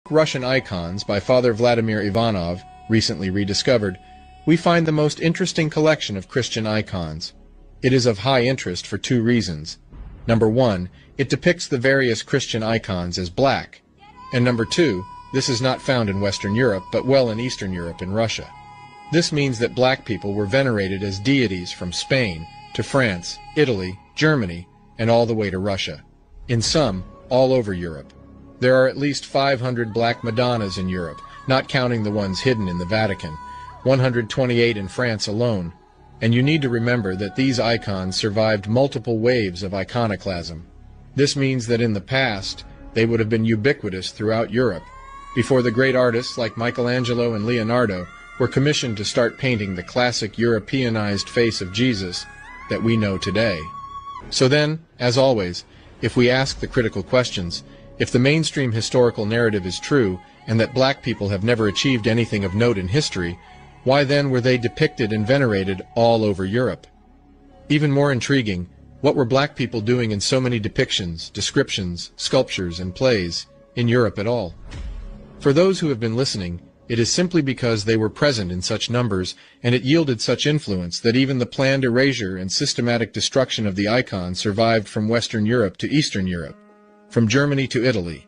Russian icons by Father Vladimir Ivanov, recently rediscovered, we find the most interesting collection of Christian icons. It is of high interest for two reasons. Number one, it depicts the various Christian icons as black. And number two, this is not found in Western Europe, but well in Eastern Europe and Russia. This means that black people were venerated as deities from Spain to France, Italy, Germany, and all the way to Russia. In some, all over Europe. There are at least 500 black Madonnas in Europe, not counting the ones hidden in the Vatican, 128 in France alone, and you need to remember that these icons survived multiple waves of iconoclasm. This means that in the past, they would have been ubiquitous throughout Europe, before the great artists like Michelangelo and Leonardo were commissioned to start painting the classic Europeanized face of Jesus that we know today. So then, as always, if we ask the critical questions, if the mainstream historical narrative is true, and that black people have never achieved anything of note in history, why then were they depicted and venerated all over Europe? Even more intriguing, what were black people doing in so many depictions, descriptions, sculptures, and plays in Europe at all? For those who have been listening, it is simply because they were present in such numbers, and it yielded such influence that even the planned erasure and systematic destruction of the icon survived from Western Europe to Eastern Europe, from Germany to Italy.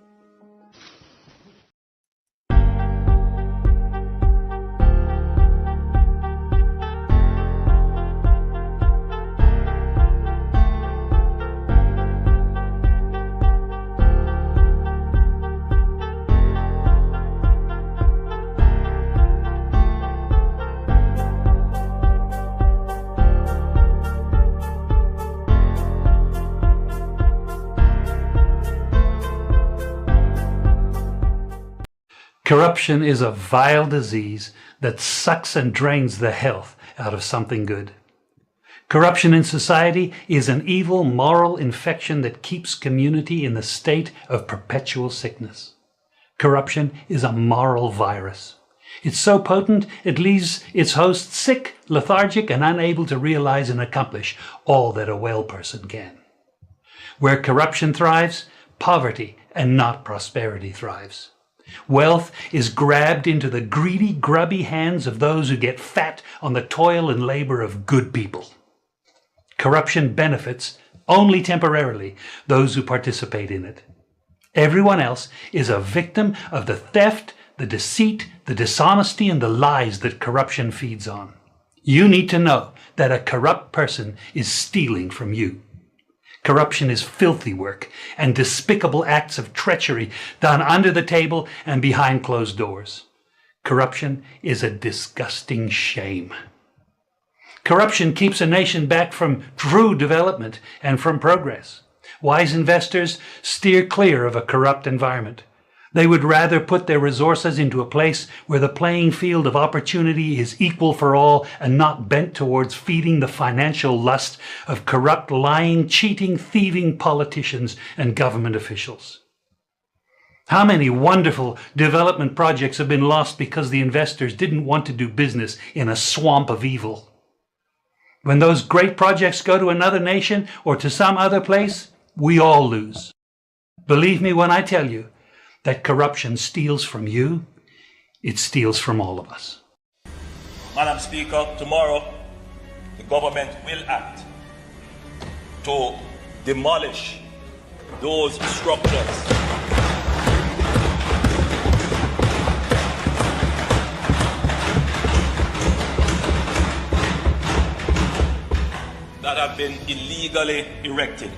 Corruption is a vile disease that sucks and drains the health out of something good. Corruption in society is an evil moral infection that keeps community in the state of perpetual sickness. Corruption is a moral virus. It's so potent it leaves its host sick, lethargic, and unable to realize and accomplish all that a well person can. Where corruption thrives, poverty and not prosperity thrives. Wealth is grabbed into the greedy, grubby hands of those who get fat on the toil and labor of good people. Corruption benefits, only temporarily, those who participate in it. Everyone else is a victim of the theft, the deceit, the dishonesty, and the lies that corruption feeds on. You need to know that a corrupt person is stealing from you. Corruption is filthy work and despicable acts of treachery done under the table and behind closed doors. Corruption is a disgusting shame. Corruption keeps a nation back from true development and from progress. Wise investors steer clear of a corrupt environment. They would rather put their resources into a place where the playing field of opportunity is equal for all and not bent towards feeding the financial lust of corrupt, lying, cheating, thieving politicians and government officials. How many wonderful development projects have been lost because the investors didn't want to do business in a swamp of evil? When those great projects go to another nation or to some other place, we all lose. Believe me when I tell you that corruption steals from you, it steals from all of us. Madam Speaker, tomorrow the government will act to demolish those structures that have been illegally erected.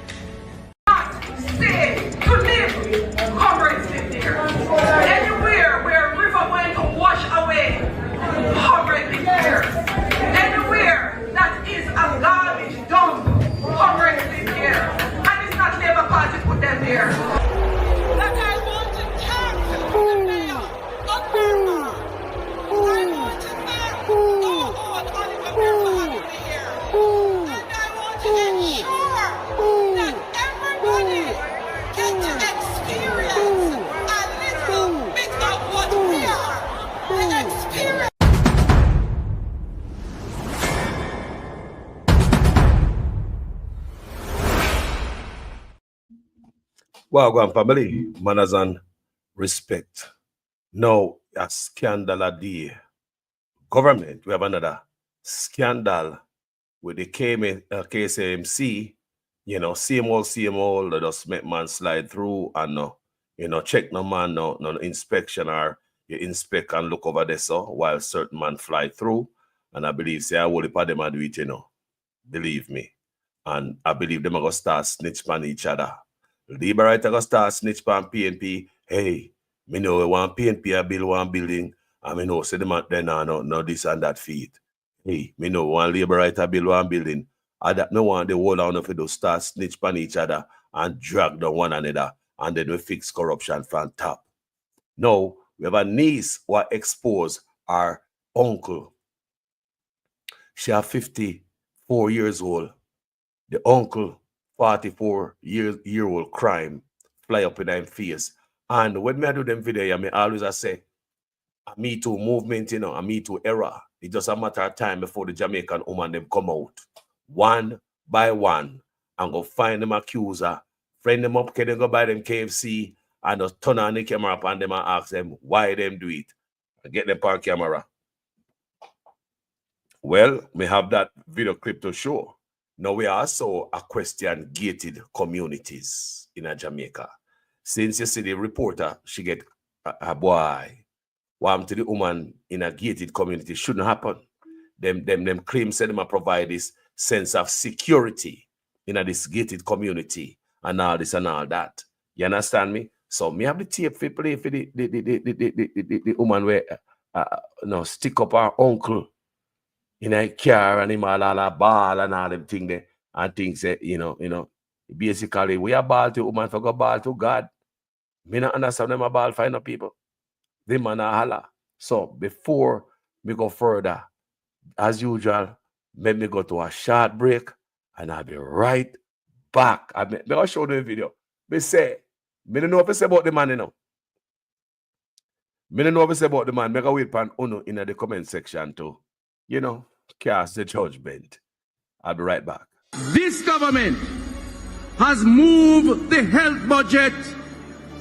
To live, comrades live there. Anywhere where a river went to wash away, comrades live there. Anywhere that is a garbage dump, comrades live there. And it's not Labour Party put them there. That I want to tax the mayor of Pogba. I want to tax all on the member of the year. And I want to ensure that everybody get to experience a little bit of what we are. An experience. Well, go on, family, manners and respect. Now, a scandal a day. Government, we have another scandal with the KSAMC. You know, same old, let us make man slide through and check no man, no inspection, or you inspect and look over there so while certain man fly through. And I believe say I will part them do it, believe me. And I believe them are gonna start snitch on each other. Liberate gonna start snitch on PNP. Hey, me know we want PNP a build one building, and me know say them out there no this and that feet. Hey, me know one Liberate build one building. I that no one the whole on of it start snitch on each other and drag down one another, and then we fix corruption from top. Now we have a niece who expose our uncle. She are 54 years old. The uncle, 44-year-old crime, fly up in their face. And when me I do them video, I always say, a Me Too movement, a Me Too era. It's just a matter of time before the Jamaican woman them come out. One by one, and go find them accuser, friend them up, can they go buy them KFC, and just turn on the camera upon them and ask them why them do it. And get them on camera. Well, we have that video clip to show. Now we also a question gated communities in Jamaica. Since you see the reporter, she get a boy. What to the woman in a gated community shouldn't happen. Them claims say them provide this sense of security in a this gated community and all this and all that. You understand me? So me have the tape for play for the woman where stick up her uncle in a car and him all a ball and all them thing there and things that basically we are ball to woman for go ball to God. Me not understand them a ball find up people. They man a holla. So before we go further, as usual, let me go to a short break and I'll be right back. I'll show the video. Me don't know if I say about the man, Me don't know if I say about the man. Make a wait pan Uno in the comment section too. Cast the judgment. I'll be right back. This government has moved the health budget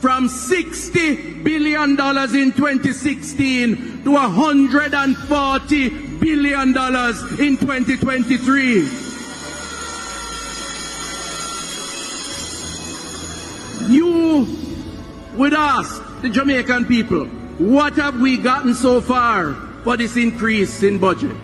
from $60 billion in 2016 to $140 billion in 2023. You would ask the Jamaican people, what have we gotten so far for this increase in budget?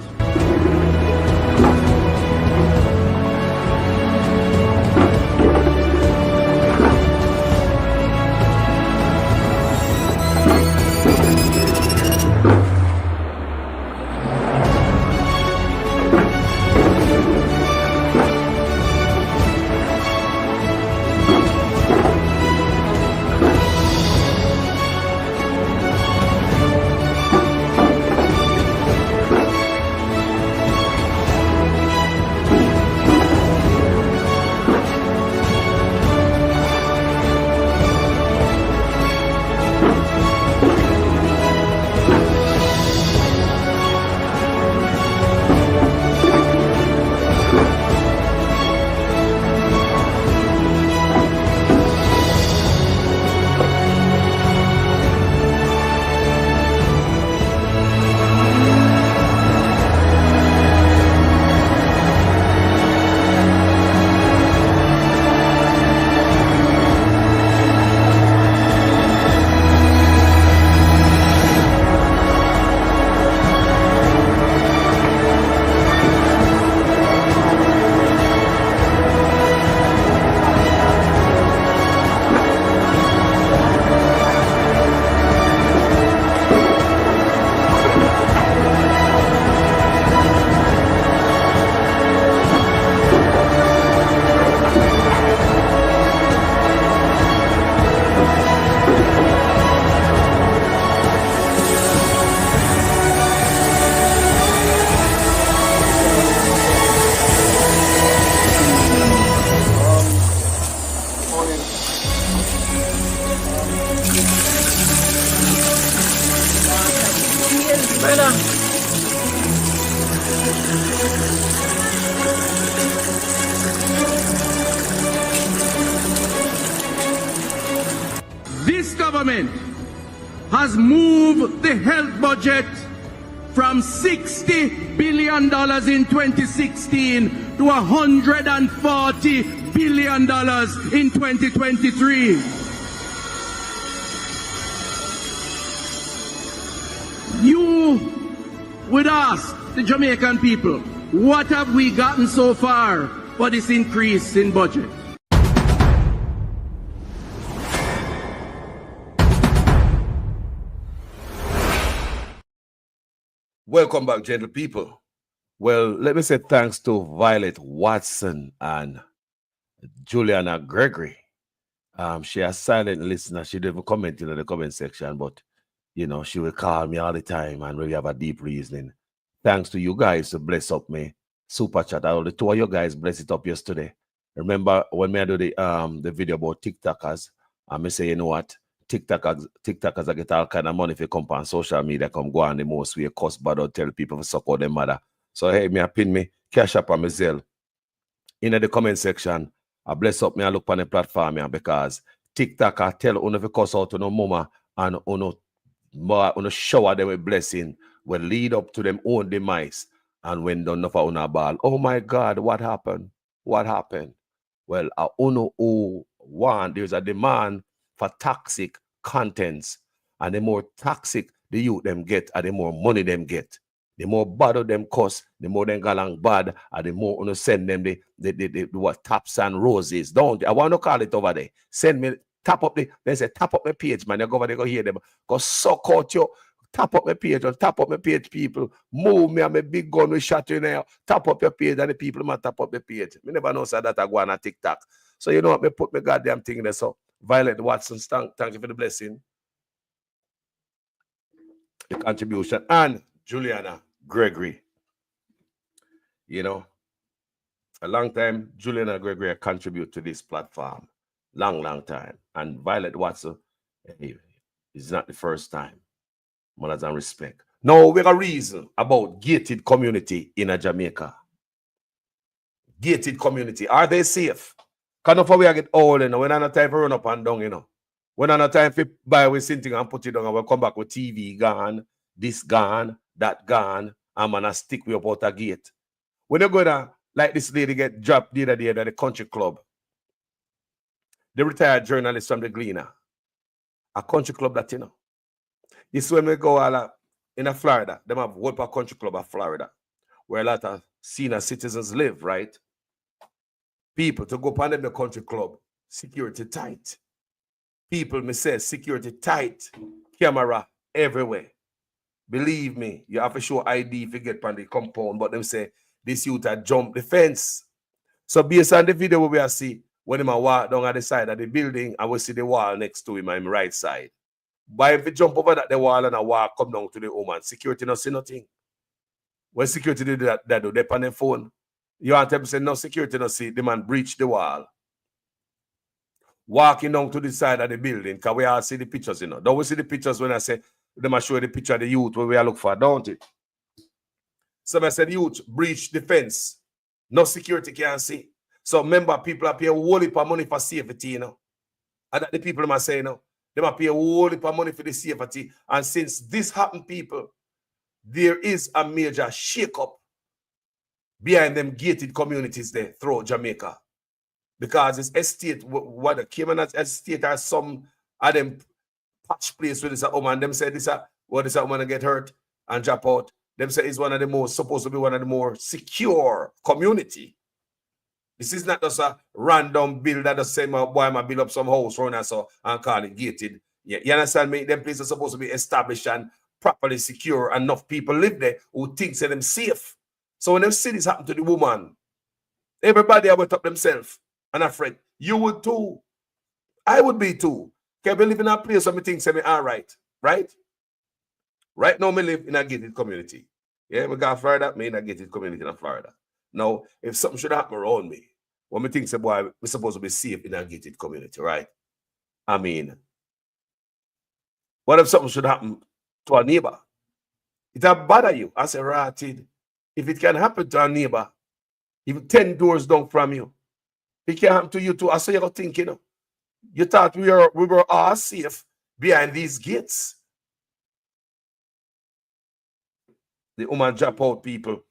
This government has moved the health budget from $60 billion in 2016 to $140 billion in 2023. You would ask the Jamaican people, what have we gotten so far for this increase in budget? Welcome back, gentle people. Well, let me say thanks to Violet Watson and Juliana Gregory. She a silent listener. She didn't comment in the comment section, but you know, she will call me all the time and really have a deep reasoning. Thanks to you guys to bless up me. Super chat. All the two of you guys bless it up yesterday. Remember when I do the video about TikTokers, I say, you know what? TikTokers I get all kind of money if you come on social media, come go on the most way, cost bad or tell people to support their mother. So hey, me I pin me, cash up on my Zelle. In the comment section, I bless up me and look on the platform here because TikTok I tell you if you cuss out to no mama and on shower them with blessing will lead up to them own demise. And when done enough on a ball, oh my God, what happened? What happened? Well, there's a demand for toxic contents, and the more toxic the youth them get, and the more money them get. The more bad them cost, the more them galang bad, and the more you send them the what taps and roses. Don't I want to call it over there? Send me tap up tap up my page, man. You go over there, go hear them. Go suck out your tap up my page and tap up my page, people. Move me, I'm a big gun with shot you now. Tap up your page, and the people might tap up the page. Me never know so that I go on a TikTok. So you know what, me put my goddamn thing there. So Violet Watson, thank you for the blessing, the contribution, and Juliana Gregory. You know, a long time Juliana Gregory contribute to this platform. Long time. And Violet Watson, hey, it's not the first time. Manners and respect. Now we got a reason about gated community in a Jamaica. Gated community. Are they safe? Because for we get old, you know, when I have time for run up and down, you know. When I have time for buy with something and put it down, and we'll come back with TV gone, this gone, that gone, I'm gonna stick with about a gate. When you're gonna, like this lady get dropped the other day at the country club, the retired journalist from the Gleaner, a country club that, you know. This when we go all in Florida, them have Wolper Country Club of Florida, where a lot of senior citizens live, right? People to go upon the country club, security tight. People, me say, security tight, camera everywhere. Believe me, you have to show ID if you get on the compound, but them say, this youth had jumped the fence. So based on the video we will see, when him walk down at the side of the building, I will see the wall next to him on my right side. But if you jump over that the wall and I walk come down to the woman, security not see nothing. When security do that, they do they on their phone. You want them to say no, security not see the man breach the wall. Walking down to the side of the building, because we all see the pictures, you know. Don't we see the pictures when I say them I show the picture of the youth where we are look for, don't it? So I said youth breach the fence. No security can see. So remember, people are paying a whole heap of money for safety, you know. And that the people must say, you know, they must pay a whole heap of money for the safety. And since this happened, people, there is a major shake-up behind them gated communities there throughout Jamaica. Because it's estate, what came in as estate are some of them patch place where this a woman, them say this a woman get hurt and drop out. Them say it's one of the most, supposed to be one of the more secure community. This is not just a random build that just say my boy I build up some house around us and call it gated. Yeah, you understand me? Them places are supposed to be established and properly secure. Enough people live there who think them safe. So when them see this happen to the woman, everybody went up themselves and afraid. You would too. I would be too. Can we live in a place where me think say me all right? Right? Right now, me live in a gated community. Yeah, we got Florida, me in a gated community in Florida. Now, if something should happen around me, when me think say, boy, we're supposed to be safe in a gated community, right? I mean, what if something should happen to a neighbor? It'll bother you. I say, ratted. If it can happen to a neighbor, even 10 doors down from you, it can happen to you too. I say you got think, you know. You thought we were all safe behind these gates. The woman drop out people.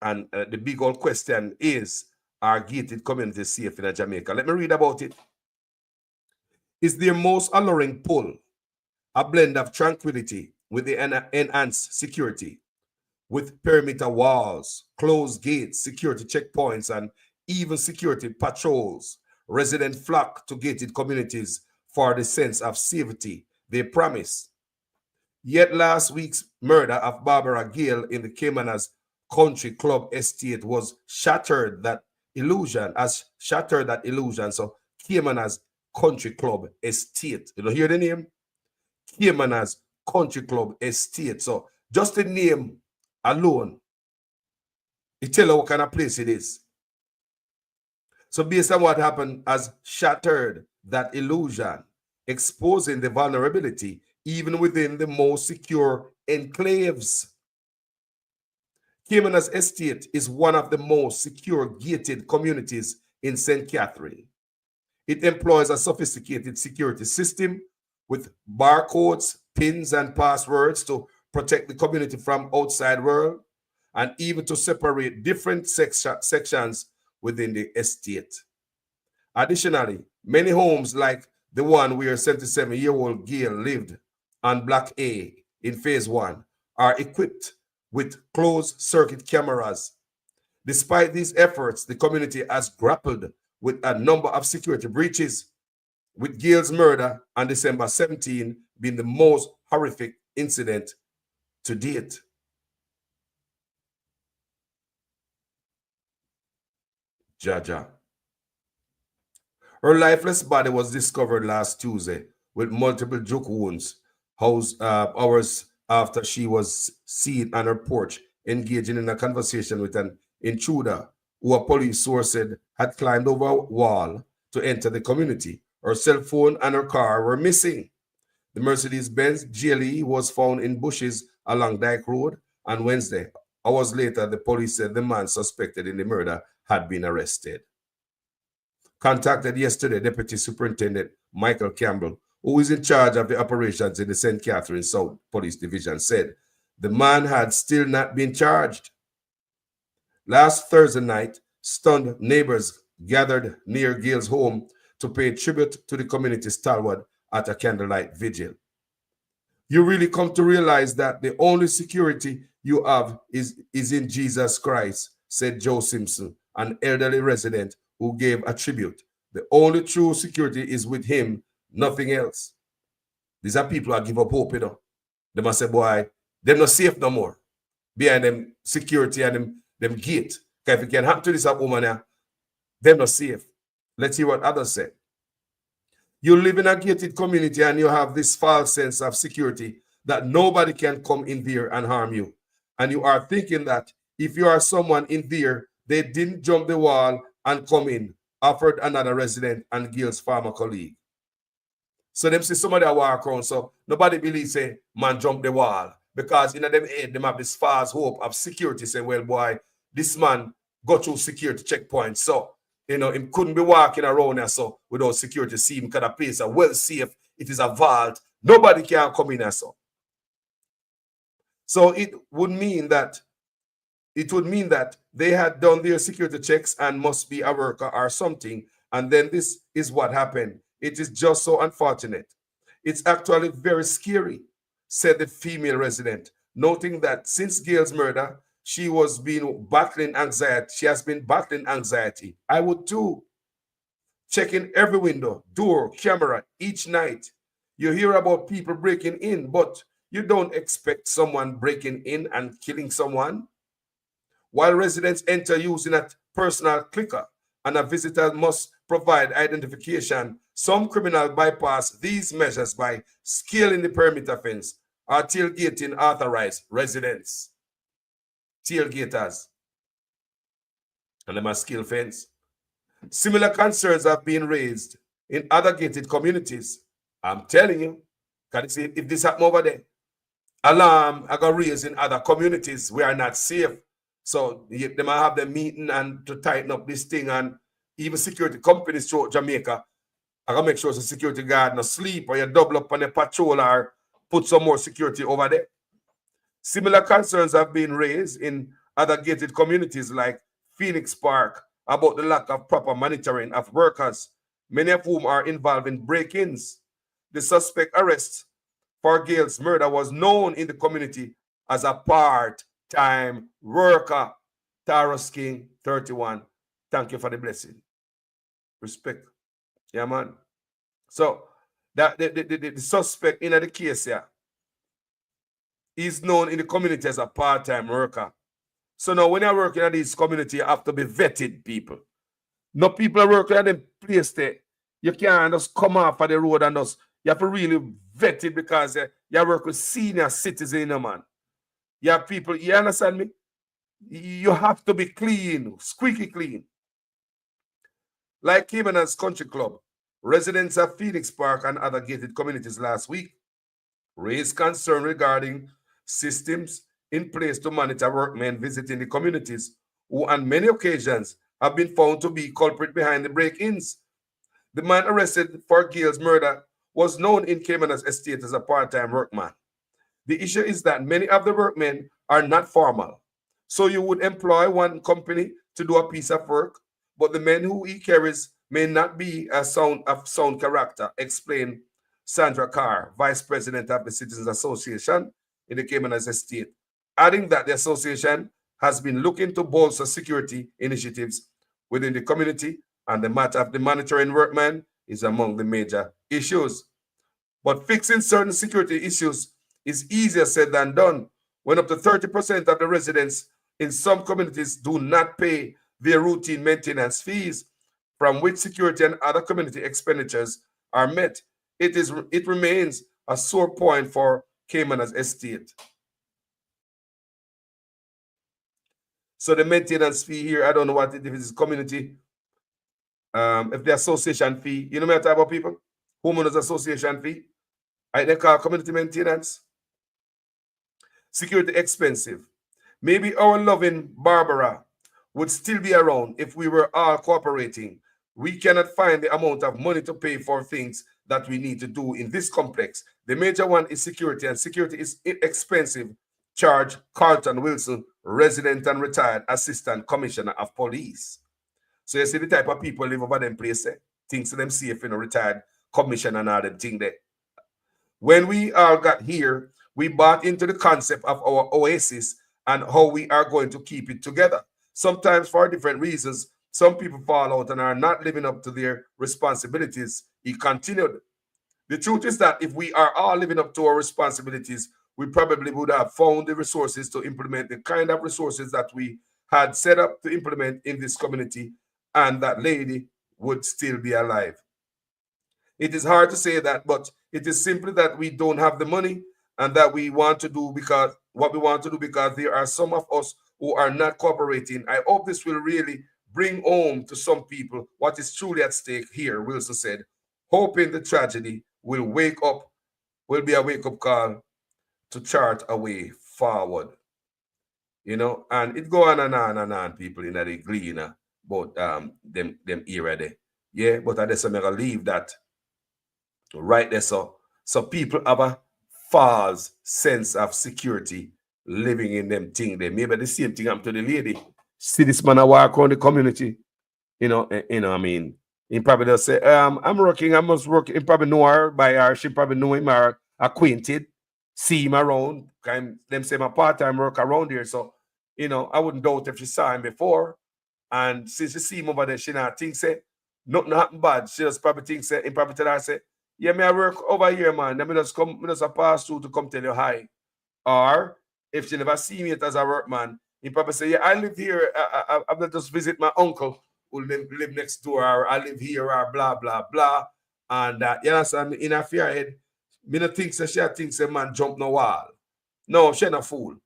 And the big old question is, are gated communities safe in Jamaica? Let me read about it. Is their most alluring pull a blend of tranquility with the enhanced security, with perimeter walls, closed gates, security checkpoints, and even security patrols? Residents flock to gated communities for the sense of safety they promise. Yet last week's murder of Barbara Gale in the Caymanas Country Club estate was shattered that illusion. So Caymanas Country Club estate. You don't hear the name? Caymanas Country Club estate. So just the name alone, it tells you what kind of place it is. So based on what happened, has shattered that illusion, exposing the vulnerability even within the most secure enclaves. Caymanas Estate is one of the most secure gated communities in St. Catherine. It employs a sophisticated security system with barcodes, pins, and passwords to protect the community from outside world, and even to separate different sections within the estate. Additionally, many homes like the one where 77-year-old Gale lived on Block A in Phase 1 are equipped with closed-circuit cameras. Despite these efforts, the community has grappled with a number of security breaches, with Gale's murder on December 17 being the most horrific incident to date. Jaja. Her lifeless body was discovered last Tuesday with multiple choke wounds, hours after she was seen on her porch engaging in a conversation with an intruder who a police source said had climbed over a wall to enter the community. Her cell phone and her car were missing. The Mercedes-Benz GLE was found in bushes along Dyke Road on Wednesday. Hours later, the police said the man suspected in the murder had been arrested. Contacted yesterday, Deputy Superintendent Michael Campbell, who is in charge of the operations in the St. Catherine South Police Division, said the man had still not been charged. Last Thursday night, stunned neighbors gathered near Gale's home to pay tribute to the community stalwart at a candlelight vigil. You really come to realize that the only security you have is in Jesus Christ, said Joe Simpson, an elderly resident who gave a tribute. The only true security is with him, nothing else. These are people who give up hope, you know. They must say, boy, they're not safe no more. Behind them security and them gate. Because if it can happen to this woman, they're not safe. Let's hear what others say. You live in a gated community and you have this false sense of security that nobody can come in there and harm you. And you are thinking that if you are someone in there, they didn't jump the wall and come in, offered another resident and Gale's former colleague. So them see somebody that walk around, so nobody believes say, man jump the wall. Because in them head, them have this false hope of security, say, well, boy, this man go through security checkpoints. So, you know, him couldn't be walking around there so without security see him because the place is well safe. It is a vault. Nobody can come in there so. So it would mean that they had done their security checks and must be a worker or something. And then this is what happened. It is just so unfortunate. It's actually very scary, said the female resident, noting that since Gale's murder, she has been battling anxiety. I would too. Checking every window, door, camera each night. You hear about people breaking in, but you don't expect someone breaking in and killing someone. While residents enter using a personal clicker and a visitor must provide identification, some criminals bypass these measures by scaling the perimeter fence or tailgating authorized residents. Tailgaters. And they must scale fence. Similar concerns have been raised in other gated communities. I'm telling you, because if this happen over there, alarm I got raised in other communities. We are not safe. So they might have the meeting and to tighten up this thing, and even security companies throughout Jamaica I gotta make sure the security guard no sleep, or you double up on the patrol or put some more security over there. Similar concerns have been raised in other gated communities like Phoenix Park about the lack of proper monitoring of workers, many of whom are involved in break-ins. The suspect arrest for Gail's murder was known in the community as a part-time worker. Taros King, 31. Thank you for the blessing. Respect. Yeah, man. So that the suspect in the case here is known in the community as a part-time worker. So now when you're working at this community, you have to be vetted people. No people are working at them place there. You can't just come off of the road and just, you have to really vet it because you work with senior citizens, man. You have people, you understand me? You have to be clean, squeaky clean. Like Cayman's Country Club, residents of Phoenix Park and other gated communities last week raised concern regarding systems in place to monitor workmen visiting the communities who on many occasions have been found to be culprit behind the break-ins. The man arrested for Gail's murder was known in Cayman's estate as a part-time workman. The issue is that many of the workmen are not formal. So you would employ one company to do a piece of work, but the men who he carries may not be of sound character, explained Sandra Carr, Vice President of the Citizens Association in the Cayman's estate, adding that the association has been looking to bolster security initiatives within the community, and the matter of the monitoring workmen is among the major issues. But fixing certain security issues is easier said than done when up to 30% of the residents in some communities do not pay their routine maintenance fees, from which security and other community expenditures are met. It remains a sore point for Cayman's estate. So the maintenance fee here, I don't know what it is, if it's community, if the association fee, you know what I'm talking about, people? Homeowners association fee, they call community maintenance. Security expensive. Maybe our loving Barbara would still be around if we were all cooperating. We cannot find the amount of money to pay for things that we need to do in this complex. The major one is security, and security is expensive. Charge Carlton Wilson, resident and retired assistant commissioner of police. So you see the type of people live over them places, things to them safe, retired commissioner and all them thing there. When we all got here, we bought into the concept of our oasis and how we are going to keep it together. Sometimes for different reasons, some people fall out and are not living up to their responsibilities. He continued. The truth is that if we are all living up to our responsibilities, we probably would have found the resources to implement the kind of resources that we had set up to implement in this community, and that lady would still be alive. It is hard to say that, but it is simply that we don't have the money, and that we want to do because what we want to do because there are some of us who are not cooperating. I hope this will really bring home to some people what is truly at stake here, Wilson said, hoping the tragedy will be a wake-up call to chart a way forward. And it go on and on and on, people in the glee, about them era there. Yeah, but I just make a leave that right there. So people have a false sense of security living in them thing there. Maybe the same thing happened to the lady. See this man walk around the community, I mean, he probably does say, I'm working, I must work. He probably know her by her, she probably know him or acquainted, see him around, them say my part-time work around here. So, I wouldn't doubt if she saw him before. And since she see him over there, she not think say, nothing happened bad. She just probably think say, he probably tell her, say, yeah, I work over here, man. Let me just pass through to come tell you hi. Or if she never see me as a workman, he probably say, yeah, I live here. I just visit my uncle who live next door, or I live here, or blah, blah, blah. And you understand, in her fear head, me not think so she thinks a man jump no wall. No, she not fool.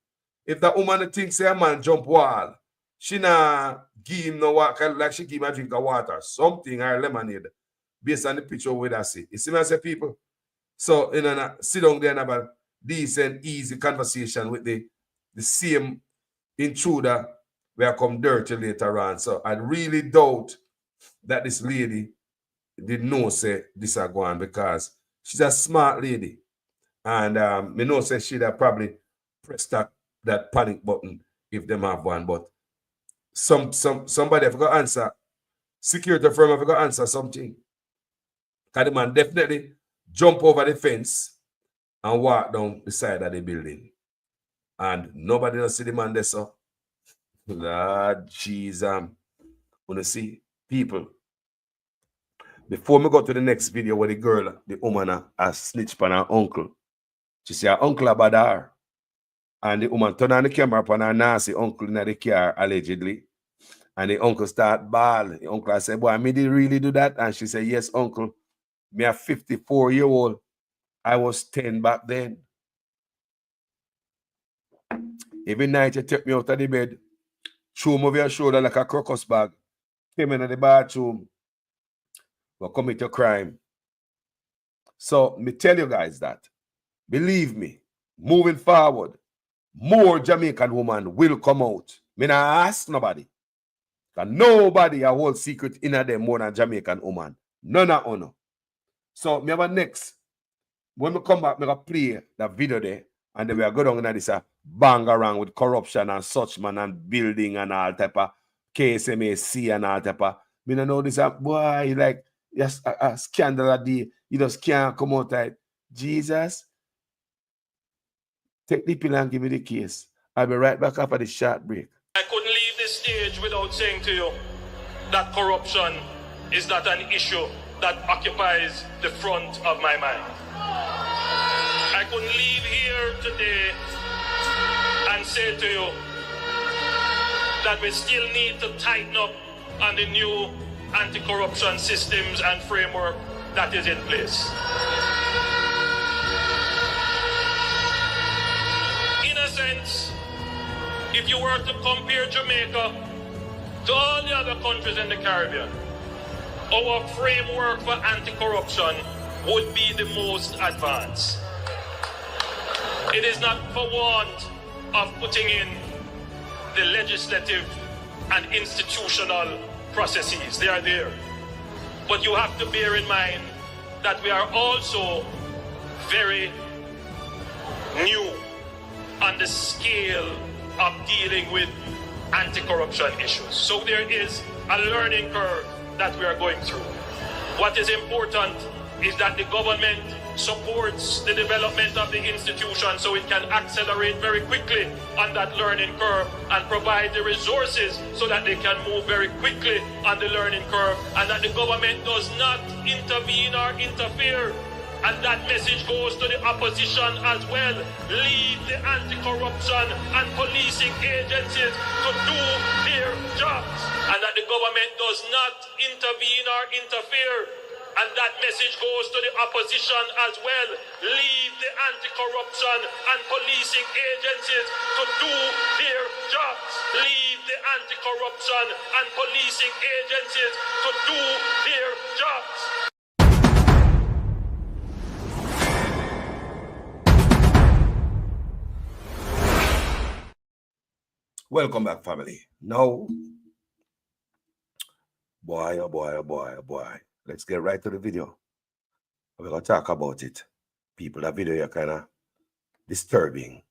If that woman thinks a man jump wall, she not give him no water, like she give him a drink of water, something, or lemonade, based on the picture where I see. You see me, I say, people? So, sit down there and have a decent, easy conversation with the same intruder where I come dirty later on. So I really doubt that this lady didn't know say this are going because she's a smart lady. And me know say she'd have probably pressed that panic button if them have one. But somebody have got to answer. Security firm have got to answer something. Because the man definitely jump over the fence and walk down the side of the building. And nobody does see the man there, so. Lord Jesus. Wanna see people. Before me go to the next video where the girl, the woman has snitched on her uncle. She say her uncle about her. And the woman turn on the camera upon her nasty uncle in the car, allegedly. And the uncle start bawl. The uncle said, boy, me did really do that? And she said, yes, uncle. Me a 54-year-old. I was 10 back then. Every night you take me out of the bed, throw me over your shoulder like a crocus bag, came in the bathroom, but commit a crime. So me tell you guys that. Believe me, moving forward, more Jamaican women will come out. Me not ask nobody. Because nobody a whole secret in them more than Jamaican woman. None of honor. So me have a next. When we come back, me gonna play that video there. And then we are going down in this bang around with corruption and such man and building and all type of KSMAC and all type of. Me don't know this boy like yes a scandal a day. You just can't come out like Jesus. Take the pill and give me the case. I'll be right back after the short break. I couldn't leave this stage without saying to you that corruption is not an issue that occupies the front of my mind. I couldn't leave here today and say to you that we still need to tighten up on the new anti-corruption systems and framework that is in place. In a sense, if you were to compare Jamaica to all the other countries in the Caribbean, our framework for anti-corruption would be the most advanced. It is not for want of putting in the legislative and institutional processes. They are there. But you have to bear in mind that we are also very new on the scale of dealing with anti-corruption issues. So there is a learning curve that we are going through. What is important is that the government supports the development of the institution so it can accelerate very quickly on that learning curve and provide the resources so that they can move very quickly on the learning curve, and that the government does not intervene or interfere. And that message goes to the opposition as well. Leave the anti-corruption and policing agencies to do their jobs, and that the government does not intervene or interfere. And that message goes to the opposition as well. Leave the anti-corruption and policing agencies to do their jobs. Leave the anti-corruption and policing agencies to do their jobs. Welcome back, family. Now, boy, oh boy, oh boy, oh boy. Let's get right to the video. We're going to talk about it. People, that video is kind of disturbing,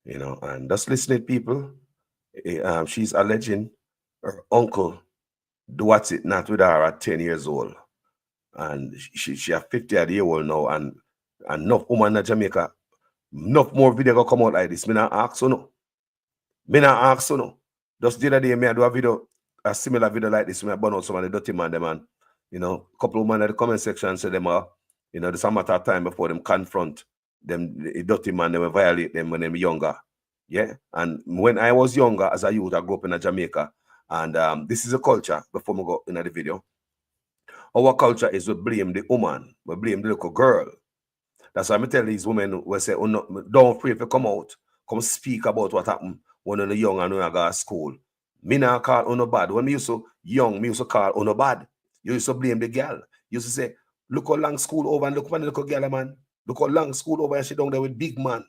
you know, and just listening, people. She's alleging her uncle do what's it not with her at 10 years old. And she 50-year-old now, and enough woman in Jamaica, enough more video going to come out like this. Me not ask you no. Me not ask you no. Just the other day, I do a video, a similar video like this. I burn out some of the dirty man, them, and you know, a couple of men in the comment section say them are, you know, there's a matter of time before them confront them, the dirty man, they will violate them when they were younger. Yeah. And when I was younger, as a youth, I grew up in Jamaica. And this is a culture, before we go into the video. Our culture is we blame the woman, we blame the little girl. That's why I tell these women, we say, oh, no, don't afraid to come out, come speak about what happened when you're young and when you go to school. Me not call on no bad. When me used to young, me used to call on no bad. You used to blame the girl. You used to say, look how long school over and look upon the little girl, man. Look how long school over and she down there with big man.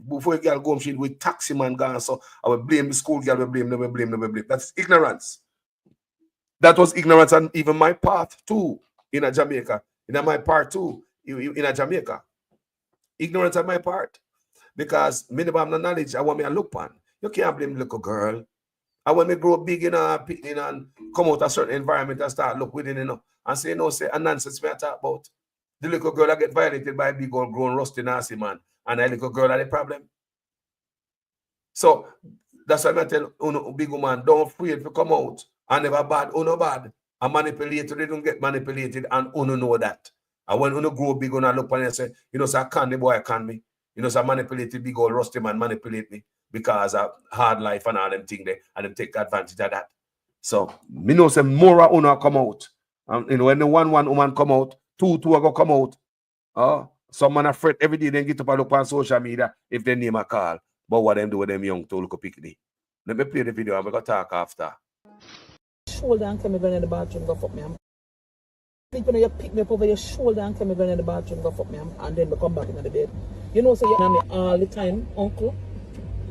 Before a girl go home, she with taxi man gone. So I will blame the school girl, we blame them, we blame them, we blame. That's ignorance. That was ignorance and even my path too. in a Jamaica, in my part too, in a Jamaica. Ignorance on my part. Because me never have no knowledge, I want me to look on. You can't blame the little girl. I want me grow big, and come out a certain environment and start look within, and say, say a nonsense me I talk about. The little girl that get violated by a big old grown rusty nasty man, and a little girl are the problem. So that's why I tell big woman, don't afraid to come out and never bad, bad. And manipulated, they don't get manipulated, and know that. And when grow big, look on and say, so I can the boy can me. So I manipulated big old rusty man manipulate me because of hard life and all them things there, and them take advantage of that. So me know say more come out. When the one woman come out, two are gonna come out. Some man afraid every day they get up and look on social media if they name a call. But what them do with them young to look pick me. Let me play the video and we gonna talk after. Shoulder and come in the bathroom, go fuck me. Sleeping, you pick me up over your shoulder and come in the bathroom, go fuck me, and then we come back in the bed. You know, so you're me all the time, uncle.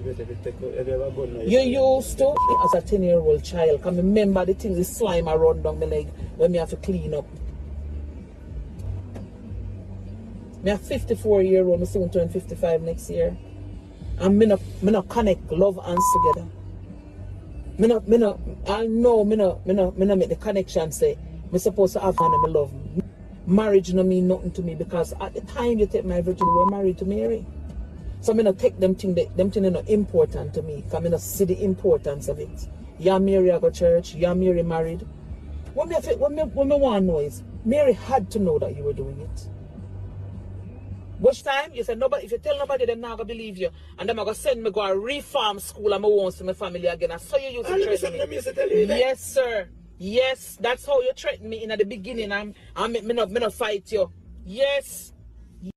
You used to, as a 10-year-old child, can remember the things, the slime around down my leg when me have to clean up. Me a 54-year-old, me soon turn 55 next year. And me no connect love hands together. I know me no make the connection say me supposed to have fun and me love. Marriage no mean nothing to me because at the time you take my virginity, we were married to Mary. So me no take them things not important to me because me no see the importance of it. Yeah, Mary I go church, yeah, Mary married. What me want to know is Mary had to know that you were doing it. Which time you said nobody, if you tell nobody, them not gonna believe you, and them are gonna send me go a reform school and I won't see my family again. I saw you used to threaten me. Yes, sir. Yes, that's how you threatened me in the beginning. Me not fight you. Yes,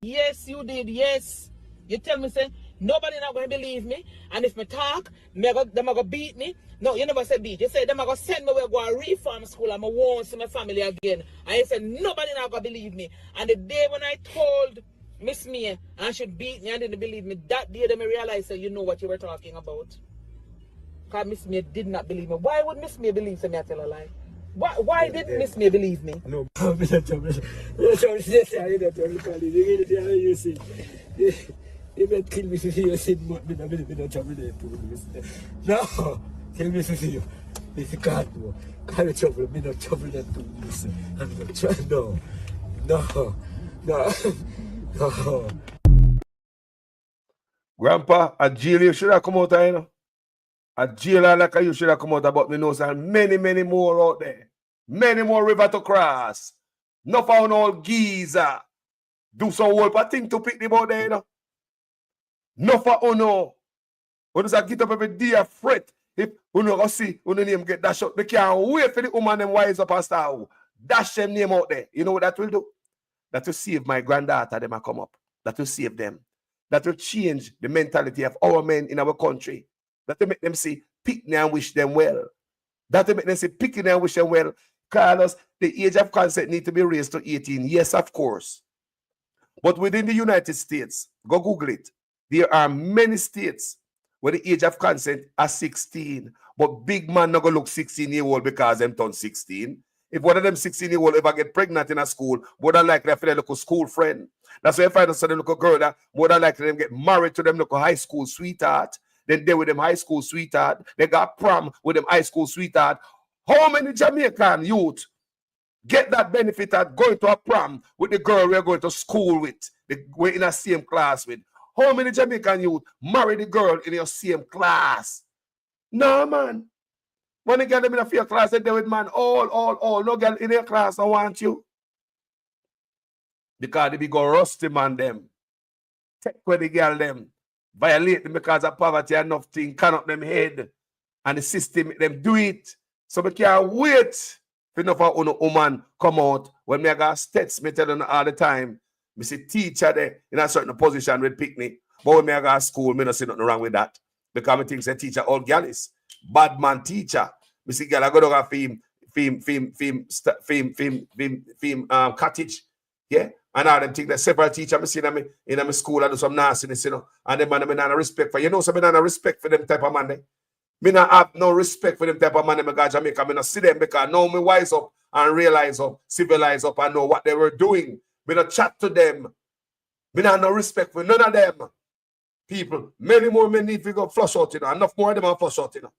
yes, you did. Yes, you tell me say nobody not gonna believe me, and if me talk, them are gonna beat me. No, you never said beat. You said them are gonna send me to go a reform school and I won't see my family again. And you said nobody not gonna believe me. And the day when I told Miss Mia and she beat me and didn't believe me, that day they realized that you know what you were talking about. Because Miss Mia did not believe me. Why would Miss Mia believe me? I tell a lie. Why didn't Miss Mia believe me? No. You might kill me if you said no, tell me to see you. If you can't do, can't trouble, me not trouble that to listen. I'm not trying, no. Grandpa, a jail you should have come out, A jail like you should have come out about me knows and many more out there. Many more river to cross. Not found all geezer. Do some work, I think to pick them out there, No for uno. When I get up every day a fret. If uno go see uno name get that shot, they can't wait for the woman them wise up and start dash them name out there. You know what that will do? That will save my granddaughter them a come up. That will save them. That will change the mentality of our men in our country. That will make them say, pick me and wish them well. That will make them say, pick me and wish them well. Carlos, the age of consent need to be raised to 18. Yes, of course. But within the United States, go Google it. There are many states where the age of consent is 16. But big man not gonna look 16-year-old because them turn 16. If one of them 16-year-old ever get pregnant in a school, more than likely I feel like a local school friend. That's why if I find a little girl that more than likely them get married to them local high school sweetheart. Then they with them high school sweetheart. They got prom with them high school sweetheart. How many Jamaican youth get that benefit of going to a prom with the girl we're going to school with, we're in the same class with? How many Jamaican youth marry the girl in your same class? No, man. When you get them in a fair class, they do with man, all. No girl in their class, I want you. Because they be go rusty man them. Take where the girl them. Violate them because of poverty and nothing, cannot them head. And the system make them do it. So we can't wait for enough of a woman come out. When me got stats, me tell them all the time. Me see teacher there in a certain position with picnic. But when me got school, me not see nothing wrong with that. Because I think say teacher all galleys. Bad man teacher. Me see girl I go to cottage. Yeah. And all them things that several teachers me see in my school and do some nastiness, And them man them not respect for. You know, some not respect for them type of man. Me not have no respect for them type of man in Jamaica. Me not see them because now me wise up and realize up, civilize up and know what they were doing. Me not chat to them. Me not have no respect for none of them. People, many more men need to go flush out, you know. Enough more of them are flush out, you know.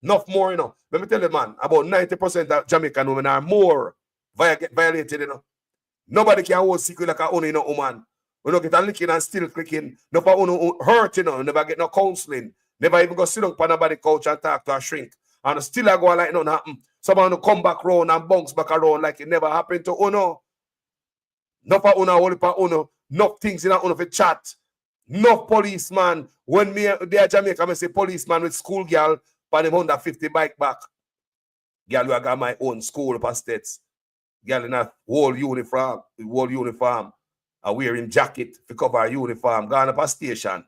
Enough more, you know. Let me tell you, man, about 90% of Jamaican women are more violated, you know. Nobody can hold secret like a only, you know, woman. We don't get a licking and still clicking. No for hurt, you know. Never get no counseling. Never even go sit down on nobody's couch and talk to a shrink. And still I go like nothing happen. Someone will come back around and bounce back around like it never happened to Uno. No for Uno, only for Uno. No things in a Uno for chat. No policeman. When me there Jamaica, I say policeman with school girl for them 150 bike back. Girl, who I got my own school for states. Girl in a whole uniform. I wearing jacket to cover her uniform. Gone up a station.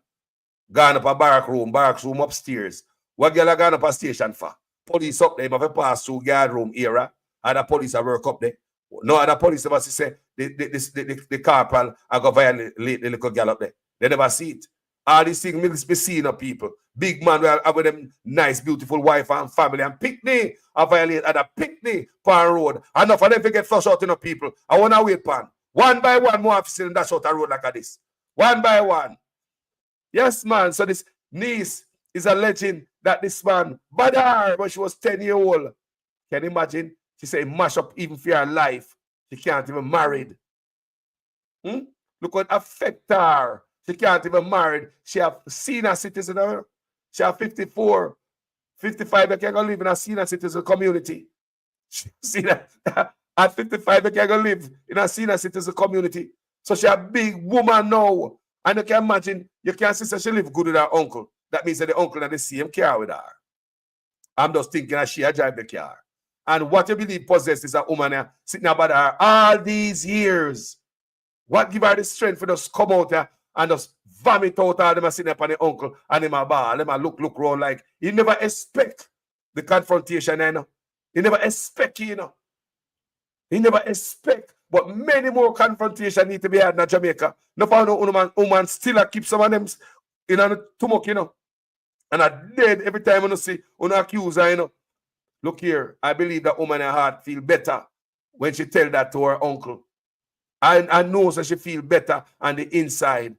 Gone up a barrack room upstairs. What girl I gone up a station for? Police up there, if I pass through guard room era. Other police I work up there. No other police ever say the corporal I go violate the little girl up there. They never see it. All these things must be seen of people. Big man with them nice, beautiful wife and family and picnic. I violate at a picnic pan road. Enough of them to get flush out in the people. I want to wait pan. One by one more officer in that short road like this. One by one. Yes, man. So this niece is alleging that this man bad her when she was 10 years old. Can you imagine? She said mash up even for her life. She can't even married. Look what affect her. She can't even married. She have senior citizen. She have 54, 55. They can go live in a senior citizen community. See that? At 55, they can go live in a senior citizen community. So she a big woman now. And you can imagine, you can see that she live good with her uncle. That means that the uncle had the same car with her. I'm just thinking that she drive the car. And what you believe possessed is a woman sitting about her all these years. What give her the strength for just come out there and just vomit out all them sitting up on the uncle and him a ball. Them a look around like he never expect the confrontation, you know. He never expect, you know. He never expect. But many more confrontation need to be had in Jamaica. No found no woman still keep some of them in a tumok, you know. And I dead every time when you see on accuse her, you know. Look here, I believe that woman in her heart feel better when she tell that to her uncle. I know that she feel better on the inside.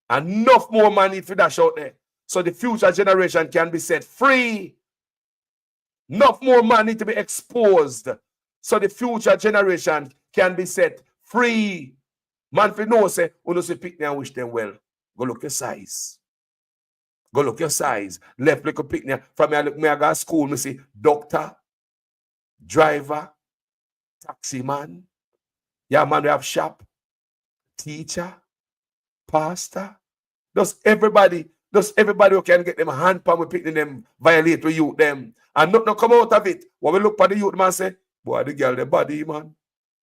Enough more money for that out there. So the future generation can be set free. Enough more money to be exposed. So the future generation can be set free. Man, if you know, say, you say, pick me and wish them well. Go look your size. Go look your size. Left look a picnic. From me, I look me, I go to school, me see doctor, driver, taxi man. Yeah, man, we have shop, teacher, pastor. Just everybody who can get them hand palm with picking them, violate with youth them. And not come out of it. When we look at the youth, man say, boy, the girl, the body, man.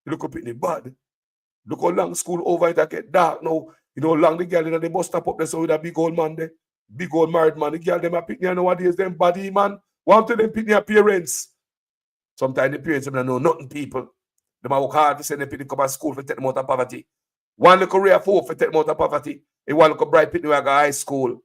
You look up in the body. Look how long school over it get dark now. You know how long the girl, you know, they must stop up there so with a big old man there. Big old married man. The girl, them are picking nowadays, them body, man. Want to them picking their parents. Sometimes the parents don't know nothing, people. They might work hard to send them to come to school for take them out of poverty. One little career for take them out of poverty. And one little bright picking who go high school.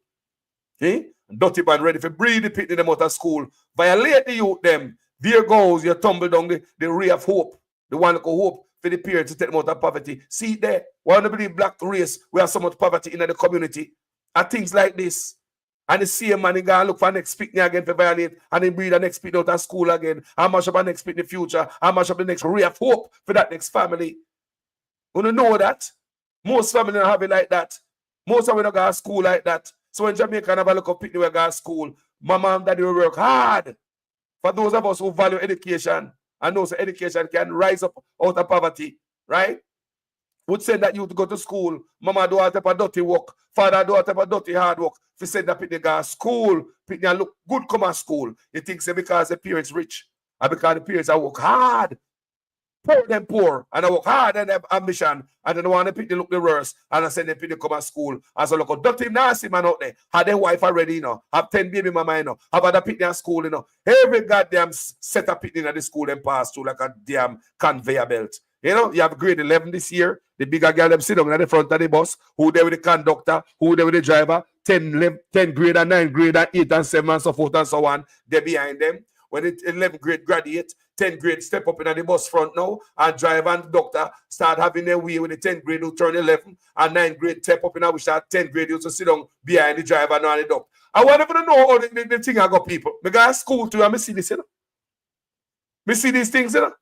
Okay? Dirty man ready for breed the picking them out of school. Violate the youth them. There goes, you tumble down the ray of hope. The one little hope for the parents to take them out of poverty. See there, why don't believe black race, we have so much poverty in the community. And things like this. And the same man, he go and look for next picnic again for violate, and he breed the next picnic out of school again. How much of the next picnic in the future? How much of the next ray of hope for that next family? You don't know that? Most families don't have it like that. Most of them don't go to school like that. So when Jamaica have a look up picnic, we go to school, mama and daddy will work hard. For those of us who value education, and know that education can rise up out of poverty, right? Would send that you to go to school. Mama do a type of dirty work. Father do a type of dirty hard work. If you send that people go to school, people look good come to school. You think say because the parents rich, and because the parents work hard. Poor them poor, and I work hard and have ambition, and then want to pick the look the worst, and I send them people come to school. As a look a dirty nasty man out there, have their wife already, you know, have 10 baby mama, you know, have other people in school, you know. Every goddamn set of people in the school and pass through like a damn conveyor belt. You know, you have grade 11 this year. The bigger girl them sit down at the front of the bus. Who there with the conductor? Who there with the driver? 10 grade and 9 grade and 8 and 7 and so forth and so on. They're behind them. When the 11th grade graduate, 10th grade step up in the bus front now, and driver and doctor start having their way with the 10th grade who turn 11, and 9th grade step up in which that 10th grade used to sit down behind the driver now and the doctor. I want to know how the thing I got people. I go to school too and I see this, you know. I see these things, you know.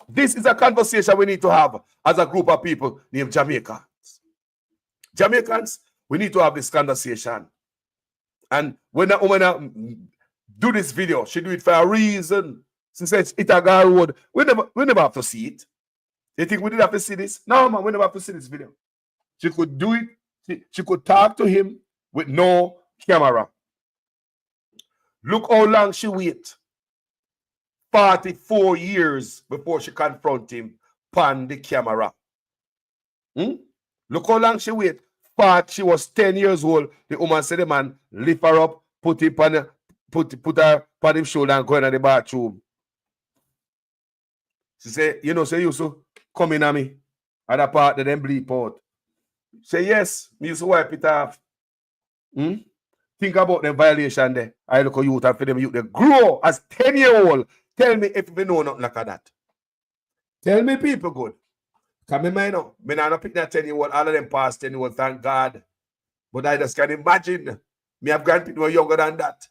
This is a conversation we need to have as a group of people named Jamaicans. Jamaicans, we need to have this conversation. And when that woman do this video, she do it for a reason. She says it's a girl road. We never have to see it. You think we did have to see this? No, man, we never have to see this video. She could do it. She could talk to him with no camera. Look how long she wait. 44 years before she confront him on the camera. Look how long she wait. She was 10 years old. The woman said the man lift her up, put her on his shoulder and go into the bathroom. She said, you know, say you used to come in on me at a part that them bleep out. Say yes, me used to wipe it off. Think about the violation there. I look at youth and for them youth they grow as 10-year-old. Tell me if you know nothing like that. Tell me people good. Come in mind now. Me not pick that 10-year-old. All of them past 10-year-old, thank God. But I just can imagine. Me have grandparents who are younger than that.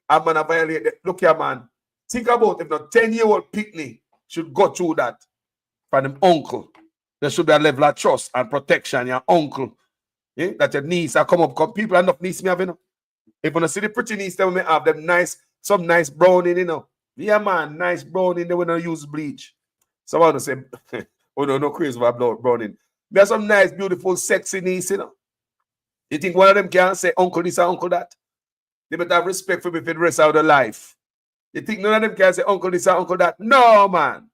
I'm gonna violate it. Look here, man. Think about if not 10-year-old picnic should go through that from them uncle. There should be a level of trust and protection. Your uncle. That your niece are come up. Come, people enough niece me have, you know. If you see the pretty niece, they may have them nice, some nice browning, you know. Yeah, man, nice browning, they will not use bleach. Someone will say, oh no, crazy about browning. There's some nice, beautiful, sexy niece, you know. You think one of them can say uncle this or uncle that? They better have respect for me for the rest of their life. You think none of them can say uncle this or uncle that? No, man.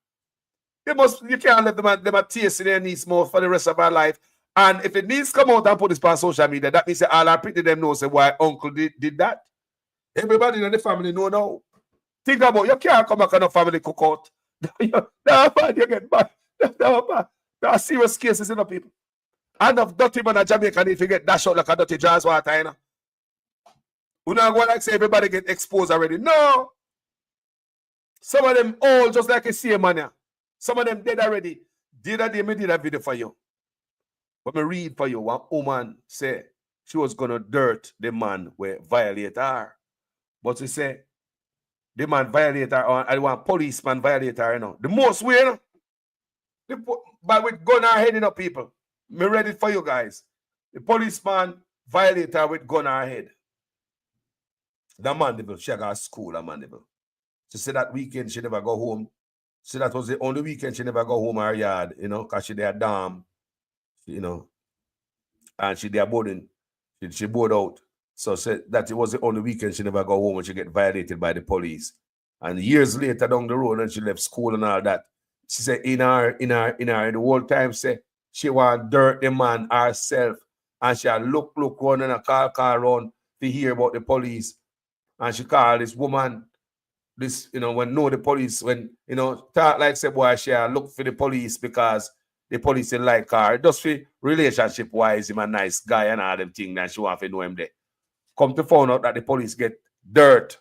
You can't let them a taste in their niece mouth for the rest of our life. And if the niece come out and put this on social media, that means all our pretty them know say why uncle did that. Everybody in the family know now. Think about you can't come back on a family cookout. No, man, you get bad. No, man. There are serious cases in the people. And of dirty man in Jamaica need to get dashed out like a dirty jazz water, you know. We not go like say everybody get exposed already. No. Some of them all just like a same man. Some of them dead already. The other day, me did a video for you. But me read for you. One woman said she was gonna dirt the man where violate her. But she said the man violate her, or I want policeman violate her, you know. The most way, you know. But with gun her head, you know, people. Me read it for you guys. The policeman violate her with gun her head. The mandeville, she got school, a mandeville. She said that weekend she never go home. She said that was the only weekend she never go home her yard, you know, because she there dam, you know, and she there boarding. She board out. So said that it was the only weekend she never go home when she get violated by the police. And years later down the road, and she left school and all that. She said in the whole time, say she want dirt the man herself. And she had look run and a call run to hear about the police. And she called this woman, this, you know, when know the police, when, you know, talk like say, boy, she look for the police because the police didn't like her. Just for relationship wise, him a nice guy and all them things that she want to know him there. Come to find out that the police get dirt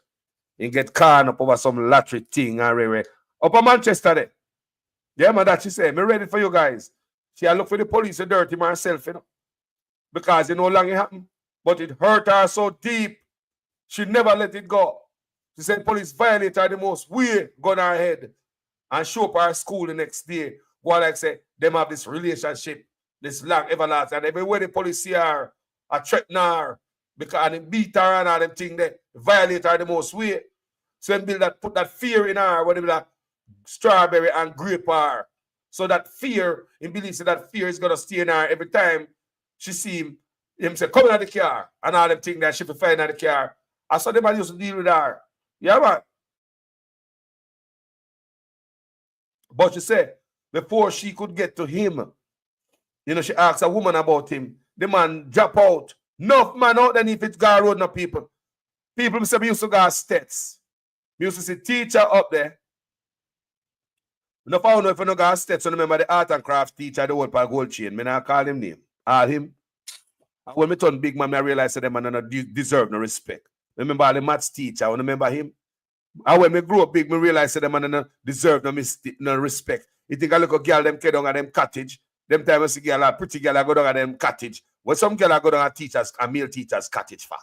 and get caught up over some lottery thing and rare. Up in Manchester there. Yeah, man, that she said, me ready for you guys. She look for the police to dirt him herself, you know. Because it no longer happened. But it hurt her so deep. She never let it go. She said police violate her the most weird, gun her head. And show up her school the next day. Go like say, them have this relationship, this long everlasting. And everywhere the police see her, I threaten her. Because they beat her and all them things there, violate her the most way. So they put that fear in her, when they like strawberry and grape her. So that fear, he believes that fear is gonna stay in her every time she see him say, come in the car, and all them things that she find in the car. I saw them used to deal with her. Yeah, man. But she said, before she could get to him, you know, she asked a woman about him. The man drop out. Enough man out then if it's got road no people. People say we used to go stets. Me used to see teacher up there. No found if you no got steps, so remember the art and craft teacher, the old gold chain. Me not call him name. All him. And when me turn big man, I realize that them man no deserve no respect. Remember all the maths teacher, I remember him. And when me grow up big, me realize that them man no deserve no respect. You think a little girl them kid down at them cottage. Them time I see girl, a pretty girl I go down at them cottage. When some girl I go down at teachers, a male teacher's cottage for.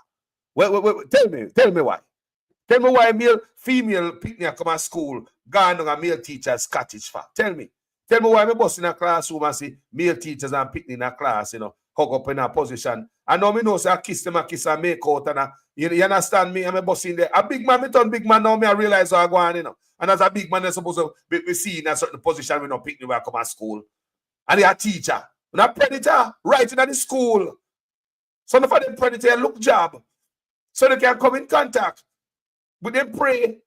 Well, tell me why. Tell me why female picnic come to school, gone on a male teacher's cottage for. Tell me. Tell me why me bus in a classroom and see male teachers and picnic in a class, you know, hug up in a position. And now me know say I kiss them, I kiss and make out and you understand me? I'm a bus in there. A big man, me turn big man now, me I realize how I go on, you know. And as a big man, they're supposed to be seen in a certain position when no picnic when I come to school. And they're a teacher. And a predator right in the school. Some of them predator look job. So they can come in contact. But they pray.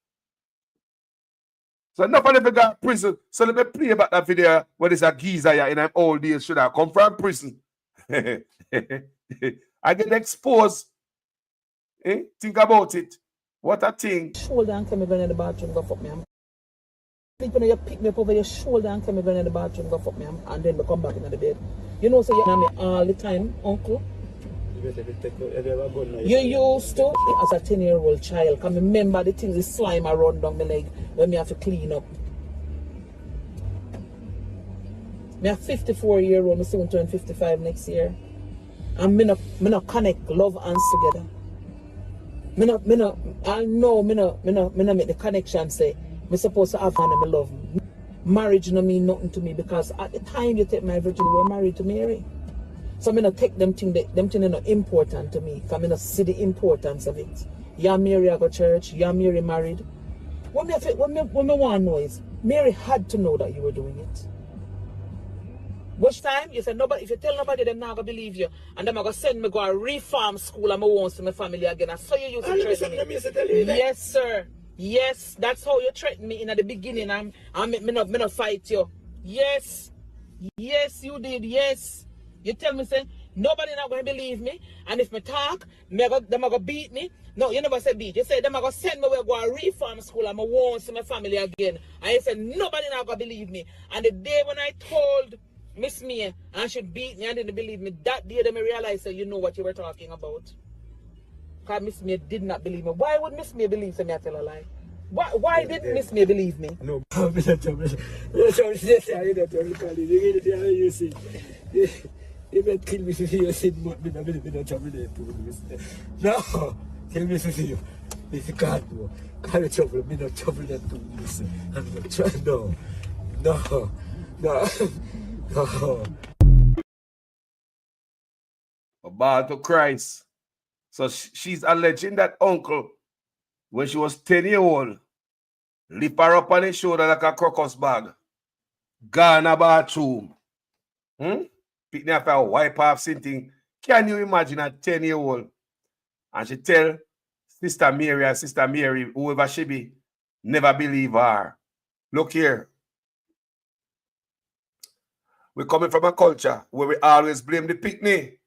So enough of them got prison. So let me play about that video where there's a geezer in them old days should have come from prison. I get exposed. Think about it. What a thing. Shoulder and come in the bathroom, go fuck me. Sleeping, you pick me up over your shoulder and come in the bathroom, go fuck me, and then we come back into the bed. You know, so you're me all the time, uncle. You used to, as a 10-year-old child, can remember the things, the slime around down my leg when me have to clean up. Me a 54-year-old, me soon turn 55 next year. And me no connect love hands together. I know me no make the connection say, me supposed to have fun and me love. Marriage no mean nothing to me because at the time you take my virginity, we were married to Mary. So I take them things are not important to me. Because I see the importance of it. Yeah, Mary I go church, yeah, Mary married. What me want to know is, Mary had to know that you were doing it. Which time? You said nobody, if you tell nobody, they're not going to believe you. And then I'm going to send me go to reform school and I won't see my family again. I saw you used to threaten me. Yes, sir. Yes, that's how you threatened me in the beginning. I'm not fight you. Yes. Yes, you did. Yes. You tell me, say, nobody not going to believe me. And if me talk, they're going to beat me. No, you never said beat. You said, they're going to send me to go to reform school and I won't see my family again. And you said, nobody not going to believe me. And the day when I told Miss Mia and she beat me and didn't believe me, that day they realized that you know what you were talking about. Because Miss Mia did not believe me. Why would Miss Mia believe me? I tell a lie. Why didn't Miss Mia believe me? No, you may kill me if you said what me not trouble there too. No, tell me to you. This is God, no. God trouble, me not trouble there too. I'm not trying, no. About to Christ. So she's alleging that uncle, when she was 10-year-old, lift her up on his shoulder like a crocus bag. Gone a bathroom. Pick me up and wipe off something. Can you imagine a 10-year-old? And she tell Sister Mary, whoever she be, never believe her. Look here. We're coming from a culture where we always blame the picnic.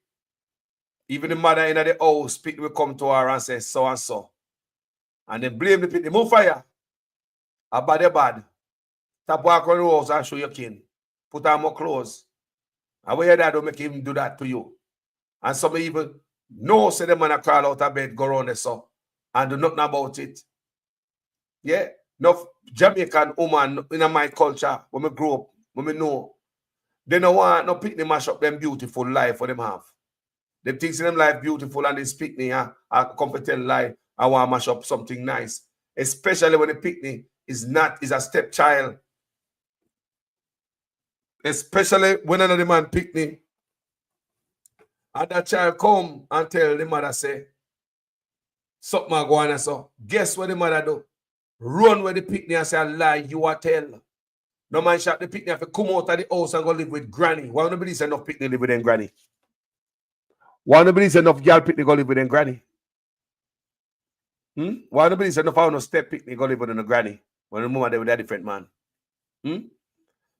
Even the mother in the house, picnic will come to her and say so and so. And then blame the picnic. Move fire. A bad. Stop walking around the house and show your kin. Put on more clothes. And where your dad don't make him do that to you. And some even know say the man a crawl out of bed, go around there so, and do nothing about it. Yeah. Enough Jamaican woman in my culture, when we grow up, when we know, they don't want no picnic mash up them beautiful life for them have. They think them life beautiful and this picnic, I come to tell lie, I want to mash up something nice. Especially when the picnic is a stepchild. Especially when another man picnic. And that child come and tell the mother say, something go on and so. Guess what the mother do? Run with the picnic and say, lie, you are tell. No man shot the picnic if come out of the house and go live with granny. Why don't believe enough picnic live with them granny? Why don't believe enough girl picnic go live with them granny? Why don't believe enough no step picnic go live with them granny? When the mother they with a different man.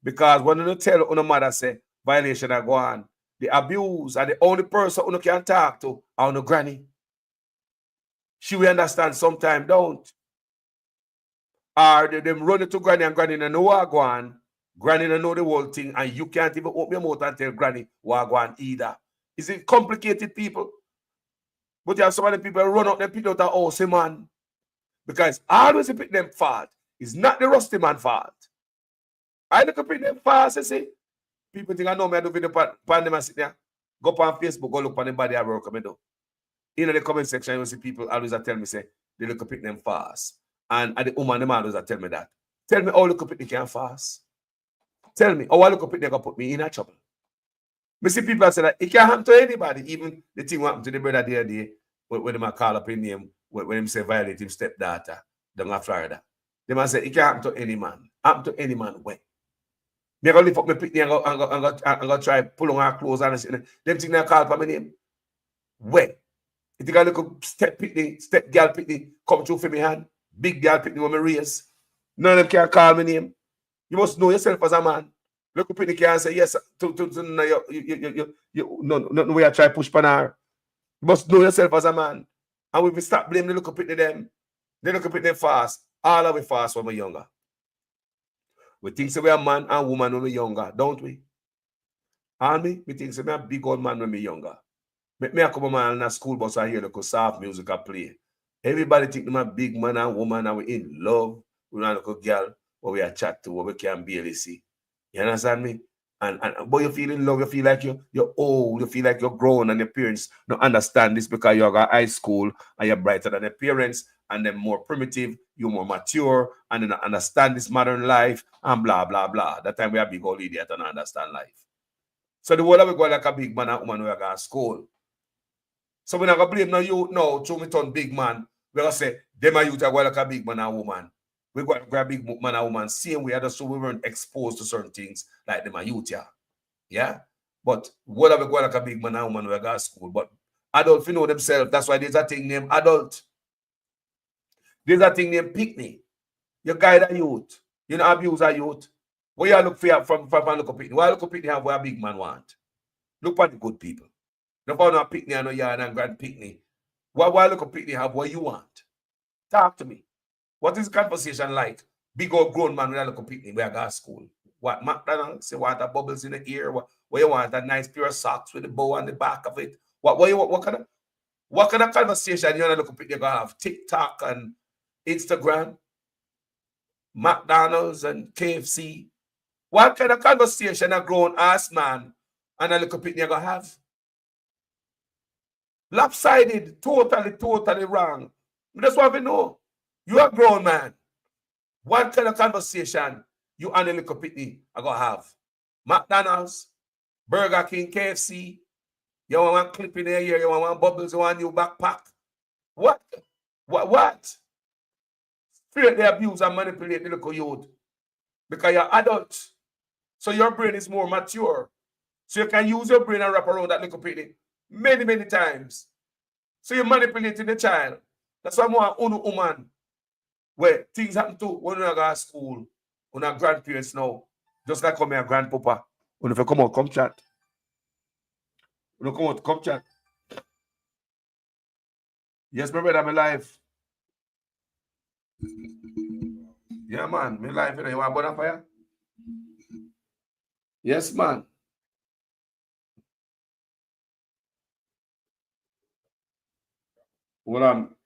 Because when you tell your mother say violation are go on, the abuse are the only person who can talk to our granny. She will understand sometimes don't. Or them run it to granny and granny know what go on. Granny don't know the whole thing, and you can't even open your mouth and tell granny what go on either. Is it complicated, people? But you have so many people run up and pick out a house, man. Because always you pick them fault. It's not the rusty man fault. I look up in them fast, you see. People think I know me, I do video pan them and sit there. Go up on Facebook, go look on the body I work I do. In the comment section, you see people always tell me, say, they look up in them fast. And at the woman, the man always tell me that. Tell me how look up in the can fast. Tell me how I look up in they can put me in a trouble. Me see people say that it can happen to anybody, even the thing what happened to the brother the other day, when they call up in name, when him say violate him stepdaughter down in Florida. They must say it can happen to any man. Happen to any man when. Me go lift up my picnic and go try pull on her clothes and them thing they call up my name. When? You think I look step picnic, step girl picnic come through for me hand, big girl picnic with me race. None of them can call my name. You must know yourself as a man. Look up in the car and say, yes, no way I try push pan her. You must know yourself as a man. And if we stop blaming the look up at them, they look up at them fast. All of we fast when we're younger. We think so we're a man and woman when we're younger, don't we? And me think so we're a big old man when we're younger. Me I come man in a school bus and hear the soft music I play. Everybody think I'm a big man and woman and we're in love. We're not a girl where we are chat to what we can barely see. You understand me? But you feel in love, you feel like you're old, you feel like you're grown, and your parents don't understand this because you're at high school and you're brighter than your parents, and they're more primitive, you're more mature, and they don't understand this modern life, and blah, blah, blah. That time we are big old idiot and don't understand life. So the whole of we go like a big man and woman we are going to school. So we're not going to blame no youth now, through me turn big man. We're going to say, them are youth are going like a big man and woman. We're going to grab big man and woman, same way, so we weren't exposed to certain things like them are youth, yeah? But what are we going like a big man and woman we go to school? But adults, you know themselves, that's why there's a thing named adult. There's a thing named picnic. You guide a youth. You don't abuse a youth. What you look for from look up picnic? Why look up picnic have what a big man want? Look for the good people. Don't find a picnic and no yard and grand picnic. Why look up picnic have what you want? Talk to me. What is the conversation like? Big old grown man with a little picnic where I go to school. What McDonald's? You want the bubbles in the ear? What you want? A nice pair of socks with the bow on the back of it? What kind of conversation you want to look picnic gonna have? TikTok and Instagram, McDonald's and KFC. What kind of conversation a grown ass man and a little picnic gonna have? Lopsided, totally wrong. That's what we know. You're a grown man. What kind of conversation you and a little picnic are going to have? McDonald's, Burger King, KFC. You want one clip in your ear, you want one bubbles, you want a new backpack. What? Straight they abuse and manipulate the little youth. Because you're adults. So your brain is more mature. So you can use your brain and wrap around that little picnic many times. So you're manipulating the child. That's why I'm a woman. Where things happen to when you go to school, when our grandparents now, just like come here, grandpapa. When if you come out, come chat. When you come out, come chat. Yes, my brother, my life. Yeah, man, my life, you know, you want bonfire? Yes, man. Well, I'm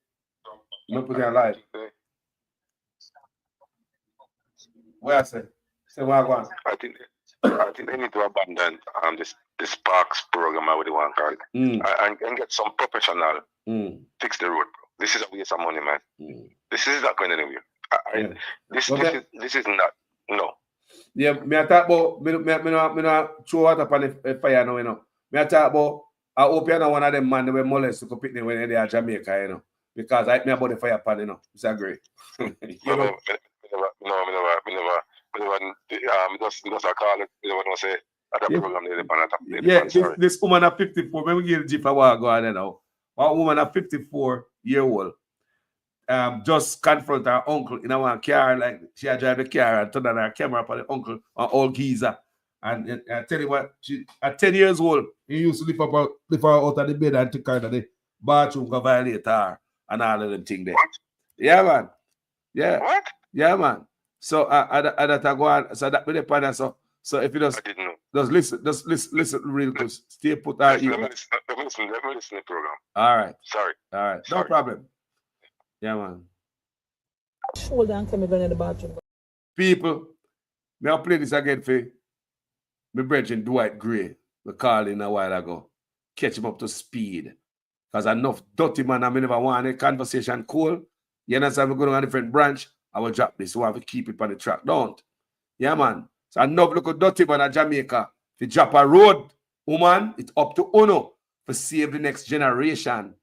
put it live. What I say? Say what I want. I think they need to abandon this Sparks program, I would want to call it, and get some professional fix the road, bro. This is a waste of money, man. This is not going anywhere. This is not no. Yeah, me I talk about me no throw water upon the fire now, you know. Me I talk about I hope you're not one of them man that were molest to picnic when they are Jamaica, you know. Because I me about the fire pan, you know. It's a great. You know. Just a call it. We don't say other program this woman at 54. When we get the Jeep a while ago, I don't know. One woman at 54-year-old just confront her uncle in one car, like she had drive the car and turn on her camera for the uncle, an old geezer. And I tell you what, she at 10 years old, he used to lift her out of the bed and take her to the bathroom to violate her and all of them things there. What? Yeah, man. Yeah. What? Yeah, man. So I that I go on. So that with the partner. So if you just listen real good. Stay put our ear. Let me listen to the program. All right. Sorry. All right. No Sorry. problem. Yeah, man. Shoulder and come in the bathroom. People, may I play this again for my brethren Dwight Gray. We called in a while ago. Catch him up to speed. Because enough dirty man, I never want a conversation cool. You understand? We're going on a different branch. I will drop this. So I have to keep it on the track. Don't. Yeah, man. So enough look at dirty man in Jamaica. If you drop a road, woman, it's up to Uno to save the next generation.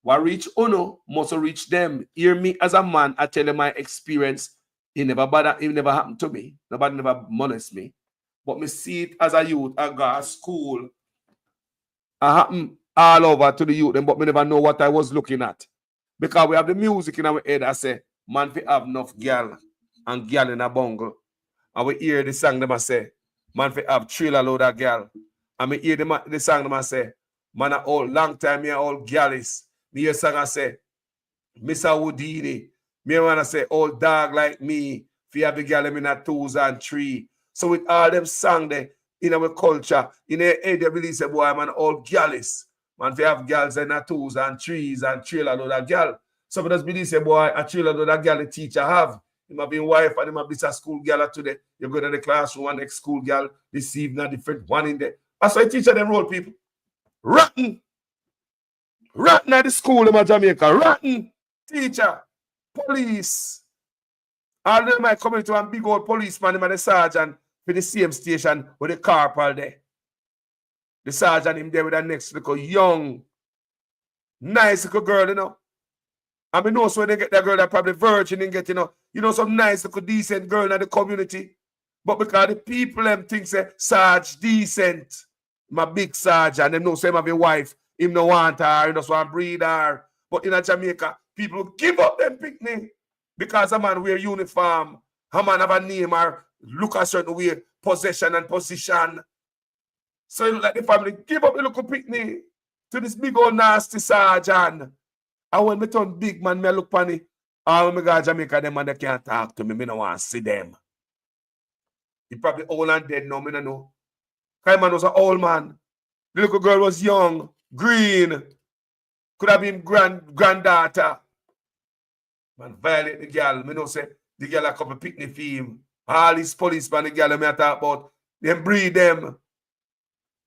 What reach Uno must reach them. Hear me as a man, I tell you my experience. It never happened to me. Nobody never molest me. But me see it as a youth. I go to school. It happened all over to the youth, but me never know what I was looking at. Because we have the music in our head. I say, man, we have enough girl and girl in a bungle. And we hear the song them I say, man, we have trailer load of girl. And we hear the song them I say, man, a old long time me a old girlies. Me hear song I say, Mr. Houdini. Me wanna say old dog like me. If you have the girl in a 2s and 3. So with all them song there in our culture, in the head they release a boy, man, old girlies. Man, if you have girls in a 2s and 3s and trailer load of girl. So we just believe say boy, a trailer load of girl the teacher have. He might be wife and he might be a school girl today. You go to the classroom and next school girl this evening, a different one in there. That's why teacher them roll people. Rotten. Rotten at the school in Jamaica. Rotten. Teacher. Police. All them might come into a big old policeman and the sergeant for the same station with the corporal there. The sergeant him there with the next little young, nice little girl, you know. I mean, know so when they get that girl that probably virgin and get, you know, some nice little decent girl in the community. But because the people them think say Sarge decent, my big sergeant, them know say him have a wife, him no want her, he just want to breed her. But in Jamaica, people give up them picnic because a man wear uniform, a man have a name or look a certain way, possession and position. So it look like the family give up the little picnic to this big old nasty sergeant. And when me turn big man, me look funny. All me go to Jamaica, them man they can't talk to me. Me no want to see them. He probably old and dead now, me no know. Because man was an old man. The little girl was young, green. Could have been granddaughter. Man, violate the girl. Me know say the girl a couple picnic for him. All these policemen, the girl me I talk about, them breed them.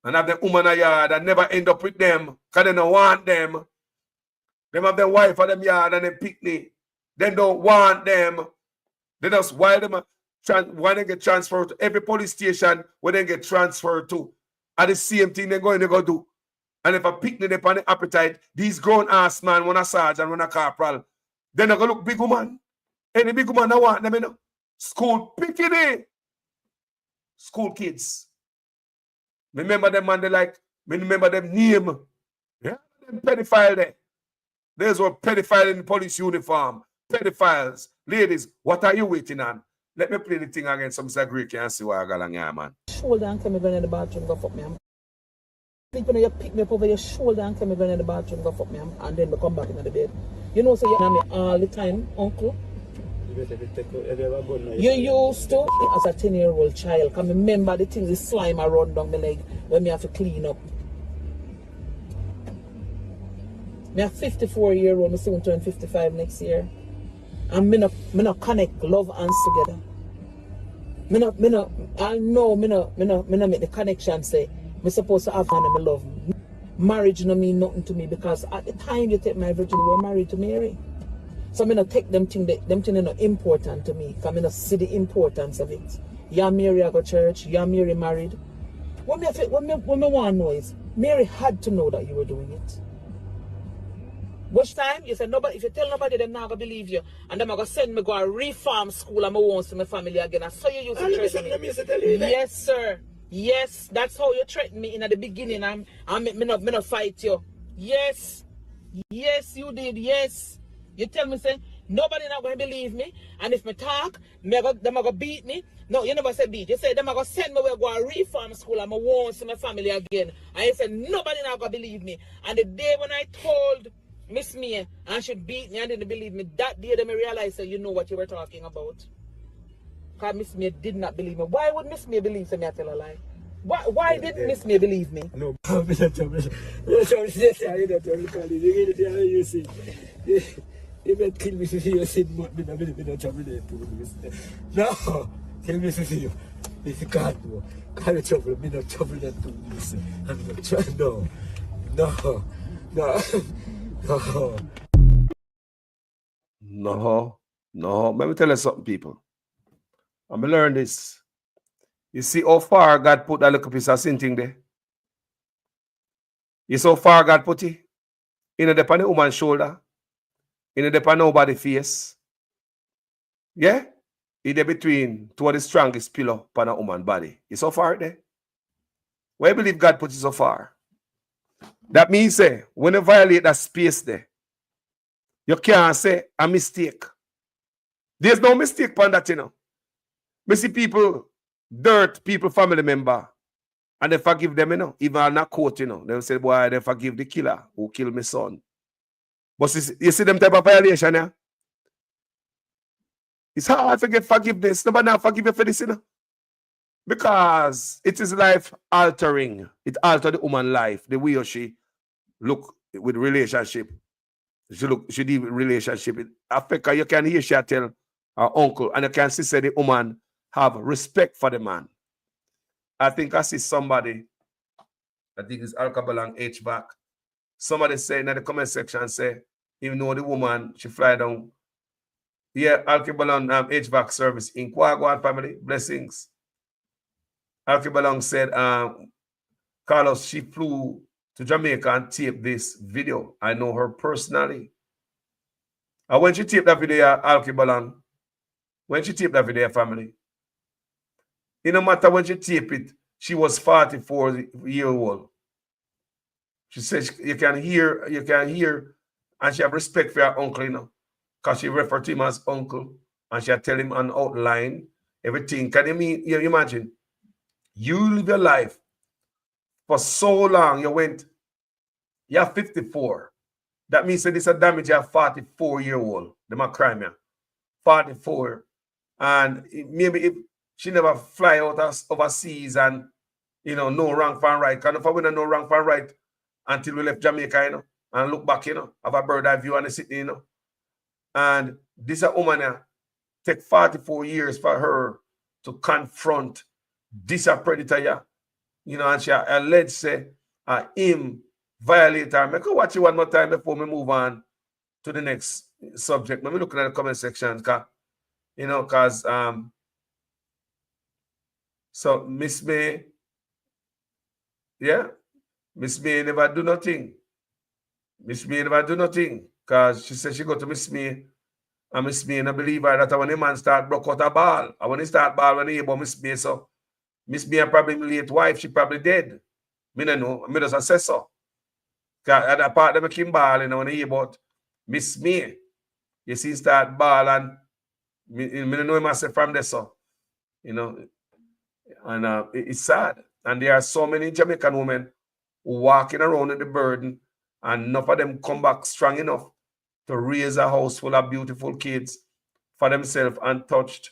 And have the woman a yard and never end up with them. Because they don't want them. Them have their wife at them yard and them picnic. They don't want them. They just why they get transferred to every police station where they get transferred to. And the same thing they're going to go do. And if a picnic upon the appetite, these grown ass man, one a sergeant, one a corporal, they're not gonna look big woman. Any big woman I want them, you know. School picnic. School kids. Remember them man, they like, remember them name. Yeah, them pedophile there. There's what pedophile in the police uniform. Pedophiles. Ladies, what are you waiting on? Let me play the thing again. Some say Greek and see what I got on here, man. Shoulder and come in the bathroom, go fuck me. Think when you pick me up over your shoulder and come in the bathroom, go fuck me, and then we come back into the bed. You know, so you know me all the time, uncle. You used to, as a 10-year-old child, can remember the things, the slime around down my leg when me have to clean up. Me a 54-year-old, me soon turn 55 next year. And me no connect love hands together. I know me no make the connection say, me supposed to have one and me love. Marriage no mean nothing to me because at the time you take my virginity, we were married to Mary. So me no take them thing no important to me, because me no see the importance of it. Yeah, Mary I go church, yeah, Mary married. What me want to know is, Mary had to know that you were doing it. Which time? You said nobody, if you tell nobody, they're not gonna believe you. And them are gonna send me go to reform school and I won't see my family again. I saw you used to threaten me. Yes, sir. Yes, that's how you threatened me in the beginning. Me not fight you. Yes. Yes, you did. Yes. You tell me, say, nobody not going to believe me. And if me talk, them are going to beat me. No, you never said beat. You said them are going to send me to go to reform school and I won't see my family again. And you said nobody not going to believe me. And the day when I told miss me and she beat me and didn't believe me. That day they realized that you know what you were talking about. Because Miss May did not believe me. Why would Miss May believe me? I tell a lie. Why didn't Miss May believe me? No, you see. You might kill me if you said what me not trouble there too. No, tell me if you. If you can't do, can't trouble me not trouble there too. I'm not trying. No, no, no, no. No, no. Let me tell you something, people. I'm gonna learn this. You see how far God put that little piece of sin thing there? You see how far God put it? In a depend on the woman's shoulder. In a depend on nobody's face. Yeah? It's there between two of the strongest pillow upon a woman's body. You so far there? Where you believe God put it so far? That means say, when you violate that space there, you can't say a mistake. There's no mistake upon that, you know. We see people, dirt people, family member, and they forgive them, you know, even on a court, you know. They say, boy, they forgive the killer who killed my son. But you see them type of violation, yeah? It's hard to get forgiveness. Nobody now forgive you for this, you know. Because it is life altering. It alters the woman's life, the way she look with relationship. She deal with relationship. It affect her. You can hear she tell her uncle, and you can see say the woman have respect for the man. I think I see somebody, I think it's Alcabalang HVAC. Somebody say in the comment section, say, even though the woman, she fly down. Yeah, Alcabalang HVAC service in Kwagwan family, blessings. Alcabalang said, Carlos, she flew to Jamaica and taped this video. I know her personally. And when she taped that video, Alcabalang, when she taped that video, family, it no matter when she taped it, she was 44-year-old. She said you can hear, and she have respect for her uncle, you know, because she referred to him as uncle, and she tell him an outline, everything. Can you imagine? You live your life for so long, you're 54. That means that this is a damage you're 44-year-old. They might crime you. 44. And maybe if she never fly out overseas and, you know, no wrong from right. Because if I wouldn't know wrong from right until we left Jamaica, you know, and look back, you know, have a bird eye view on the city, you know. And this a woman now take 44 years for her to confront this a predator, yeah. You know, and she alleged say him violate her. Make watch you one more time before we move on to the next subject. Let me look at the comment section, you know, because so Miss May, yeah, Miss May never do nothing. Miss May never do nothing because she said she go to Miss May, and Miss May and believe her that when the man start broke out a ball, and when he start ball, when he hear about Miss May, so Miss May probably late wife, she probably dead. Me don't know, me just assess so. Because at that part, they make him ball, you know, when he hear about Miss May, you see start ball, and me don't know him myself from there, so, you know, and it's sad. And there are so many Jamaican women walking around in the burden, and enough of them come back strong enough to raise a house full of beautiful kids for themselves untouched,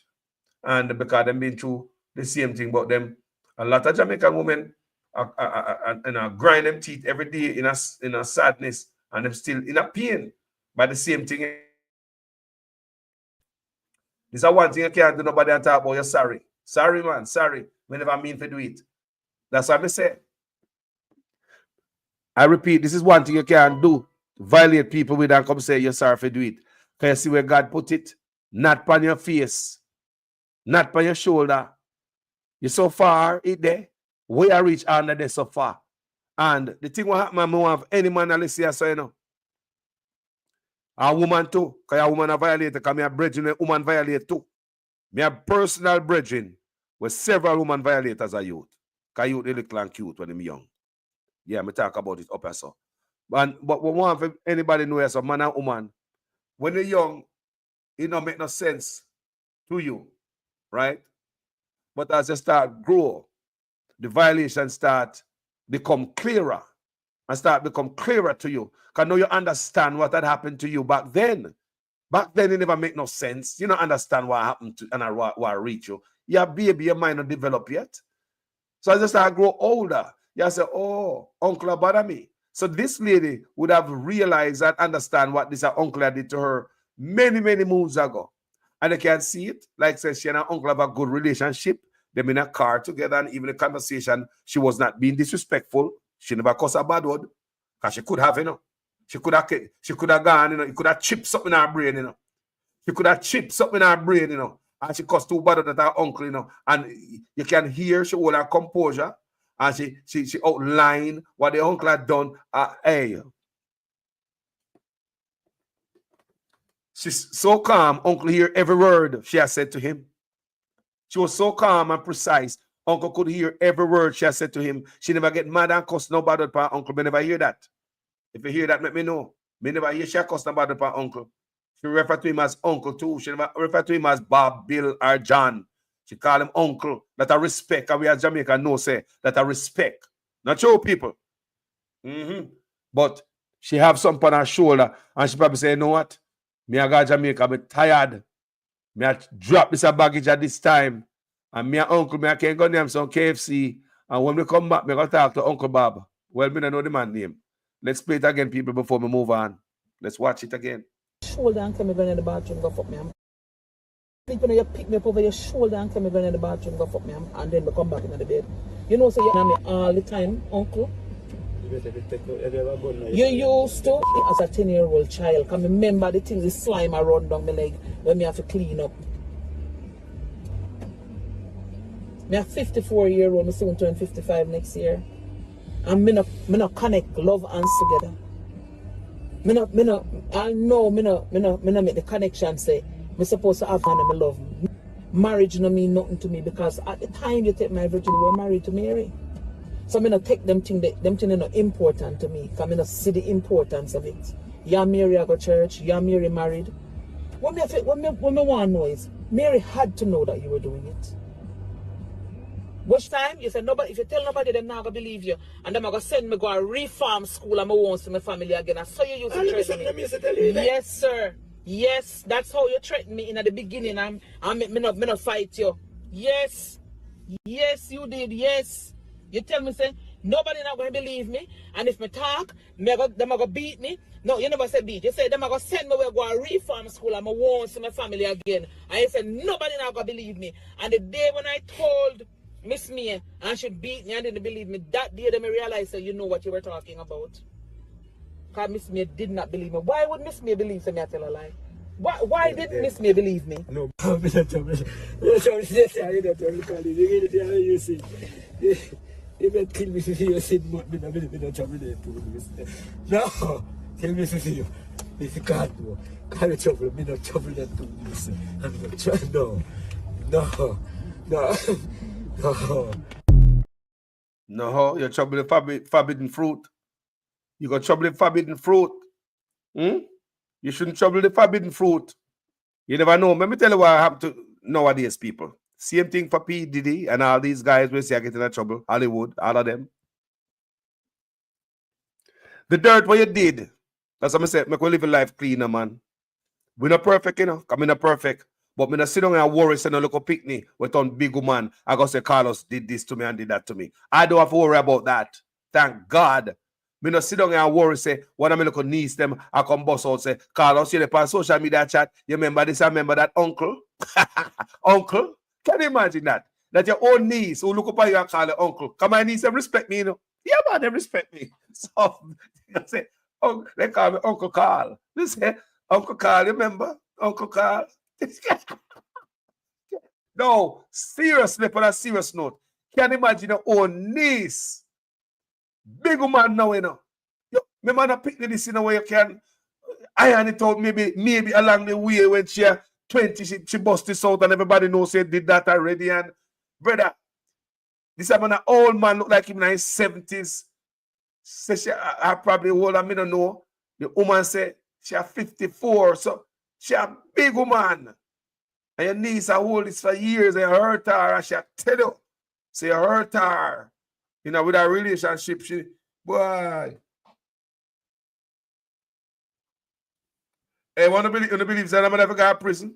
and because they've been through the same thing. But them, a lot of Jamaican women grind them teeth every day in a sadness, and them still in a pain by the same thing. This is one thing you can't do. Nobody talk about. You're sorry. Sorry, man. Sorry. We never mean to do it. That's what I say. I repeat, this is one thing you can't do. Violate people with and come say you're sorry for do it. Can you see where God put it? Not on your face. Not on your shoulder. You're so far, it there. Where I reach under there so far. And the thing what happen, I want any man to listen, so you know. A woman too. Because a woman a violate, because me a brethren, a woman violate too. Me a personal brethren with several woman violators as a youth. Because youth they look like cute when they're young. Yeah, me talk about it up here so. But we want for anybody know as a man and woman, when you're young, it don't make no sense to you, right? But as you start grow, the violations start become clearer and start become clearer to you. Because now you understand what had happened to you back then. Back then, it never make no sense. You don't understand what happened to and what reach you. Your baby, your mind not develop yet. So as I grow older, you say, oh, uncle bother me. So this lady would have realized and understand what this uncle did to her many, many moons ago. And they can see it. Like says she and her uncle have a good relationship. Them in a car together, and even the conversation, she was not being disrespectful. She never cussed a bad word. Because she could have, you know. She could have gone, you know, it could have chipped something in her brain, you know. She could have chipped something in her brain, you know. And she cussed too bad at her uncle, you know. And you can hear she hold her composure. And she outlined what the uncle had done. Hey. She's so calm, uncle hear every word she has said to him. She was so calm and precise. Uncle could hear every word she has said to him. She never get mad and cuss nobody at her uncle. Me never hear that. If you hear that, let me know. Me never hear she cuss nobody at her uncle. She refer to him as uncle too. She never refer to him as Bob, Bill, or John. She call him uncle. That I respect. And we as Jamaican know say that I respect. Not your people. But she have something on her shoulder and she probably say, you know what? Me I got Jamaica, I'm tired. Me I drop this baggage at this time. And me and uncle, me I can go name some KFC. And when we come back, me going to talk to Uncle Bob. Well, me don't know the man name. Let's play it again, people, before we move on. Let's watch it again. Shoulder and come in the bathroom, go fuck me. Sleeping, you pick me up over your shoulder and come in the bathroom, go fuck me, and then we come back into the bed. You know, so you're me all the time, uncle. You used to, as a 10-year-old child, can remember the things, the slime around down my leg when me have to clean up. Me a 54-year-old, me soon turn 55 next year. And me no connect love hands together. I know me no make the connection say, me supposed to have fun and me love. Marriage no mean nothing to me because at the time you take my virginity, we were married to Mary. So me no take them things not important to me, because me no see the importance of it. Yeah, Mary I go church, yeah, Mary married. What me want to know is, Mary had to know that you were doing it. Which time you said nobody, if you tell nobody, them not gonna believe you, and them are gonna send me go a reform school and I won't see my family again. I saw you used to threaten me. Yes, sir. Yes, that's how you threatened me in the beginning. Me not fight you. Yes. Yes, you did. Yes. You tell me, say, nobody not going to believe me. And if me talk, them are going to beat me. No, you never said beat. You said them are going to send me to go a reform school and I won't see my family again. And you said, nobody not going to believe me. And the day when I told Miss Mia and she beat me and didn't believe me, that day they realized that you know what you were talking about. Because Miss Mia did not believe me. Why would Miss Mia believe me? I tell a lie. Why didn't Miss Mia believe me? No, you might kill me if you said me not trouble there too. No, tell me if you can't do. Can't trouble me not trouble that too. I'm not trying. No, you're troubling forbidden fruit. You got trouble with forbidden fruit. You shouldn't trouble the forbidden fruit. You never know. Let me tell you what happened to nowadays, people. Same thing for P. Diddy and all these guys we see are getting in trouble. Hollywood, all of them. The dirt what you did, that's what I said, make we live a life cleaner, man. We're not perfect, you know, because we're not perfect. But me not sit down and worry, say no look picnic with on big woman. I go say Carlos did this to me and did that to me. I don't have to worry about that. Thank God. Me not sit down and worry, say, when I'm look niece them, I come boss out, say, Carlos, you on social media chat, you remember this, I remember that uncle? Uncle? Can you imagine that? That your own niece who look up at you and call her uncle. Come my niece, they respect me, you know. Yeah, man, they respect me. So, they say, oh, they call me Uncle Carl. They say, Uncle Carl, you remember? Uncle Carl. No, seriously, on a serious note, can you imagine your own niece? Big woman now, you know. My man pick this in a way you can iron it out maybe along the way when she 20, she bust this out and everybody knows she did that already. And brother, this man an old man look like him in his 70s. Say she I probably old, I don't know. The woman said she 54, so she a big woman. And your niece are hold this for years and hurt her, and she tell you, say hurt her. You know, with a relationship, she boy. Hey, wanna believe that I'm gonna go to prison?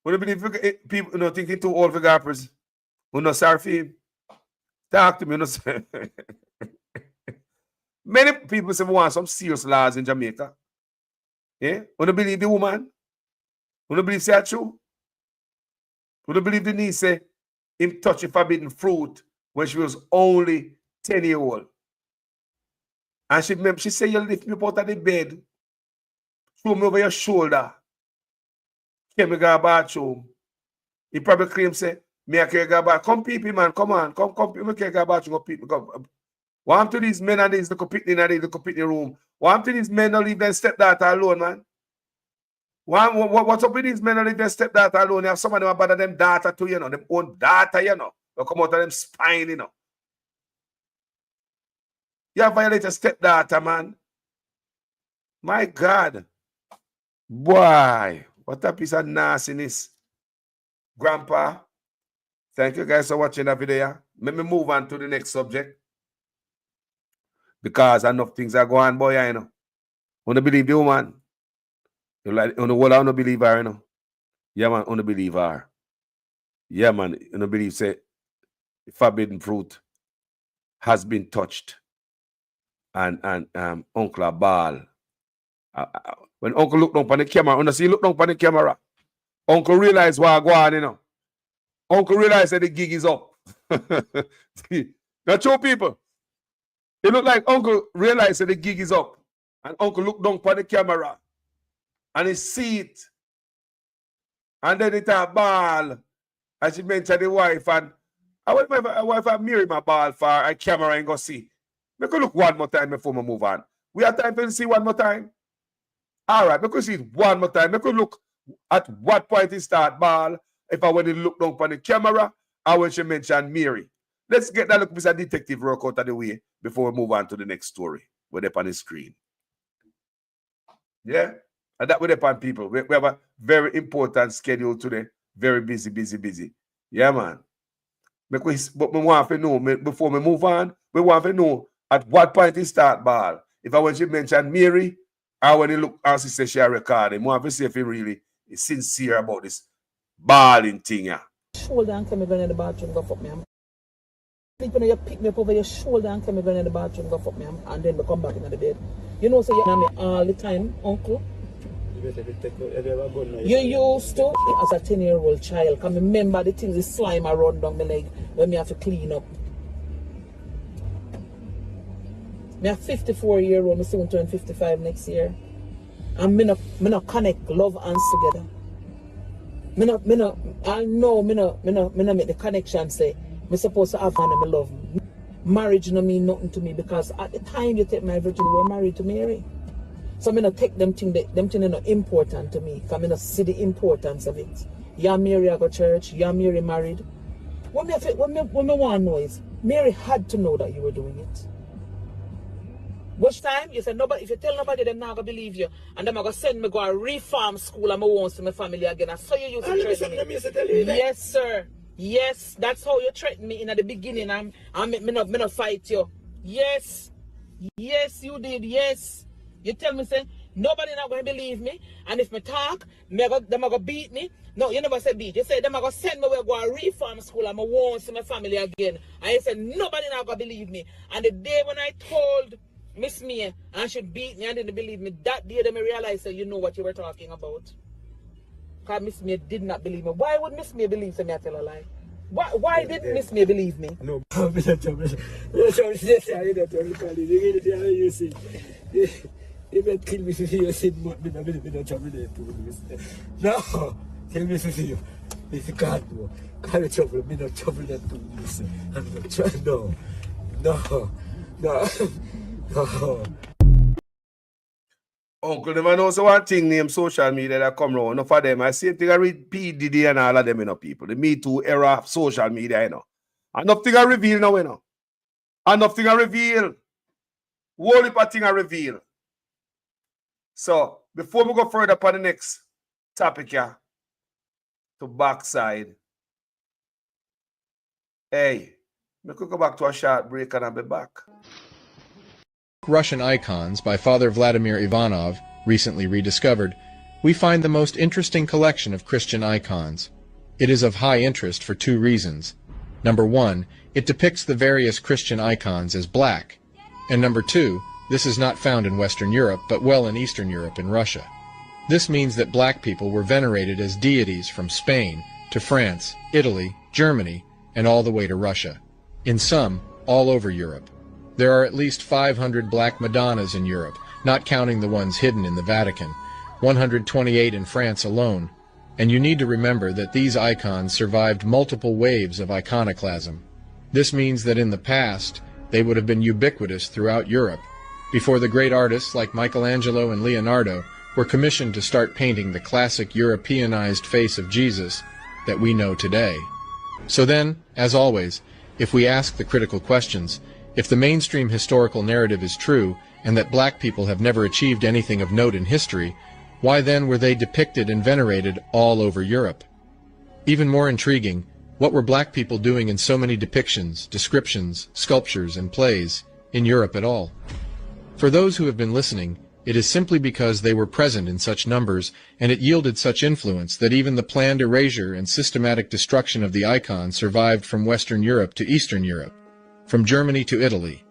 Wanna believe people think he's too old for go to prison? Who no sorry for him? Talk to me, no. Many people say we want some serious laws in Jamaica. Yeah? Wanna believe the woman? Wanna believe that's true? Wanna believe the niece say him touch a forbidden fruit when she was only 10 years old? And she said, you lift me up out of the bed, throw me over your shoulder, came me go to the bathroom. He probably claims, say, me I can't go back. Come people, man, come on. Come, me can't go back. Go people, come. What to these men and these little picnic in the little picnic room? What to these men don't leave their stepdaughter alone, man? What's up with these men don't leave their stepdaughter alone? You have some of them about them daughter too, you know, them own daughter, you know. They'll come out of them spine, you know. You have violated a stepdaughter, man. My God. Boy, what a piece of nastiness. Grandpa, thank you guys for watching that video. Let me move on to the next subject. Because enough things are going on, boy, you know. Want to believe the woman? You like on the whole, I don't believe her, you know. Yeah, man, I don't believe her. Yeah, man, I don't believe, say, forbidden fruit has been touched. And Uncle Ball. When Uncle looked down on the camera, when he looked down on the camera, Uncle realized what going on, you know. Uncle realized that the gig is up. Now, two people. It looked like Uncle realized that the gig is up. And Uncle looked down on the camera. And he see it. And then it a ball. As she mentioned the wife. And I went my wife and marry my ball for a camera and go see. We could look one more time before we move on. We have time to see one more time. All right, we could see it one more time. We could look at what point it start ball. If I want to look down on the camera, I when she mentioned Mary. Let's get that look with a detective work out of the way before we move on to the next story. We're up on the screen. Yeah? And that we're up on people. We have a very important schedule today. Very busy. Yeah, man. But we want to know, before we move on, we want to know at what point it start ball. If I want you to mention Mary, or when you look and she say she a recording, we want to see if he really is sincere about this balling thing. Yeah. Shoulder and come in the bathroom, go fuck me. Sleeping on you pick me up over your shoulder and come in the bathroom, go fuck me, and then we come back into the bed. You know, so you know me all the time, uncle. You used to, as a 10-year-old child, can remember the things, the slime around down my leg when me have to clean up. Me a 54-year-old, me soon turn 55 next year. And me not connect love hands together. I know me not make the connection say, me supposed to have fun and me love. Marriage no mean nothing to me because at the time you take my virginity, we were married to Mary. So I don't take them things are not important to me. Because I don't see the importance of it. Yeah, Mary I go to church, yeah, Mary married. What me want to know is, Mary had to know that you were doing it. Which time? You said nobody, if you tell nobody, them not gonna believe you. And them are gonna send me go a reform school and I won't see my family again. I saw you used to threaten me. Yes, sir. Yes, that's how you threatened me in the beginning. I'm not fight you. Yes. Yes, you did. Yes. You tell me, say, nobody not going to believe me. And if me talk, them are going to beat me. No, you never said beat. You said them are going to send me to go to reform school and I won't see my family again. And you said, nobody not going to believe me. And the day when I told Miss Mia and she beat me and didn't believe me, that day they realized that you know what you were talking about. Because Miss Mia did not believe me. Why would Miss Mia believe me? I tell a lie. Why didn't Miss Mia believe me? No. Even kill me if you said me not trouble there too. No, kill me if you can't do. Can't trouble me not trouble there too. I'm not trying. No. Uncle, them I know so one thing named social media that come around. Enough of them. I see thing I read PDD and all of them, you know, people. The Me Too era of social media, you know. Enough thing I reveal now, you know. Enough thing I reveal. Whole heap of thing I reveal. So, before we go further upon the next topic here, to backside, hey, we could go back to a short break and I'll be back. Russian Icons by Father Vladimir Ivanov recently rediscovered, we find the most interesting collection of Christian icons. It is of high interest for two reasons. Number one, it depicts the various Christian icons as black. And number two, this is not found in Western Europe, but well in Eastern Europe and Russia. This means that black people were venerated as deities from Spain to France, Italy, Germany, and all the way to Russia. In some, all over Europe. There are at least 500 black Madonnas in Europe, not counting the ones hidden in the Vatican, 128 in France alone, and you need to remember that these icons survived multiple waves of iconoclasm. This means that in the past, they would have been ubiquitous throughout Europe, before the great artists like Michelangelo and Leonardo were commissioned to start painting the classic Europeanized face of Jesus that we know today. So then, as always, if we ask the critical questions, if the mainstream historical narrative is true, and that black people have never achieved anything of note in history, why then were they depicted and venerated all over Europe? Even more intriguing, what were black people doing in so many depictions, descriptions, sculptures, and plays in Europe at all? For those who have been listening, it is simply because they were present in such numbers, and it yielded such influence that even the planned erasure and systematic destruction of the icon survived from Western Europe to Eastern Europe, from Germany to Italy.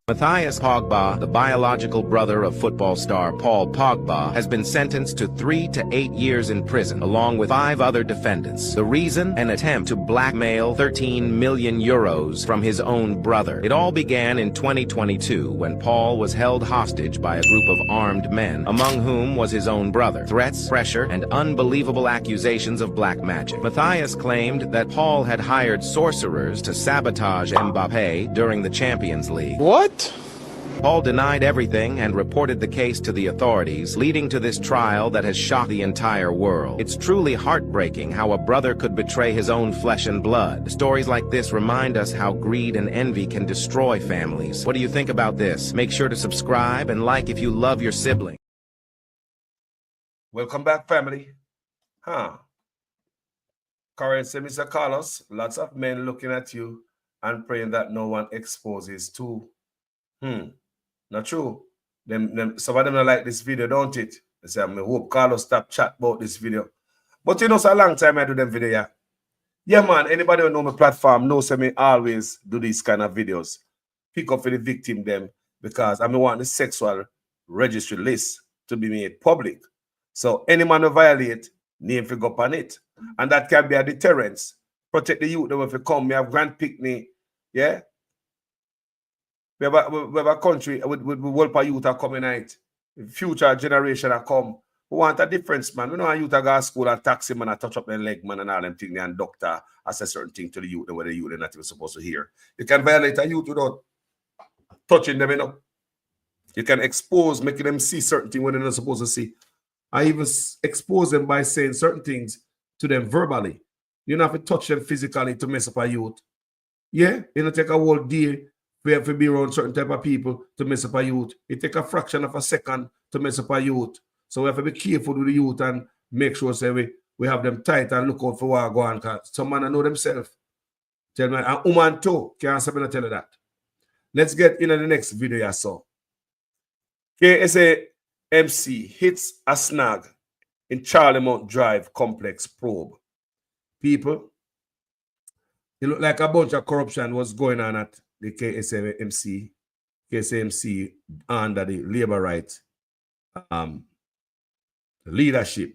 Matthias Pogba, the biological brother of football star Paul Pogba, has been sentenced to 3 to 8 years in prison, along with 5 other defendants. The reason? An attempt to blackmail 13 million euros from his own brother. It all began in 2022 when Paul was held hostage by a group of armed men, among whom was his own brother. Threats, pressure, and unbelievable accusations of black magic. Matthias claimed that Paul had hired sorcerers to sabotage Mbappe during the Champions League. What? Paul denied everything and reported the case to the authorities, leading to this trial that has shocked the entire world. It's truly heartbreaking how a brother could betray his own flesh and blood. Stories like this remind us how greed and envy can destroy families. What do you think about this? Make sure to subscribe and like if you love your sibling. Welcome back, family. Currency, Mr. Carlos, lots of men looking at you and praying that no one exposes too. Not true. Some of them don't like this video, don't it? They say, I hope Carlos stop chat about this video. But you know, it's a long time I do them video, yeah. Yeah, man, anybody who know my platform knows that I always do these kind of videos. Pick up for the victim them, because I want the sexual registry list to be made public. So any man who violate, name figure up on it. And that can be a deterrence. Protect the youth if you come. We have grand picnic, yeah. We have a country with Wolper youth are coming out. Future generation are come. We want a difference, man. We know a youth are go to school and taxi man and touch up their leg, man, and all them things, and doctor assess certain thing to the youth where the youth are not even supposed to hear. You can violate a youth without touching them, you know. You can expose, making them see certain things when they're not supposed to see. I even expose them by saying certain things to them verbally. You don't have to touch them physically to mess up a youth. Yeah, you don't take a whole day. We have to be around certain type of people to mess up a youth. It takes a fraction of a second to mess up a youth. So we have to be careful with the youth and make sure say we have them tight and look out for what go on. Because some man know themselves. Tell me, and woman too. Can't somebody tell you that. Let's get into the next video I saw. KSA MC hits a snag in Charlie Mount Drive complex probe. People, it looked like a bunch of corruption was going on at the KSMC under the labor rights leadership.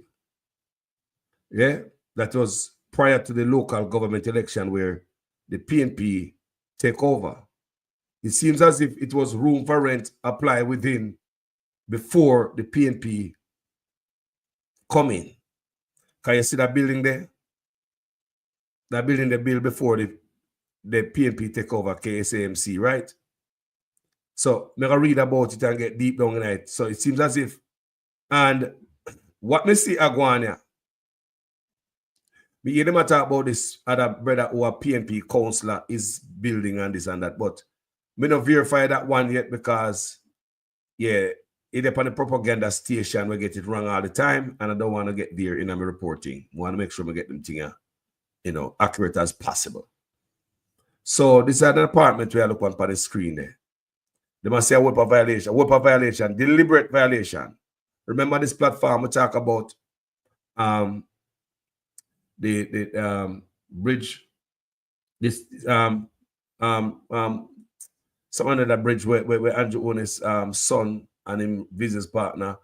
Yeah, that was prior to the local government election where the PNP take over. It seems as if it was room for rent apply within before the PNP come in. Can you see that building there? That building they built before the PNP take over KSAMC, right? So I'm gonna read about it and get deep down in it. So it seems as if, and what me see Aguania, me hear them talk about this other brother who a PNP councillor is building and this and that, but me not verify that one yet because, yeah, it up on the propaganda station we get it wrong all the time, and I don't want to get there in my reporting. I want to make sure we get them thing, accurate as possible. So this is an apartment we are looking on the screen there. They must say a weapon violation, deliberate violation. Remember this platform we talk about the bridge, this some under the bridge where Andrew Owen's son and him business partner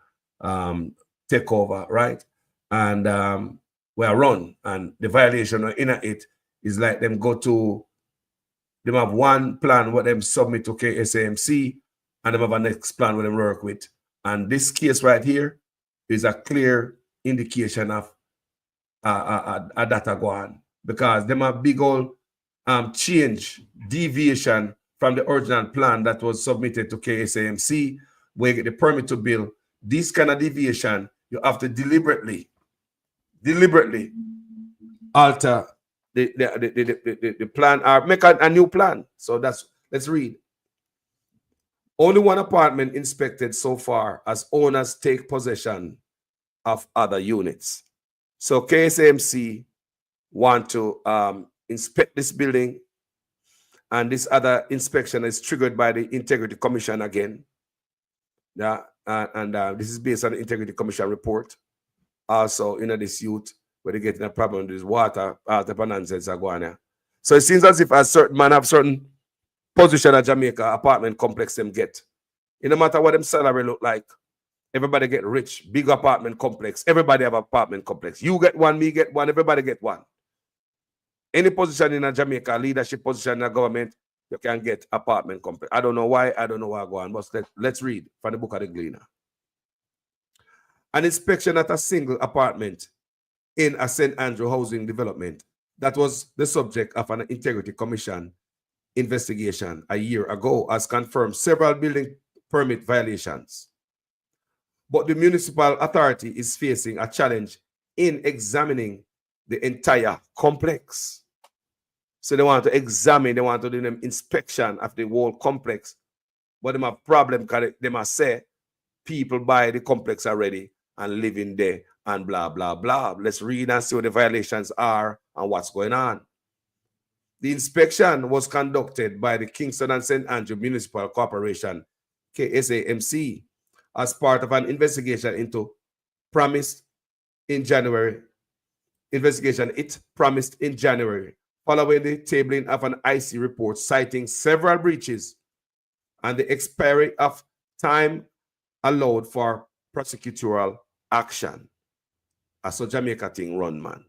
take over, right? And we are run, and the violation in it is like them have one plan what them submit to KSAMC, and them have a next plan what them work with. And this case right here is a clear indication of a data go on, because them have big old deviation from the original plan that was submitted to KSAMC, where you get the permit to build. This kind of deviation, you have to deliberately alter the plan or make a new plan. So let's read. Only one apartment inspected so far as owners take possession of other units. So KSAMC want to inspect this building, and this other inspection is triggered by the Integrity Commission again. Yeah, and this is based on the Integrity Commission report. Also, this youth, where they get in a problem with this water, the nonsense are going on. So it seems as if a certain man have certain position at Jamaica apartment complex them get. It no matter what them salary look like, everybody get rich, big apartment complex. Everybody have apartment complex. You get one, me get one, everybody get one. Any position in a Jamaica, leadership position in a government, you can get apartment complex. I don't know why I go on, but let's read from the book of the Gleaner. An inspection at a single apartment in a St. Andrew housing development that was the subject of an Integrity Commission investigation a year ago has confirmed several building permit violations. But the municipal authority is facing a challenge in examining the entire complex. So they want to examine, they want to do an inspection of the whole complex. But they have a problem because they must say people buy the complex already and live in there and blah, blah, blah. Let's read and see what the violations are and what's going on. The inspection was conducted by the Kingston and St. Andrew Municipal Corporation, KSAMC, as part of an investigation into promised in January, following the tabling of an IC report citing several breaches and the expiry of time allowed for prosecutorial action. So Jamaica thing run, man.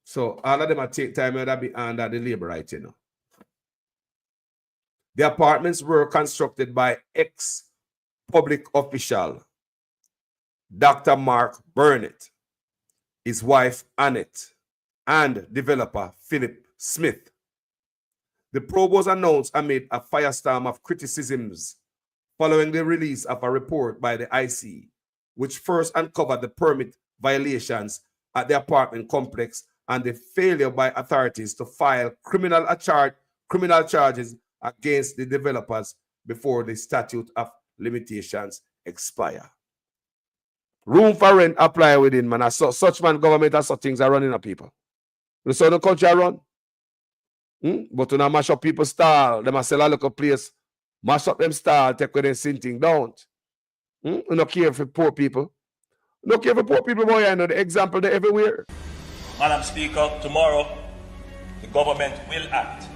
So all of them are take time that be under the labor right, The apartments were constructed by ex-public official Dr. Mark Burnett, his wife Annette, and developer Philip Smith. The probe was announced amid a firestorm of criticisms following the release of a report by the IC, which first uncovered the permit violations at the apartment complex and the failure by authorities to file criminal charges against the developers before the statute of limitations expire. Room for rent apply within, man. Such man government and such things are running up people. The son of culture run. But when I mash up people's style, they must sell a local place, mash up them style, take away them sinting. Don't. You don't care for poor people. You don't care for poor people, boy. I know the example there everywhere. Madam Speaker, tomorrow the government will act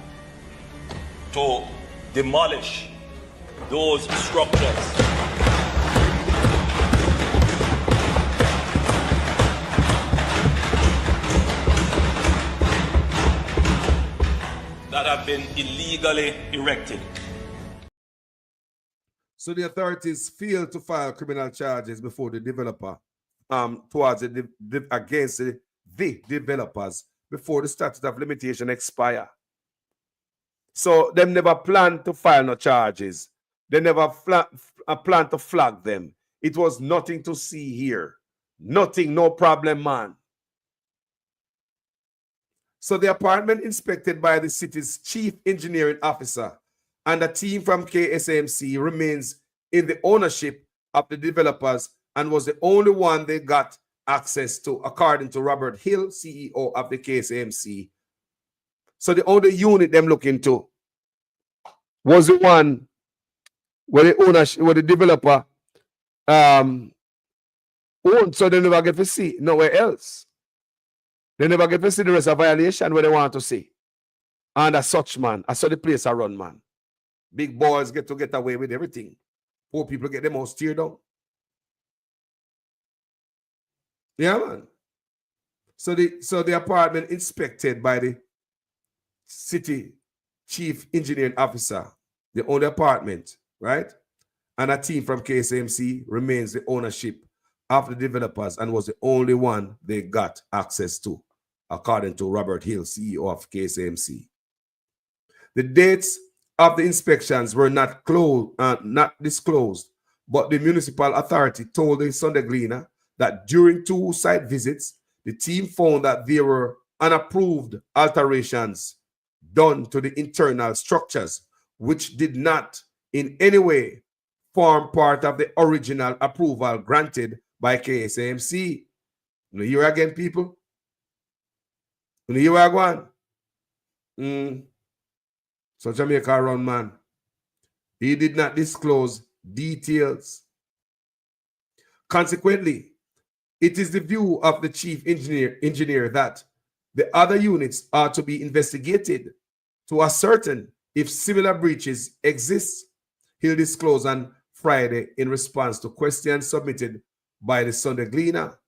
to demolish those structures that have been illegally erected. So the authorities failed to file criminal charges before the developer, against the developers before the statute of limitation expire. So them never planned to file no charges. They never planned to flag them. It was nothing to see here. Nothing, no problem, man. So the apartment inspected by the city's chief engineering officer and a team from KSAMC remains in the ownership of the developers and was the only one they got access to, according to Robert Hill, CEO of the KSAMC. So the only unit them look into was the one where the ownership, where the developer owned, so they never get to see nowhere else. They never get to see the rest of violation where they want to see. And as such, man, I saw the place I run, man. Big boys get to get away with everything. Poor people get them all steered down. Yeah, man. So the apartment inspected by the city chief engineering officer, the own apartment, right? And a team from KSMC remains the ownership of the developers and was the only one they got access to, according to Robert Hill, CEO of KSMC. The dates of the inspections were not disclosed, but the municipal authority told the Sunday Gleaner that during 2 site visits, the team found that there were unapproved alterations done to the internal structures, which did not in any way form part of the original approval granted by KSMC. You hear again, people? You hear where I go? So Jamaica run, man. He did not disclose details. Consequently, it is the view of the chief engineer that the other units are to be investigated to ascertain if similar breaches exist. He'll disclose on Friday in response to questions submitted by the Sunday Gleaner.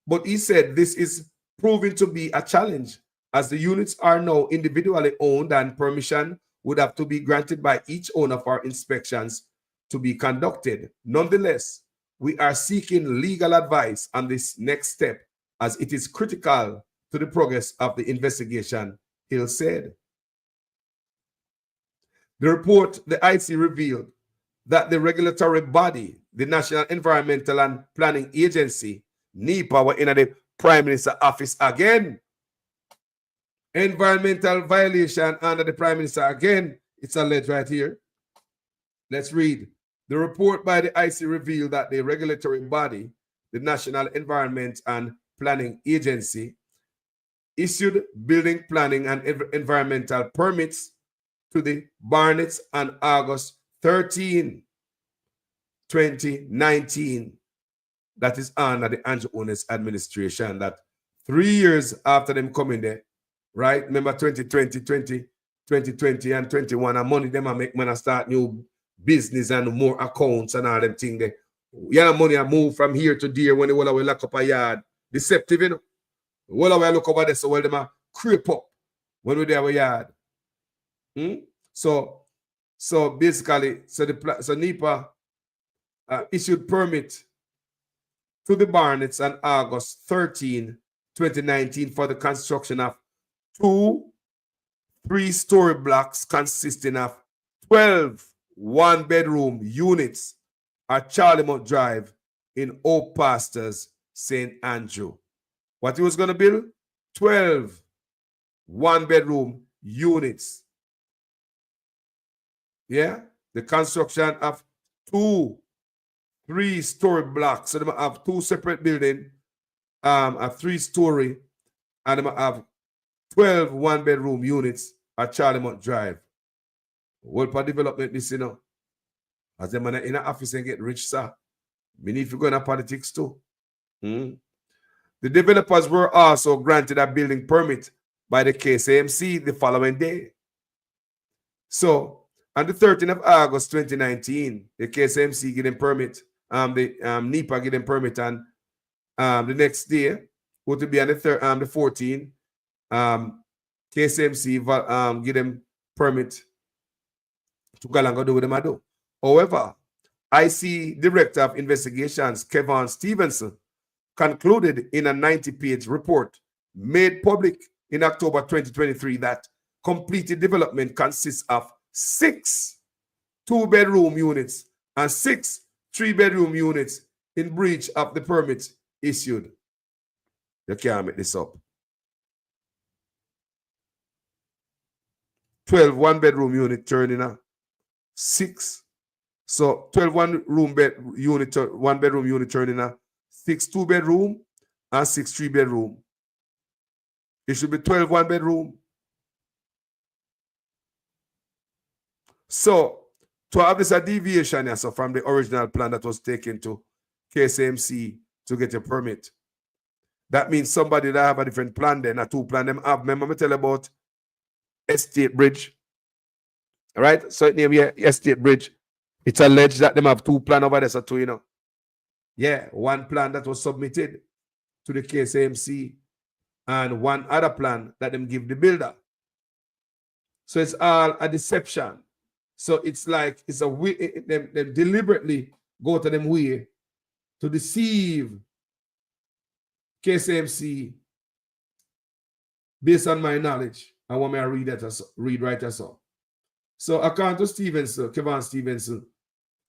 But he said this is proving to be a challenge as the units are now individually owned and permission would have to be granted by each owner for inspections to be conducted. Nonetheless, we are seeking legal advice on this next step as it is critical to the progress of the investigation, Hill said. The report, the IC revealed that the regulatory body, the National Environmental and Planning Agency, NEPA, were in the Prime Minister's office again. Environmental violation under the Prime Minister again. It's alleged right here. Let's read. The report by the IC revealed that the regulatory body, the National Environment and Planning Agency, issued building planning and environmental permits to the Barnetts on August 13, 2019. That is under the Andrew Ones administration. That 3 years after them coming there, right? Remember 2020 and 21, and money them I make when I start new business and more accounts and all them things there. Yeah, money I move from here to there when they will lock up a yard. Deceptive, you know. Well, I look over there, so well, them a creep up when we there a yard. So basically, so NEPA issued permit to the Barnetts on August 13, 2019 for the construction of 2 3-story blocks consisting of 12 one-bedroom units at Charlemont Drive in Oak Pastors, St. Andrew. What he was going to build? 12 one-bedroom units. Yeah? The construction of 2 3-story blocks. So they have 2 separate buildings, a 3-story, and they have 12 one-bedroom units at Charlemont Drive. Well, for development, this, you know. As them in the office and get rich, sir. We need to go into politics too. The developers were also granted a building permit by the KSMC the following day. So, on the 13th of August 2019, the KSMC get them permit, the NEPA get them permit, and the next day, what will be on the 14th, KSMC get them permit to go and go do what they do. However, IC Director of Investigations, Kevin Stevenson, concluded in a 90-page report made public in October 2023 that completed development consists of 6 2-bedroom units and 6 3-bedroom units in breach of the permits issued. You can't make this up. 12 one-bedroom unit turning a 6. So 12 one-bedroom unit turning a 6 2-bedroom and 6 3-bedroom. It should be 12 one-bedroom. So to have this a deviation so from the original plan that was taken to KSMC to get a permit, that means somebody that have a different plan then, a two plan them have. Remember me tell about Estate Bridge? All right? So it name here Estate Bridge. It's alleged that them have two plan over there, so two, you know. Yeah, one plan that was submitted to the KSMC and one other plan that them give the builder. So it's all a deception. So it's like it's a way them deliberately go to them way to deceive KSMC based on my knowledge. I want me to read right as well. So according to Stevenson, Kevin Stevenson,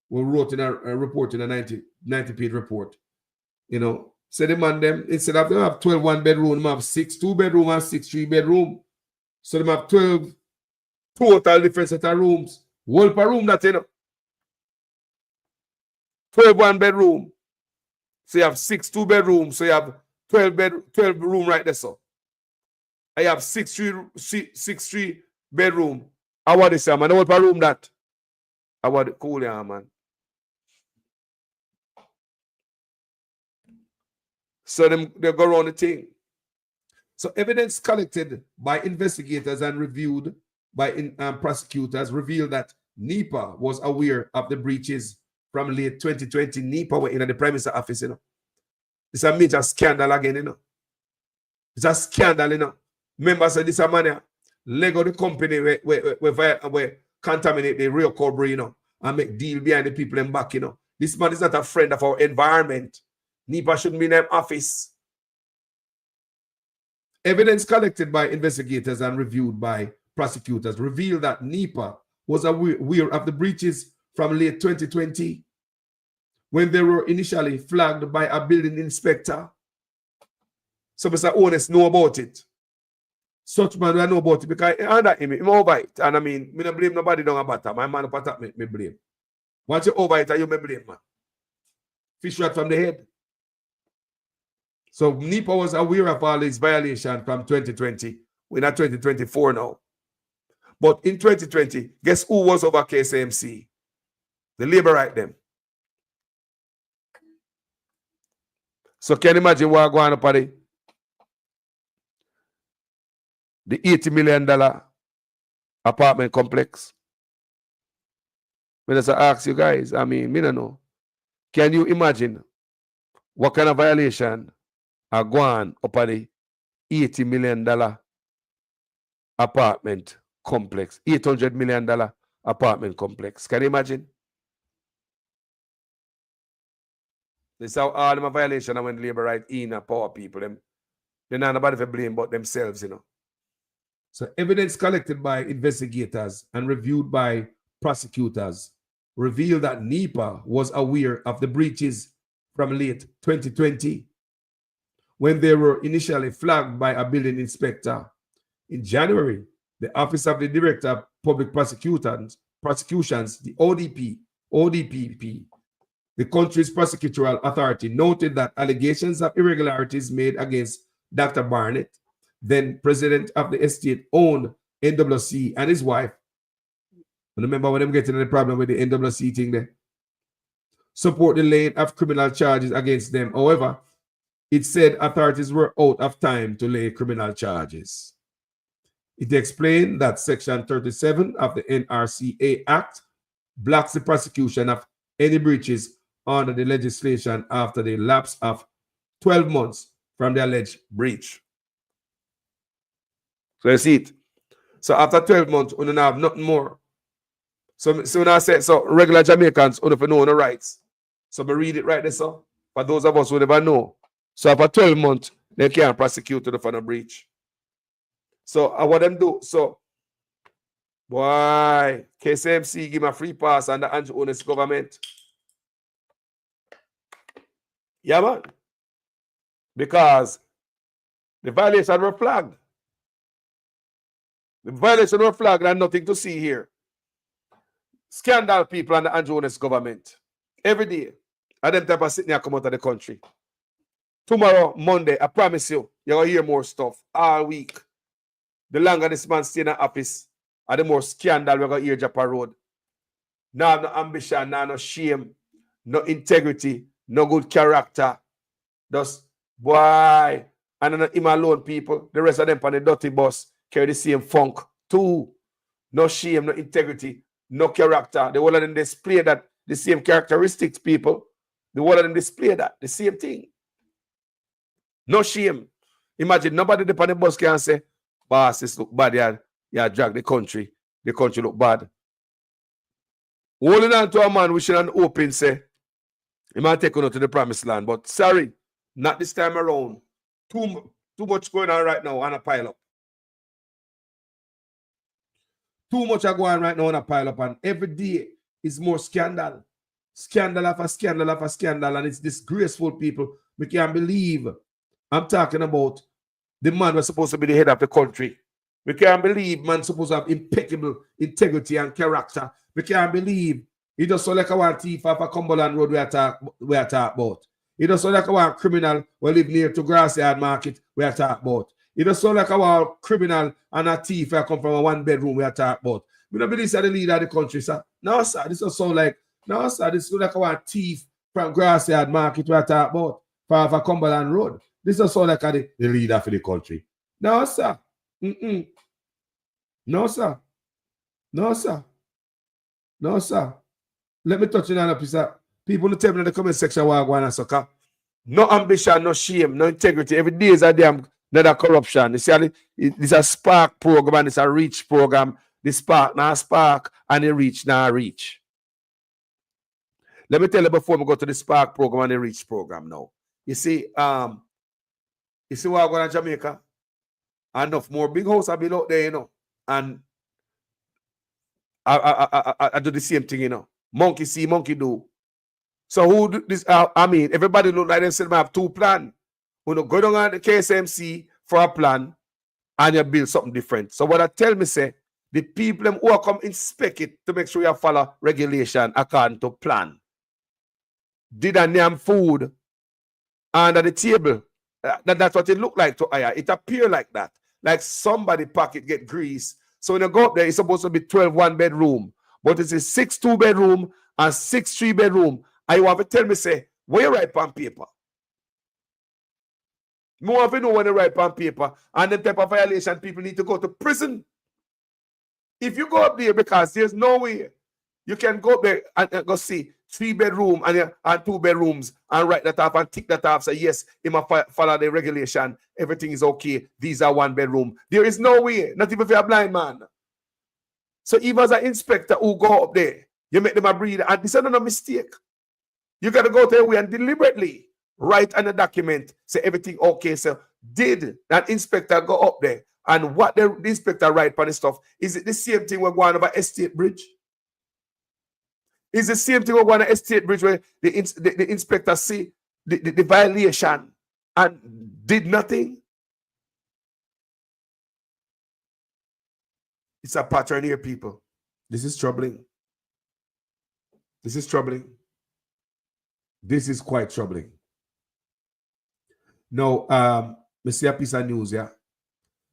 who wrote in a report in a 90-page report, you know, said the man them, instead of them have 12 one-bedroom, them have 6 2-bedroom and 6 3-bedroom. So them have 12 total different set of rooms. Whole per room that, you know. 12 one-bedroom. So you have 6 2-bedrooms. So you have 12 room right there, so. I have 6 3-bedroom. I want this, man. I want per room that. I want it cool, yeah, man. So they go around the thing. So evidence collected by investigators and reviewed by prosecutors revealed that NEPA was aware of the breaches from late 2020. NEPA were in the Prime Minister's office, you know. It's a major scandal again, you know. It's a scandal, you know. Members of this man, Lego the company where contaminate the real cobra, you know, and make deal behind the people in back, you know. This man is not a friend of our environment. NEPA shouldn't be in their office. Evidence collected by investigators and reviewed by prosecutors revealed that NEPA was aware of the breaches from late 2020 when they were initially flagged by a building inspector. So Mr. Honest know about it. Such man I know about it because under him over it. And I mean, I don't blame nobody down about that. My man up attack me blame. Once you over it, you may blame, man. Fish right from the head. So NEPA was aware of all these violations from 2020. We're not 2024 now. But in 2020, guess who was over KSMC? The labor right them. So can you imagine what going up at the $80 million apartment complex? When I ask you guys, I mean, I don't know. Can you imagine what kind of violation are going up at the $80 million apartment complex? $800 million apartment complex. Can you imagine? This is how all of my violation when labor right in a power people. They're not nobody for blame but themselves, you know. So evidence collected by investigators and reviewed by prosecutors revealed that NEPA was aware of the breaches from late 2020 when they were initially flagged by a building inspector. In January, the Office of the Director of Public Prosecutions, the ODPP, the country's prosecutorial authority, noted that allegations of irregularities made against Dr. Barnett, then president of the estate-owned NWC, and his wife. Remember when I'm getting the problem with the NWC thing there? Support the laying of criminal charges against them. However, it said authorities were out of time to lay criminal charges. It explained that Section 37 of the NRCA Act blocks the prosecution of any breaches under the legislation after the lapse of 12 months from the alleged breach. So you see it. So after 12 months, we don't have nothing more. So when I say, so regular Jamaicans don't know no rights. So we read it right there, so for those of us who never know. So after 12 months, they can't prosecute to the final breach. So what them do? So, boy, KSMC give me a free pass under Andrew Honest government. Yeah, man. Because the violation were flagged. The violation were flagged and nothing to see here. Scandal people under Andrew Honest government. Every day. And them type of sitting here come out of the country. Tomorrow, Monday, I promise you, you're going to hear more stuff all week. The longer this man stay in the office, and the more scandal we're going to hear Japa Road. no ambition, no shame, no integrity, no good character. Just, boy, and then him alone, people, the rest of them on the dirty bus carry the same funk too. No shame, no integrity, no character. The whole of them display that, the same characteristics, people. The whole of them display that, the same thing. No shame. Imagine nobody on the bus can say, boss, this look bad, yeah, drag the country look bad. Holding on to a man wishing an open say, he might take on to the promised land, but sorry, not this time around. Too much going on right now on a pile up. Too much are going on right now on a pile up, and every day is more scandal. Scandal after scandal after scandal, and it's disgraceful, people. We can't believe I'm talking about the man was supposed to be the head of the country. We can't believe man supposed to have impeccable integrity and character. We can't believe he just so like a one thief off a Cumberland Road we are talk about. He just so like a one criminal who live near to Grassyard Market we are talk about. He just so like a one criminal and a thief who come from a one bedroom we are talk about. We don't believe this is the leader of the country, sir. No, sir. This just sound like, no, sir. This is like a one thief from Grassyard Market we are talk about for Cumberland Road. This is sound like the leader for the country. No, sir. No, sir. No, sir. No, sir. Let me touch on a piece of people who tell me in the comment section why I go on soccer. No ambition, no shame, no integrity. Every day is a damn another corruption. You see, this a spark program and it's a reach program. The spark, now spark, and the reach, now reach. Let me tell you before we go to the spark program and the reach program now. You see what I go to Jamaica? Enough more big house I build out there, you know. And I do the same thing, you know. Monkey see, monkey do. So who do this? I mean, everybody look like they said, I have two plans. You know, go down on the KSMC for a plan and you build something different. So what I tell me say, the people who are come inspect it to make sure you follow regulation according to plan. Did a name food under the table. That's what it looked like to Aya. It appear like that. Like somebody pocket get grease. So when you go up there, it's supposed to be 12 one-bedroom. But it's a 6 2-bedroom and 6 3-bedroom. And you have to tell me, say, where you write on paper? More of you know when you write on paper. And the type of violation, people need to go to prison. If you go up there, because there's no way you can go up there and go see 3-bedroom and 2 bedrooms and write that off and tick that off. Say, yes, he must follow the regulation. Everything is okay. These are 1-bedroom. There is no way, not even if you're a blind man. So even as an inspector who go up there, you make them a breathe. And this is not a mistake. You got to go there and deliberately write on a document, say everything okay. So did that inspector go up there? And what the inspector write on the stuff, is it the same thing we're going over Estate Bridge? Is the same thing we're going to Estate Bridge where the inspector see the violation and did nothing? It's a pattern here, people. This is troubling. This is troubling. This is quite troubling. Now, me see a piece of news here.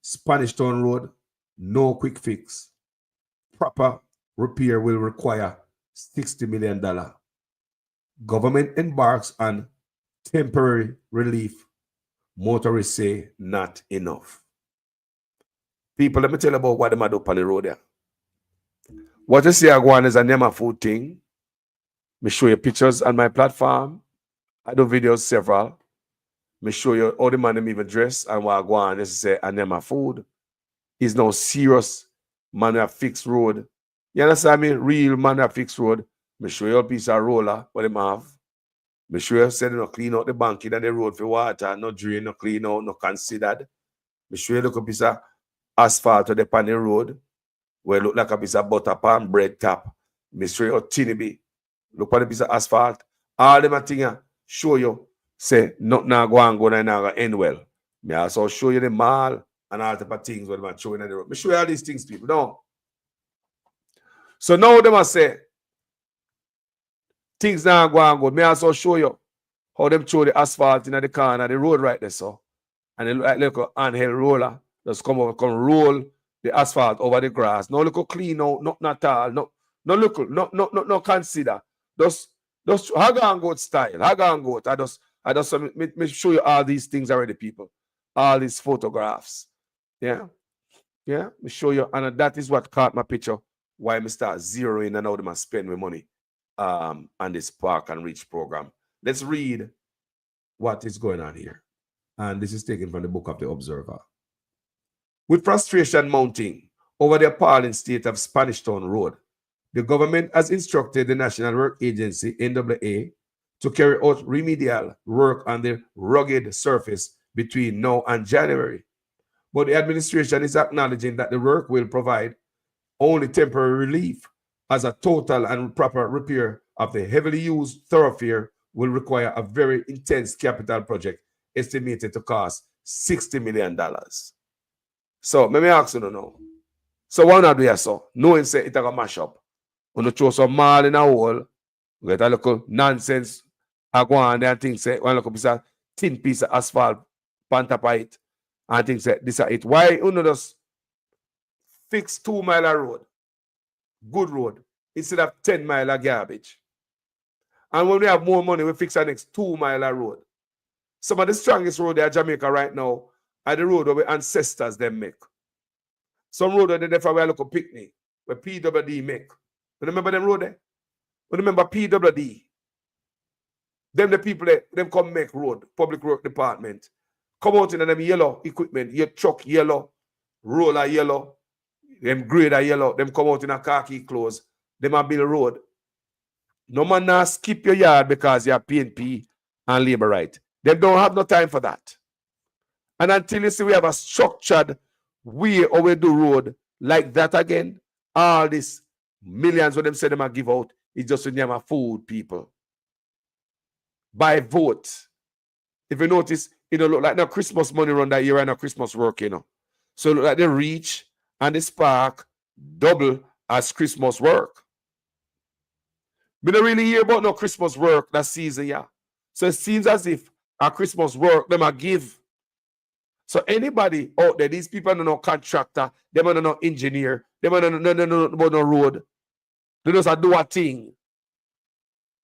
Spanish Town Road, no quick fix. Proper repair will require $60 million. Government embarks on temporary relief. Motorists say not enough. People, let me tell you about what they do on the road there. What you see I go on is a Nema food thing. Me show you pictures on my platform. I do videos several. Me show you all the man them even dress and what I go on is say a Nema food. Is no serious man with fixed road. You understand me? Real man with fixed road. Me show you a piece of roller what them have. Me show you say they no clean out the bank in the road for water, no drain, no clean out, no considered. Me show you look a piece of asphalt to the pan the road where it look like a piece of butter pan bread top. Me show you tinny be. Look at the piece of asphalt. All them things show you say not now go and go now go end well. Me also show you the mall and all type of things what them showing on the road. Me show you all these things, people. No. So now them must say things now go and go. Me also show you how them show the asphalt in the corner, the road right there, so. And it look like little handheld roller. Just come over, come roll the asphalt over the grass. No look clean out, not at all. No, No look, no consider. Just hag and goat style. Hag and goat. I just me show you all these things already, people. All these photographs. Yeah. Yeah. Me show you. And that is what caught my picture. Why me start zeroing and how them spend my money on this Park and Reach program. Let's read what is going on here. And this is taken from the book of the Observer. With frustration mounting over the appalling state of Spanish Town Road, the government has instructed the National Work Agency, NWA, to carry out remedial work on the rugged surface between now and January. But the administration is acknowledging that the work will provide only temporary relief, as a total and proper repair of the heavily used thoroughfare will require a very intense capital project estimated to cost $60 million. So, let me ask you now. So, what not do you so? Knowing say it's a mash up. When you throw some mall in a hole, you get a little nonsense. I go on there and think say, one look up a thin piece of asphalt, pantapite, and think say, this is it. Why you know just fix 2 mile of road, good road, instead of 10 mile of garbage? And when we have more money, we fix our next 2 mile of road. Some of the strongest road in Jamaica right now are the road where ancestors them make. Some road are there for where I look a picnic, where PWD make. You remember them road there? You remember PWD? Them the people that them come make road, public work department. Come out in them yellow equipment, your truck yellow, roller yellow, them grader yellow, them come out in a khaki clothes, them a build road. No man now skip your yard because you're PNP and labor right. They don't have no time for that. And until you see we have a structured way how we do road like that again, all this millions of them say them a give out, it's just in name of food, people. By vote. If you notice, it don't look like no Christmas money run that year and no Christmas work, you know. So it look like the Reach and the Spark double as Christmas work. We don't really hear about no Christmas work that season, yeah. So it seems as if our Christmas work, them a give. So anybody out there, these people are no contractor, them are no engineer, them are no road. They just do a thing.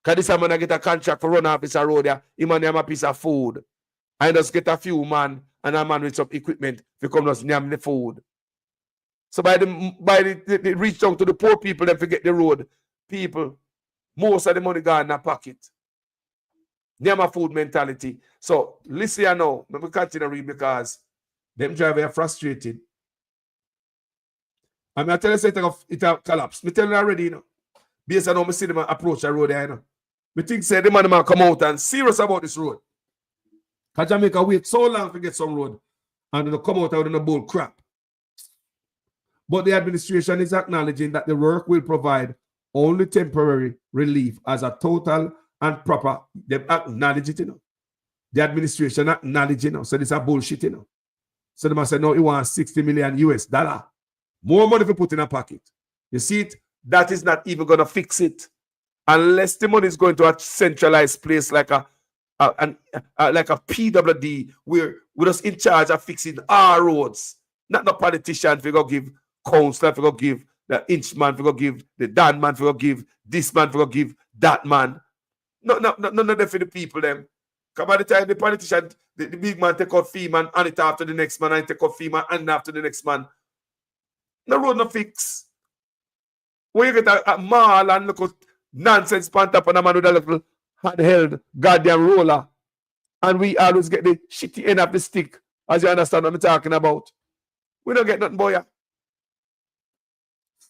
Because this man get a contract for run off this road there, he man have a piece of food. And just get a few man and a man with some equipment to come just name the food. So by the reach down to the poor people, them forget the road. People, most of the money gone in their pocket. Name a food mentality. So listen here now. Let me continue to read because them drivers are frustrated. I mean, I tell you it a collapse. Me tell you already, you know. Based on how I see them approach the road there, you know. Me think say the man come out and serious about this road. Because Jamaica wait so long to get some road and they come out with a bull crap. But the administration is acknowledging that the work will provide only temporary relief as a total and proper. They acknowledge it, you know. The administration acknowledge, you know. So this is a bullshit, you know. So they must say, no, it wants $60 million US. More money to put in a pocket. You see it? That is not even going to fix it. Unless the money is going to a centralized place like a PWD, where we're just in charge of fixing our roads. Not the politician for go give councillor, for go give the inch man, for go give the Dan man, for go give this man, for go give that man. None of them for the people them. Because by the time the politician, the big man take out fee man and it after the next man and take out fee man and after the next man. No road no fix. When you get a mall and look at nonsense pant up on a man with a little handheld goddamn roller, and we always get the shitty end of the stick, as you understand what I'm talking about. We don't get nothing, boy.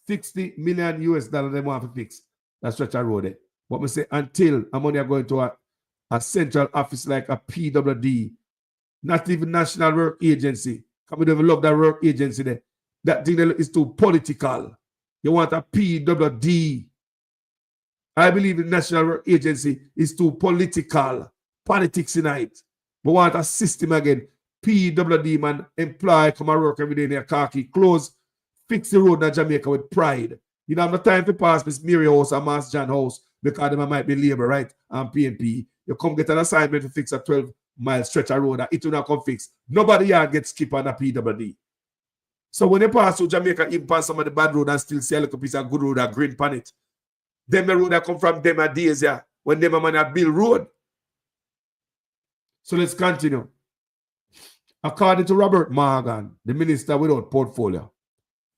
$60 million US they want to fix that stretch of road there. But we say until money are going to a central office like a PWD, not even National Work Agency. Can we develop that work agency there? That thing is too political. You want a PWD. I believe the National Work Agency is too political. Politics in it. We want a system again. PWD man, employ, come and work every day in their khaki clothes, fix the road in Jamaica with pride. You don't have no time to pass Miss Mary house or Mass John house because they might be labor, right? And PNP. You come get an assignment to fix a 12-mile stretch of road that it will not come fix. Nobody yard gets skipped on a PWD. So when they pass through Jamaica, even pass some of the bad road and still see a little piece of good road or green pan it, Them the road that come from them a days, yeah, when them a man a build road. So let's continue. According to Robert Morgan, the minister without portfolio,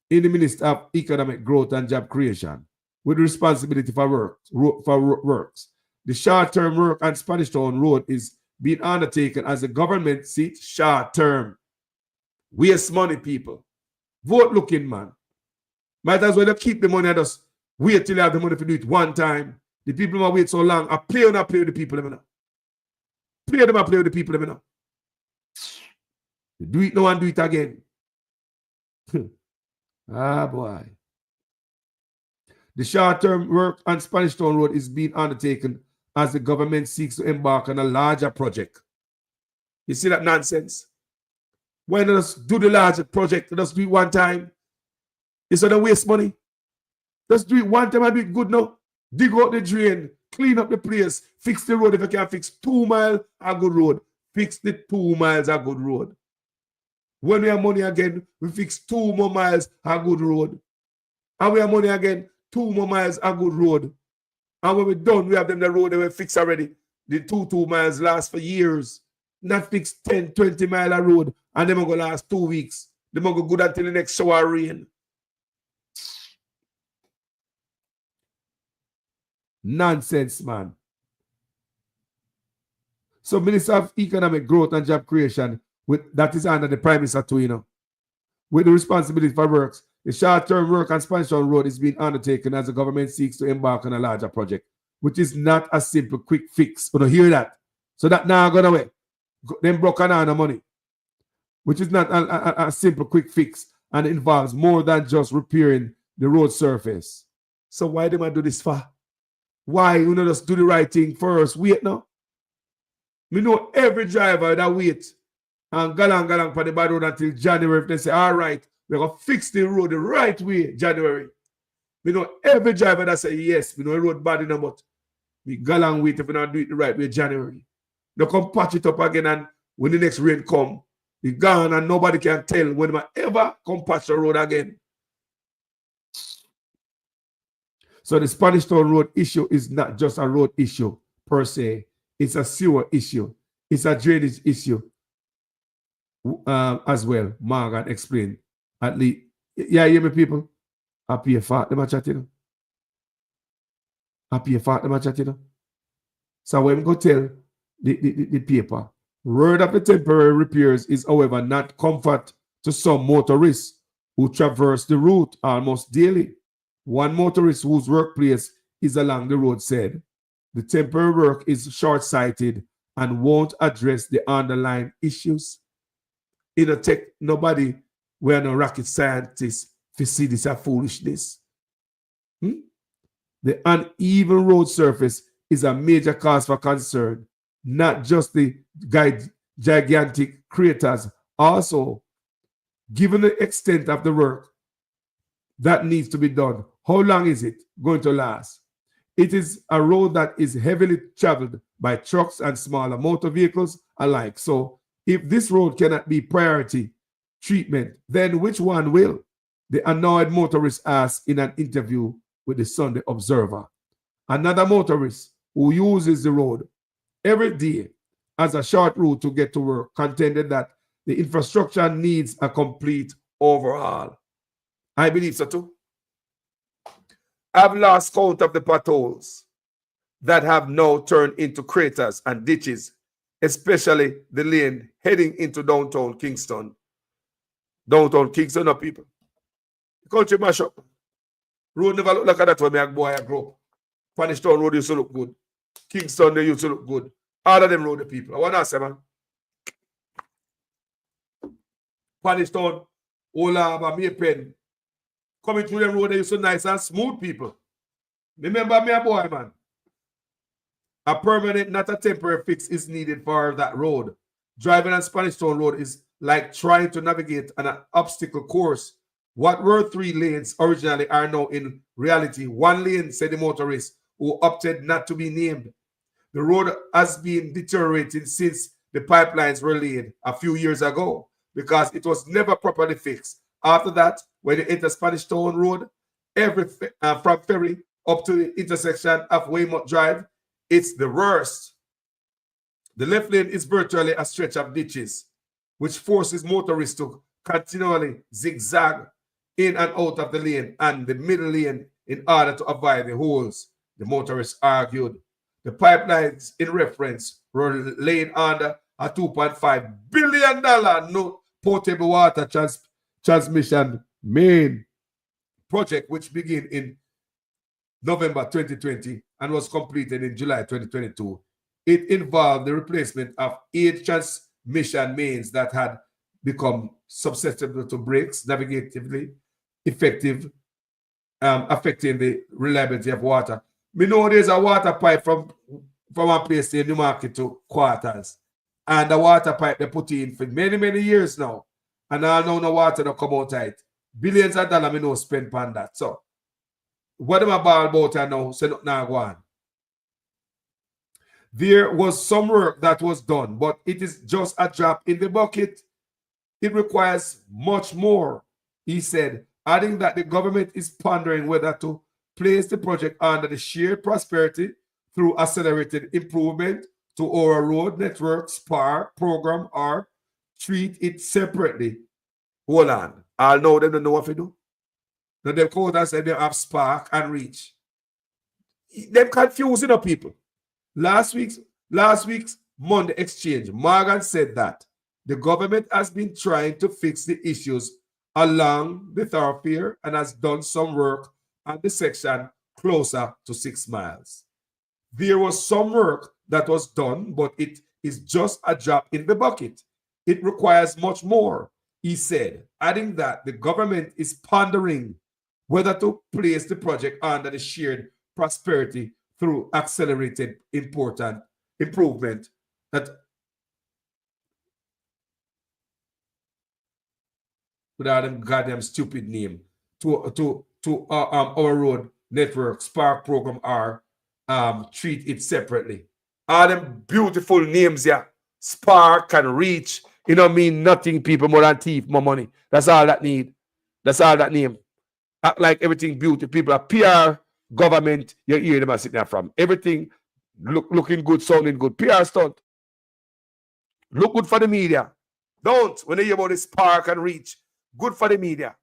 in the Minister of Economic Growth and Job Creation, with responsibility for works, the short-term work on Spanish Town Road is being undertaken as the government seeks short-term. Waste money, people. Vote looking, man. Might as well keep the money and just wait till you have the money to do it one time. The people who wait so long, I play with the people. Play them and play with the people. Do it now and do it again. Ah, boy. The short-term work on Spanish Town Road is being undertaken as the government seeks to embark on a larger project. You see that nonsense? Why not just do the larger project? Just do it one time. It's not waste money. Just do it one time and do it good now. Dig out the drain, clean up the place, fix the road. If you can fix 2 miles, a good road. Fix the 2 miles, a good road. When we have money again, we fix 2 more miles, a good road. And we have money again, 2 more miles, a good road. And when we're done, we have them the road that we fix already. The 2 miles last for years. Not fix 10, 20 mile of road, and them going to last 2 weeks. They going to go good until the next shower rain. Nonsense, man. So, Minister of Economic Growth and Job Creation, that is under the Prime Minister too, you know. With the responsibility for works, the short-term work on Spanish Town Road is being undertaken as the government seeks to embark on a larger project, which is not a simple quick fix. You don't hear that? So that now going away. Them broke on money, which is not a simple quick fix and involves more than just repairing the road surface. So why do I do this for? Why you not just do the right thing first? Wait now. We know every driver that wait and galang for the bad road until January. If they say, all right, we're going to fix the road the right way, January. We know every driver that say, yes, we know the road bad enough, but we galang wait if we not do it the right way, January. They come patch it up again, and when the next rain come, it's gone and nobody can tell when we ever come patch the road again. So the Spanish Town Road issue is not just a road issue per se. It's a sewer issue. It's a drainage issue as well. Morgan explained. At least, yeah, you hear me, people? I pay for them a chat, you know. I pay for them a chat, you know. So when we go tell the paper, word of the temporary repairs is, however, not comfort to some motorists who traverse the route almost daily. One motorist whose workplace is along the road said, the temporary work is short-sighted and won't address the underlying issues. In a tech, nobody, we are no rocket scientists, to see this as foolishness. The uneven road surface is a major cause for concern, not just the gigantic craters. Also, given the extent of the work that needs to be done, how long is it going to last? It is a road that is heavily traveled by trucks and smaller motor vehicles alike. So if this road cannot be priority treatment, then which one will? The annoyed motorist asked in an interview with the Sunday Observer. Another motorist who uses the road every day as a short route to get to work contended that the infrastructure needs a complete overhaul. I believe so too. I've lost count of the potholes that have now turned into craters and ditches, especially the lane heading into downtown Kingston. Downtown Kingston, no people. The country mash up. Road never look like that when I grow up. Spanish Town Road used to look good. Kingston, they used to look good. All of them road the people. I want to say, man. Spanish Town, Ola, Maypen. Coming through them road, they used to nice and smooth people. Remember me, a boy, man. A permanent, not a temporary fix is needed for that road. Driving on Spanish Town Road is like trying to navigate an obstacle course. What were 3 lanes originally are now in reality 1 lane, said the motorist, who opted not to be named. The road has been deteriorating since the pipelines were laid a few years ago because it was never properly fixed. After that, when you enter Spanish Town Road, from Ferry up to the intersection of Weymouth Drive, it's the worst. The left lane is virtually a stretch of ditches, which forces motorists to continually zigzag in and out of the lane and the middle lane in order to avoid the holes, the motorists argued. The pipelines in reference were laid under a $2.5 billion potable water transmission main project, which began in November 2020 and was completed in July 2022. It involved the replacement of 8 transmission mains that had become susceptible to breaks, navigatively effective, affecting the reliability of water. We know there's a water pipe from one place in Newmarket to Quarters, and the water pipe they put in for many, many years now, and I know no water don't come out of it. Billions of dollars we know spent on that. So what am I ball about I now? Say nothing now go on. There was some work that was done, but it is just a drop in the bucket. It requires much more, he said, adding that the government is pondering whether to place the project under the shared prosperity through accelerated improvement to our road network SPAR program or treat it separately. Hold on. I'll know them don't know what to do. Now them quote and say they have Spark and Reach. Them confusing the people. Last week's Monday exchange, Morgan said that the government has been trying to fix the issues along the thoroughfare and has done some work on the section closer to 6 miles. There was some work that was done, but it is just a drop in the bucket. It requires much more, he said, adding that the government is pondering whether to place the project under the shared prosperity through accelerated important improvement that without them goddamn stupid name to our road network Spark program or treat it separately. All them beautiful names here, Spark and Reach, you know mean nothing, people, more than thief, more money. That's all that need. That's all that name. Act like everything beautiful. People are PR, government, you hear them sitting there from. Everything looking good, sounding good. PR stunt. Look good for the media. Don't, when they hear about this Spark and Reach, good for the media.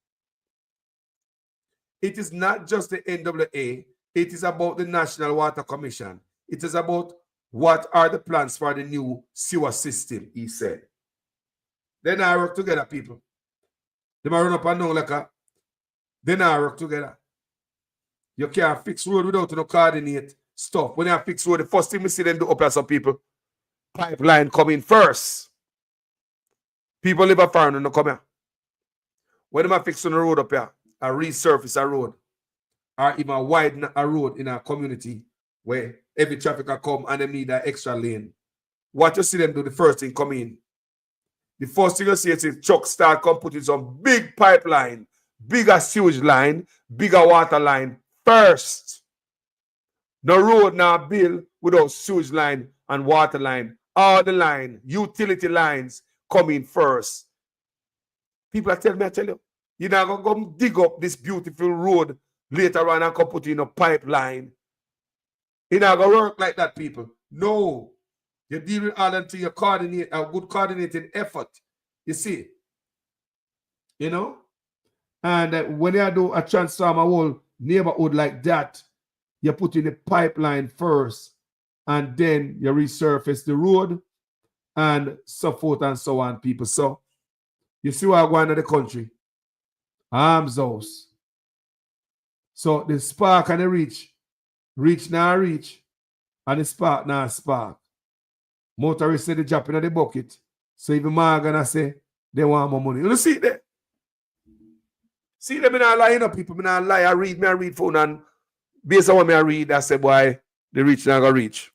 It is not just the NWA. It is about the National Water Commission. It is about what are the plans for the new sewer system, he said. Then I work together, people. They might run up and down like a. Then I work together. You can't fix road without no coordinate stuff. When you fix road, the first thing we see them do up here, some people, pipeline coming first. People live up far and no come here. When they fix on the road up here, a resurface a road, or even widen a road in a community where every traffic can come and they need an extra lane. What you see them do, the first thing come in. The first thing you see is if trucks start come putting some big pipeline, bigger sewage line, bigger water line first. No road now built without sewage line and water line. All the line, utility lines coming first. People are telling me, I tell you, you're not going to go dig up this beautiful road later on and come put in a pipeline. It's not going to work like that, people. No. You deal with all until you coordinate a good coordinated effort. You see? You know? And when you do a transform a whole neighborhood like that, you put in the pipeline first, and then you resurface the road, and so forth and so on, people. So, you see what going on in the country? Arms house. So, the Spark and the Reach now Reach, and the Spark now Spark. Motorists say they dropping in the bucket. So, even Morgan say they want more money. You see that? See them, in a lie, you know, people. Me not lie. I read phone, and based on what I read, I say, boy, the Reach now go reach.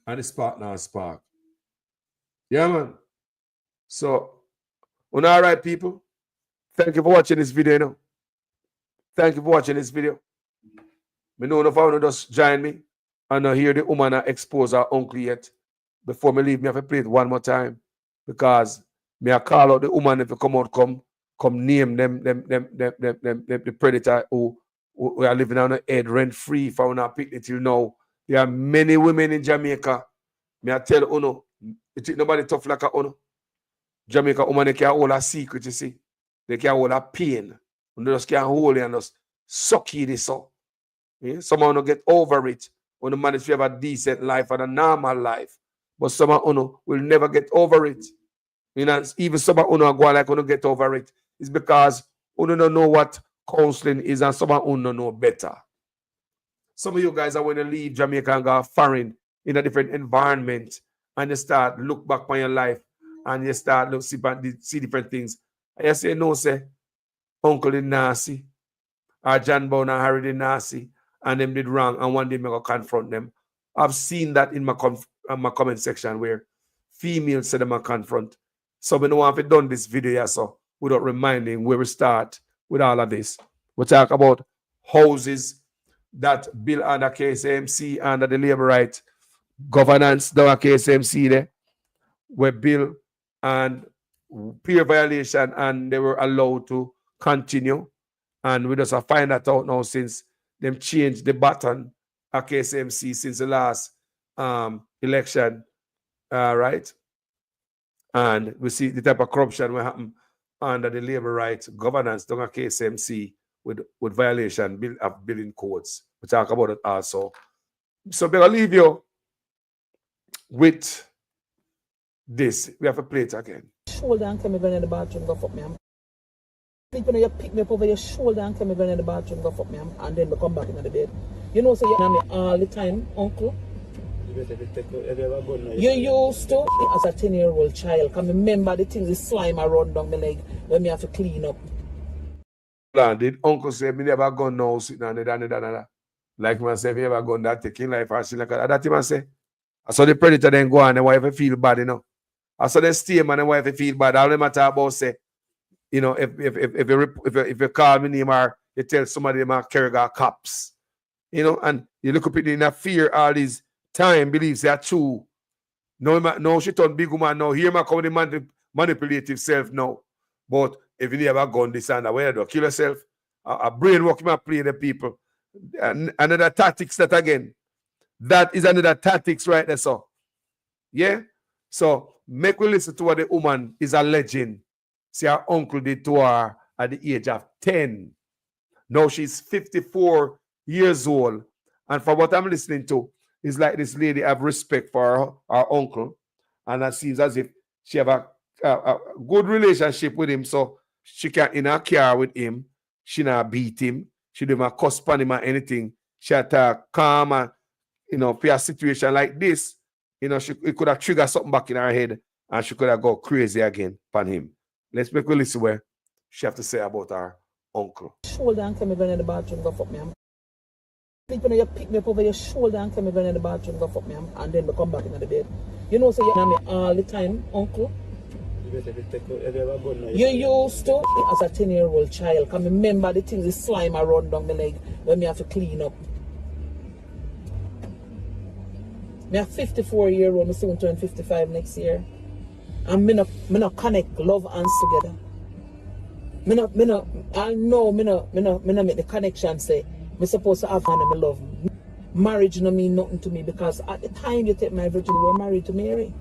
And the Spark now Spark. Yeah, man. So, all right, people. Thank you for watching this video, you know. Thank you for watching this video. I know if I want to just join me and not hear the woman expose her uncle yet. Before me leave, me have to play it one more time. Because me I call out the woman if you come out, come name them the predator who we are living on a head rent free for our picnic till now. There are many women in Jamaica. Me I tell Uno, you think nobody tough like a Uno. Jamaica woman they can hold a secret, you see. They can hold a pain. And they just can't hold it and just suck you this up. Yeah? Someone will get over it when the manage to have a decent life and a normal life. But someone will never get over it. You know, even someone will go like to get over it. It's because don't know what counseling is and someone don't know better. Some of you guys are when you leave Jamaica and go foreign in a different environment and you start look back on your life and you start look see different things. And you say, no, say, Uncle did nasty, or John Brown and Harry did nasty, and them did wrong, and one day I'm going to confront them. I've seen that in my comment section where females say them a confront. So we don't want to done this video so without reminding where we start with all of this. We talk about houses that built under KSMC under the labor right governance down at KSMC there were built and peer violation and they were allowed to continue. And we just find that out now since them changed the button at KSMC since the last election, right? And we see the type of corruption will happen under the labor rights governance down at KSMC with violation of building codes. We talk about it also. So I'm going to leave you with this. We have to play it again. Shoulder and come in the bathroom, go fuck me. Sleep when you pick me up over your shoulder and come in the bathroom, go fuck me, and then we come back into the bed. You know, so you know me all the time, uncle. You used to, as a 10-year-old child, can remember the things, the slime around down my leg when me have to clean up. Did uncle say, me never gone now, sitting on the like myself, you ever gone that taking life or like that? That him say. I saw the predator then go on, the wife feel bad, you know. I saw the stay man, the wife feel bad. All them talk about say, you know, if you call me name or you tell somebody them are carry cops, you know, and you look up at it in a fear all these time believes they are true. No, she turn big woman now. Here my come the manipulative self now. But if you never gone this and that way, you kill yourself. A brain work you play the people. And another tactics that again. That is another tactics right there. So yeah. So make we listen to what the woman is alleging. See her uncle did to her at the age of 10. Now she's 54 years old. And for what I'm listening to, it's like this lady have respect for her uncle. And it seems as if she have a good relationship with him. So she can in her car with him. She not beat him. She don't even cuss upon him or anything. She had to calm and, you know, for a situation like this, you know, it could have triggered something back in her head and she could have go crazy again upon him. Let's make a listen where she have to say about her uncle. Shoulder and come in the bathroom, go fuck me. Sleep when you pick me up over your shoulder and come in the bathroom, go fuck me, and then we come back into the bed. You know, so you know me all the time, uncle. You used to, as a 10-year-old child, can remember the things, the slime around down my leg when me have to clean up. Me a 54-year-old, me soon turn 55 next year. And me not connect love hands together. I know me not make the connection say me supposed to have fun and me love. Marriage no mean nothing to me because at the time you take my virginity, we were married to Mary.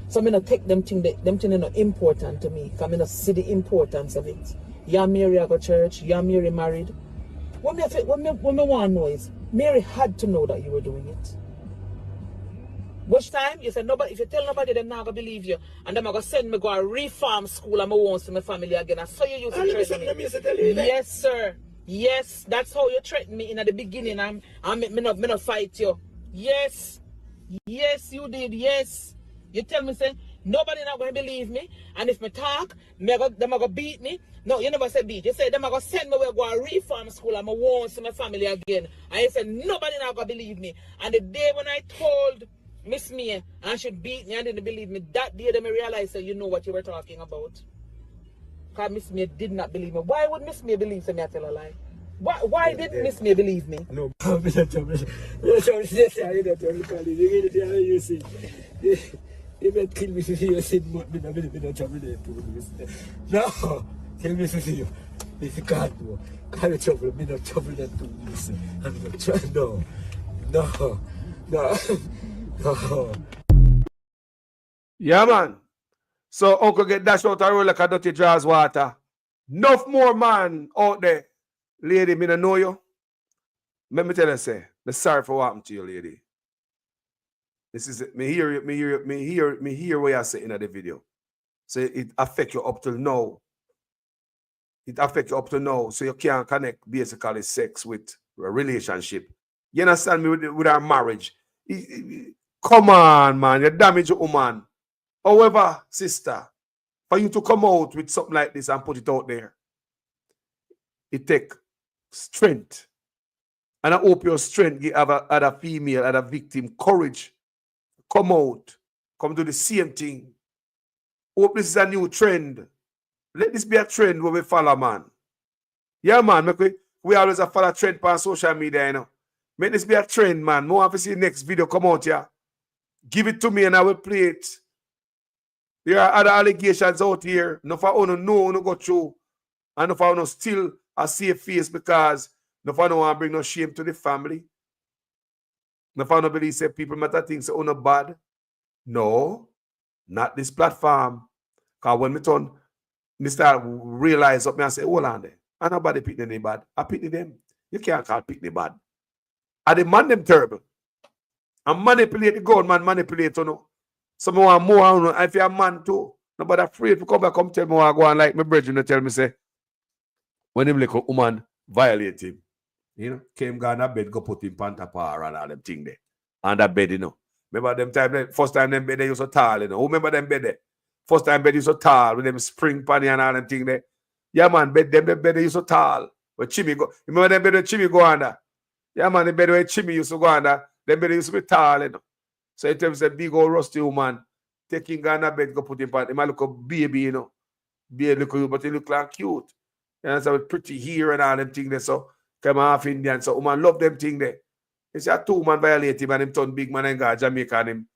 So me not take them things not important to me because me not see the importance of it. Yeah, Mary I go church, yeah, Mary married. What me want to know is Mary had to know that you were doing it. Which time you said nobody, if you tell nobody, they're not gonna believe you, and them are gonna send me go a reform school and I won't see my family again. I saw you used to threaten me. Yes, sir. Yes, that's how you threatened me in the beginning. Me not fight you. Yes, yes, you did. Yes, you tell me say nobody not gonna believe me, and if me talk, them are gonna beat me. No, you never said beat. You said them are gonna send me go a reform school and I won't see my family again. And you said nobody not gonna believe me. And the day when I told Miss Mia and she beat me and didn't believe me, that day they realized that you know what you were talking about. Because Miss Mia did not believe me. Why would Miss Mia believe me? I tell a lie. Why didn't Miss Mia believe me? No. You might kill me if you said no, tell me to you. This God, no. Carry trouble. Me not trouble that too. Listen. I'm not trying. No. No. No. No. Yeah, man. So Uncle get dashed out a road like a dirty draws water. Enough more man out there. Lady, me don't know you. Let me tell you, say, I'm sorry for what happened to you, lady. This is it. Me hear what you're saying in the video. So it affect you up till now. It affect you up to now. So you can't connect basically sex with a relationship. You understand me with our marriage? Come on, man. You damage your woman. However, sister, for you to come out with something like this and put it out there, it take strength. And I hope your strength give other female, other victim courage. Come out. Come do the same thing. Hope this is a new trend. Let this be a trend where we follow, man. Yeah, man. We always follow trend on social media, you know. Make this be a trend, man. More have to see the next video come out here. Give it to me and I will play it. There are other allegations out here. Enough of you know go through. And enough of you still a safe face because enough of you want to bring no shame to the family. Enough of you believe say people matter things say no bad. No, not this platform. Because when me start realize up me and say, hold on there. And nobody pick any bad. I pick them. You can't call pick the bad. I demand them terrible. And manipulate the government, manipulate you know. Some want more, if you're a man too. Nobody afraid to come back, come tell me what I go on like my brethren tell me, say, when him like a woman violate him, you know, came go on a bed, go put him panta power and all them thing there. On that bed, you know. Remember them time, first time them bed they used so tall, you know. Who remember them bed there? First time bed used so tall with them spring panny and all them thing there. Yeah, man, them bed they used so tall. Where Chimmy go. Remember them bed where Chimmy go under? Yeah, man, the bed where Chimmy used to go under, them bed used to be tall, you know. So it tells a big old rusty woman, taking Ghana bed, go put him on. He might look a baby, you know. Baby look you, but he look like cute. And so with pretty hair and all them things there. So come half Indian. So woman love them thing there. You see a two woman violate him and him turn big man and go Jamaica and him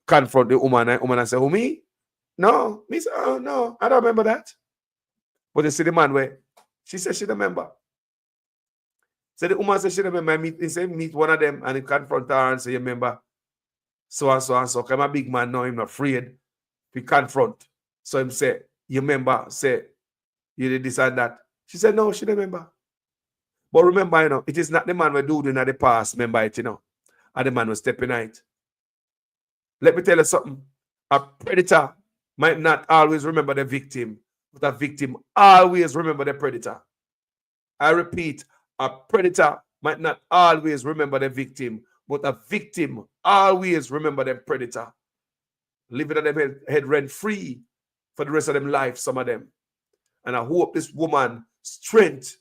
confront the woman and say, who me? No. Me say, oh no, I don't remember that. But you see the man where she said she remember. So the woman said she remember. He said meet one of them and he confront her and say, you remember? So and so and so. I'm a big man now, I'm not afraid to confront. So him say, you remember, say, you did this and that. She said, no, she remember. But remember, you know, it is not the man we do in the past, remember it, you know. And the man was stepping out. Let me tell you something. A predator might not always remember the victim, but a victim always remember the predator. I repeat, a predator might not always remember the victim, but a victim always remember them predator. Living on them head rent free for the rest of them life, some of them. And I hope this woman strength,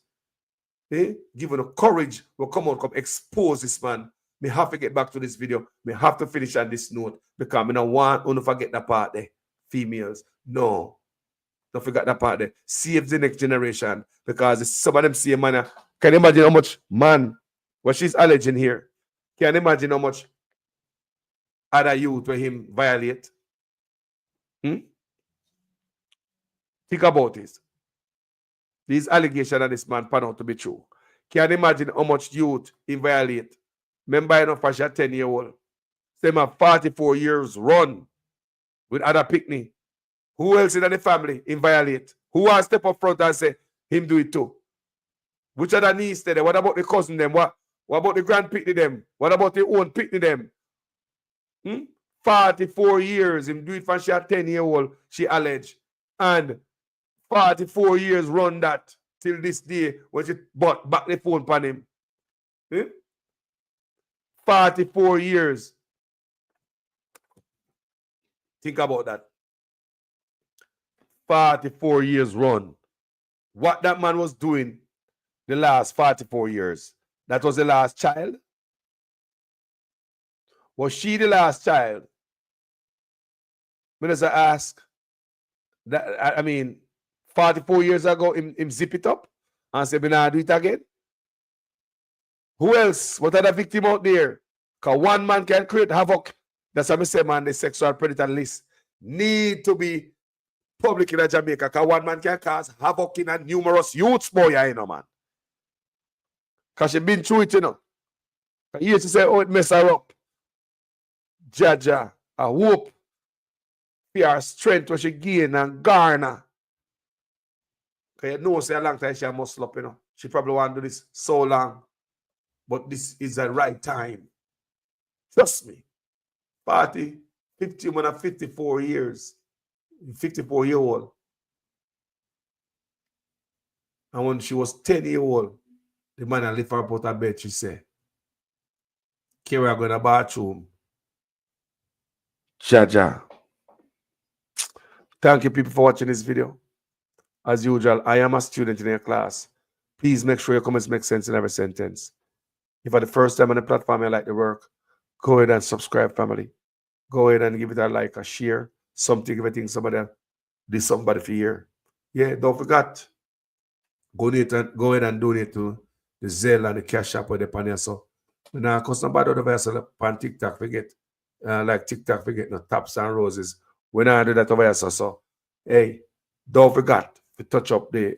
given her courage, will come out, come expose this man. Me have to get back to this video. Me have to finish on this note because I don't want to forget that part there. Females, no. Don't forget that part there. Save the next generation because some of them see a man. Can you imagine how much man, what she's alleging here? Can you imagine how much other youth where him violate? Think about it. These allegations of this man pan out to be true. Can you imagine how much youth he violate? Remember, you know, for a 10-year-old. Say my 44 years run with other picnic. Who else in the family in violate? Who will step up front and say, him do it too? Which other niece there? What about the cousin them? What about the grand picnic them? What about the own picnic them? 44 years, him do it for she a 10-year-old, she alleged. And 44 years run that till this day when she bought back the phone upon him. 44 years. Think about that. 44 years run. What that man was doing the last 44 years. That was the last child. Was she the last child? When I ask, that, I mean, 44 years ago, him zip it up and say, "Nah, do it again." Who else? What other victim out there? Because one man can create havoc. That's what I say, man, the sexual predator list need to be public in Jamaica, because one man can cause havoc in a numerous youths, boy, you know, man. Because she been through it, you know. You used to say, oh, it mess her up. Jaja, a whoop. For her strength, what she gain and garner. Because you know, say a long time she a muscle up, you know. She probably want to do this so long. But this is the right time. Trust me. 40, 50, when I'm 54 years. 54-year-old. And when she was 10-year-old, the man I lift her up out of bed, she said, carry her go in the bathroom. Jaja. Thank you, people, for watching this video. As usual, I am a student in your class. Please make sure your comments make sense in every sentence. If for the first time on the platform you like the work, go ahead and subscribe, family. Go ahead and give it a like, a share, something, everything, somebody do somebody for year. Yeah, don't forget. Go ahead and donate to the Zelle and the Cash App or the Panya. So, now, because nobody over here on TikTok, forget. Like TikTok, forget no taps and roses. When I do that over here, so hey, don't forget to touch up the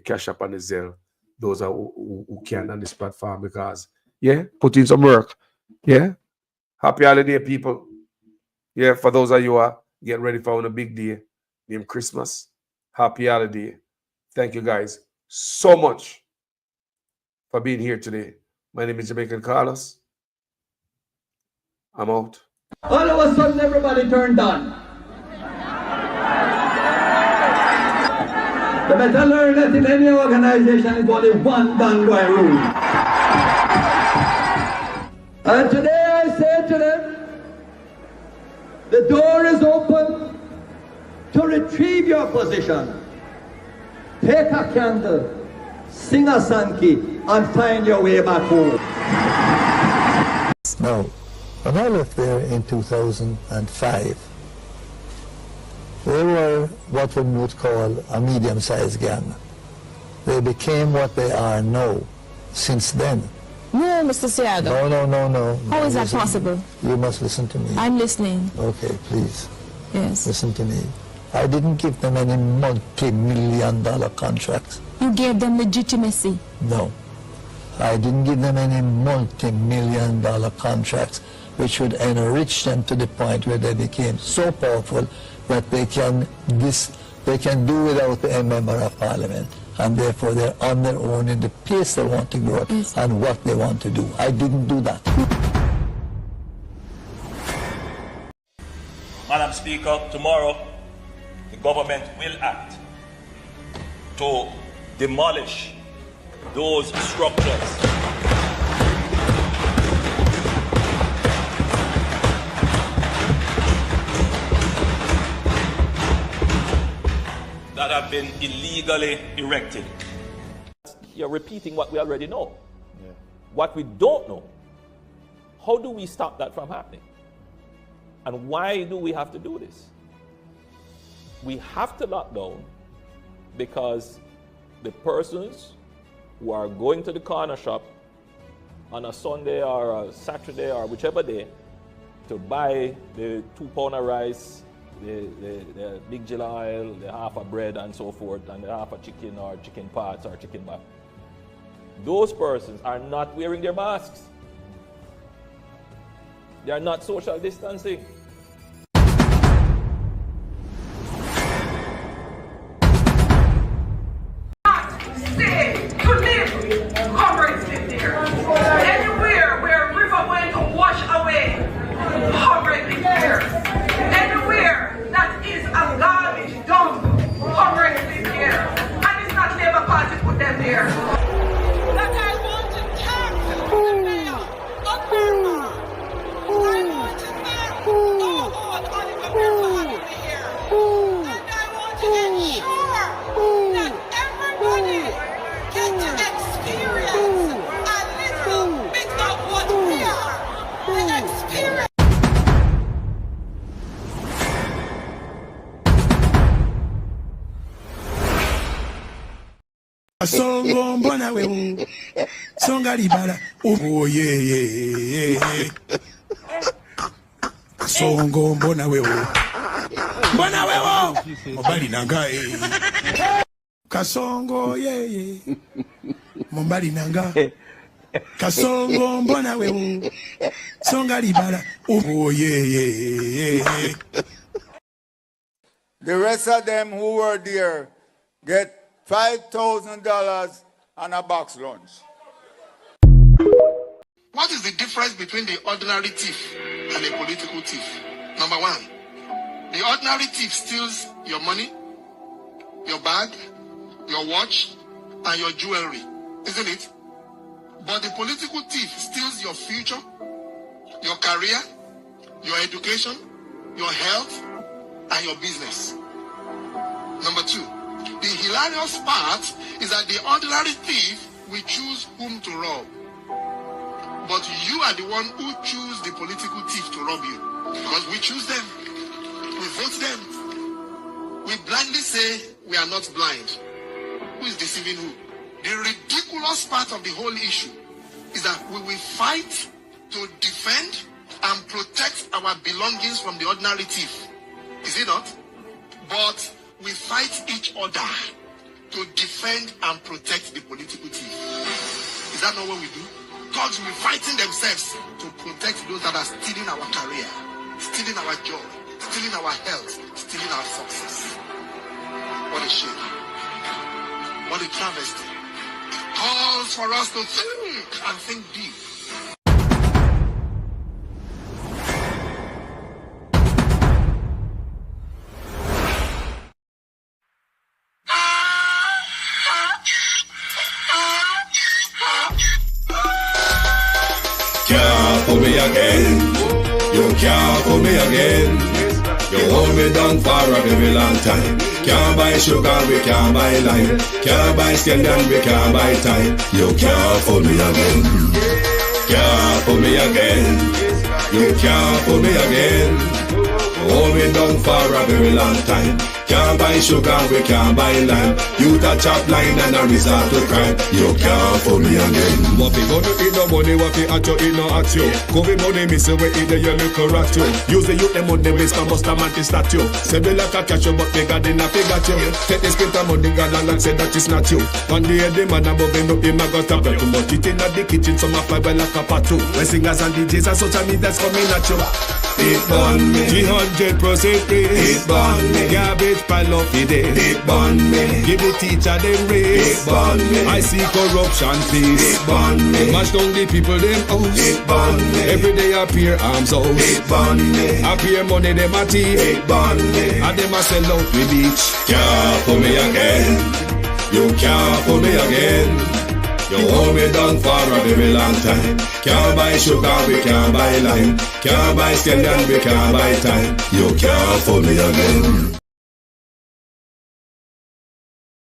Cash App and the Zelle. Those are who can on this platform, because yeah, put in some work. Yeah. Happy holiday, people. Yeah, for those of you who are getting ready for a big day named Christmas. Happy holiday. Thank you guys so much for being here today. My name is Jamaican Carlos. I'm out. All of a sudden, everybody turned on. You better learn that in any organization, it's only one done by rule. And today I say to them, the door is open to retrieve your position. Take a candle, sing a sankey, and find your way back home. Now, when I left there in 2005, they were what one would call a medium-sized gang. They became what they are now, since then. No, Mr. Seago. No. How is that possible? You must listen to me. I'm listening. Okay, please. Yes. Listen to me. I didn't give them any multi-million-dollar contracts. You gave them legitimacy. No. I didn't give them any multi-million-dollar contracts which would enrich them to the point where they became so powerful that they can do without a member of parliament, and therefore they're on their own in the pace they want to grow and what they want to do. I didn't do that. Madam Speaker, tomorrow the government will act to demolish those structures that have been illegally erected. You're repeating what we already know. Yeah. What we don't know, how do we stop that from happening? And why do we have to do this? We have to lock down because the persons who are going to the corner shop on a Sunday or a Saturday or whichever day to buy the 2 pound of rice, the big jilla oil, the half of bread and so forth, and the half of chicken or chicken parts or chicken back. Those persons are not wearing their masks. They are not social distancing. Stay to live. Comrades live there. Anywhere where a river went to wash away, comrades live there. Anywhere that is a garbage dump, comrades live there. And it's not Labour Party put them there. That I want to tax the mayor of Burma. I want to make all Oliver Burma out of here. And I want to ensure that everybody get to experience a little bit of what we are. The experience. Songo mbona wewe songa libala oh yeah songo mbona wewe Mbona wewe? Mbali nanga Kasongo ye. Mbali nanga. Kasongo mbona wewe? Songa libala. Oh yeah. The rest of them who were there get $5,000 and a box lunch. What is the difference between the ordinary thief and a political thief? Number one, the ordinary thief steals your money, your bag, your watch, and your jewelry, isn't it? But the political thief steals your future, your career, your education, your health, and your business. Number two, the hilarious part is that the ordinary thief will choose whom to rob. But you are the one who choose the political thief to rob you. Because we choose them. We vote them. We blindly say we are not blind. Who is deceiving who? The ridiculous part of the whole issue is that we will fight to defend and protect our belongings from the ordinary thief. Is it not? But we fight each other to defend and protect the political thief. Is that not what we do? Thugs will be fighting themselves to protect those that are stealing our career, stealing our joy, stealing our health, stealing our success. What a shame. What a travesty. Calls for us to think and think deep. Pull me again, you can't pull me again. You hold me down for a very long time. Can't buy sugar, we can't buy lime. Can't buy scandal, we can't buy time. You can't pull me again. Can't pull me again. You can't pull me again. Hold me down for a very long time. Can't buy sugar, we can't buy lime. You that chop line and a resort to crime. You can't fool me again. What we gonna eat no money, what we at you, eat no at you. Go be money, miss away, eat the yellow rat you. Use the youth, them money, waste my must have statue. Say me like a catch you, but me got in a figure you. Take the spit of money, God and say that is not you. One day the man above him up, him a got a break. But it in the kitchen, some a fly by like a patu. When singers and DJs and social media's coming at you. It burn me, 300% free. It burn me, garbage pile of it. It burn me, give the teacher them raise. It burn me, I see corruption please. It burn me, mash down the people them house. It burn me, every day appear arms out. It burn me, appear money them a thief. It burn me, and them a sell out the beach. Can't pull me again, you can't pull me again. You hold me down for a very long time. Can't buy sugar, we can't buy lime. Can't buy scandal, we can't buy time. You can't fool me again.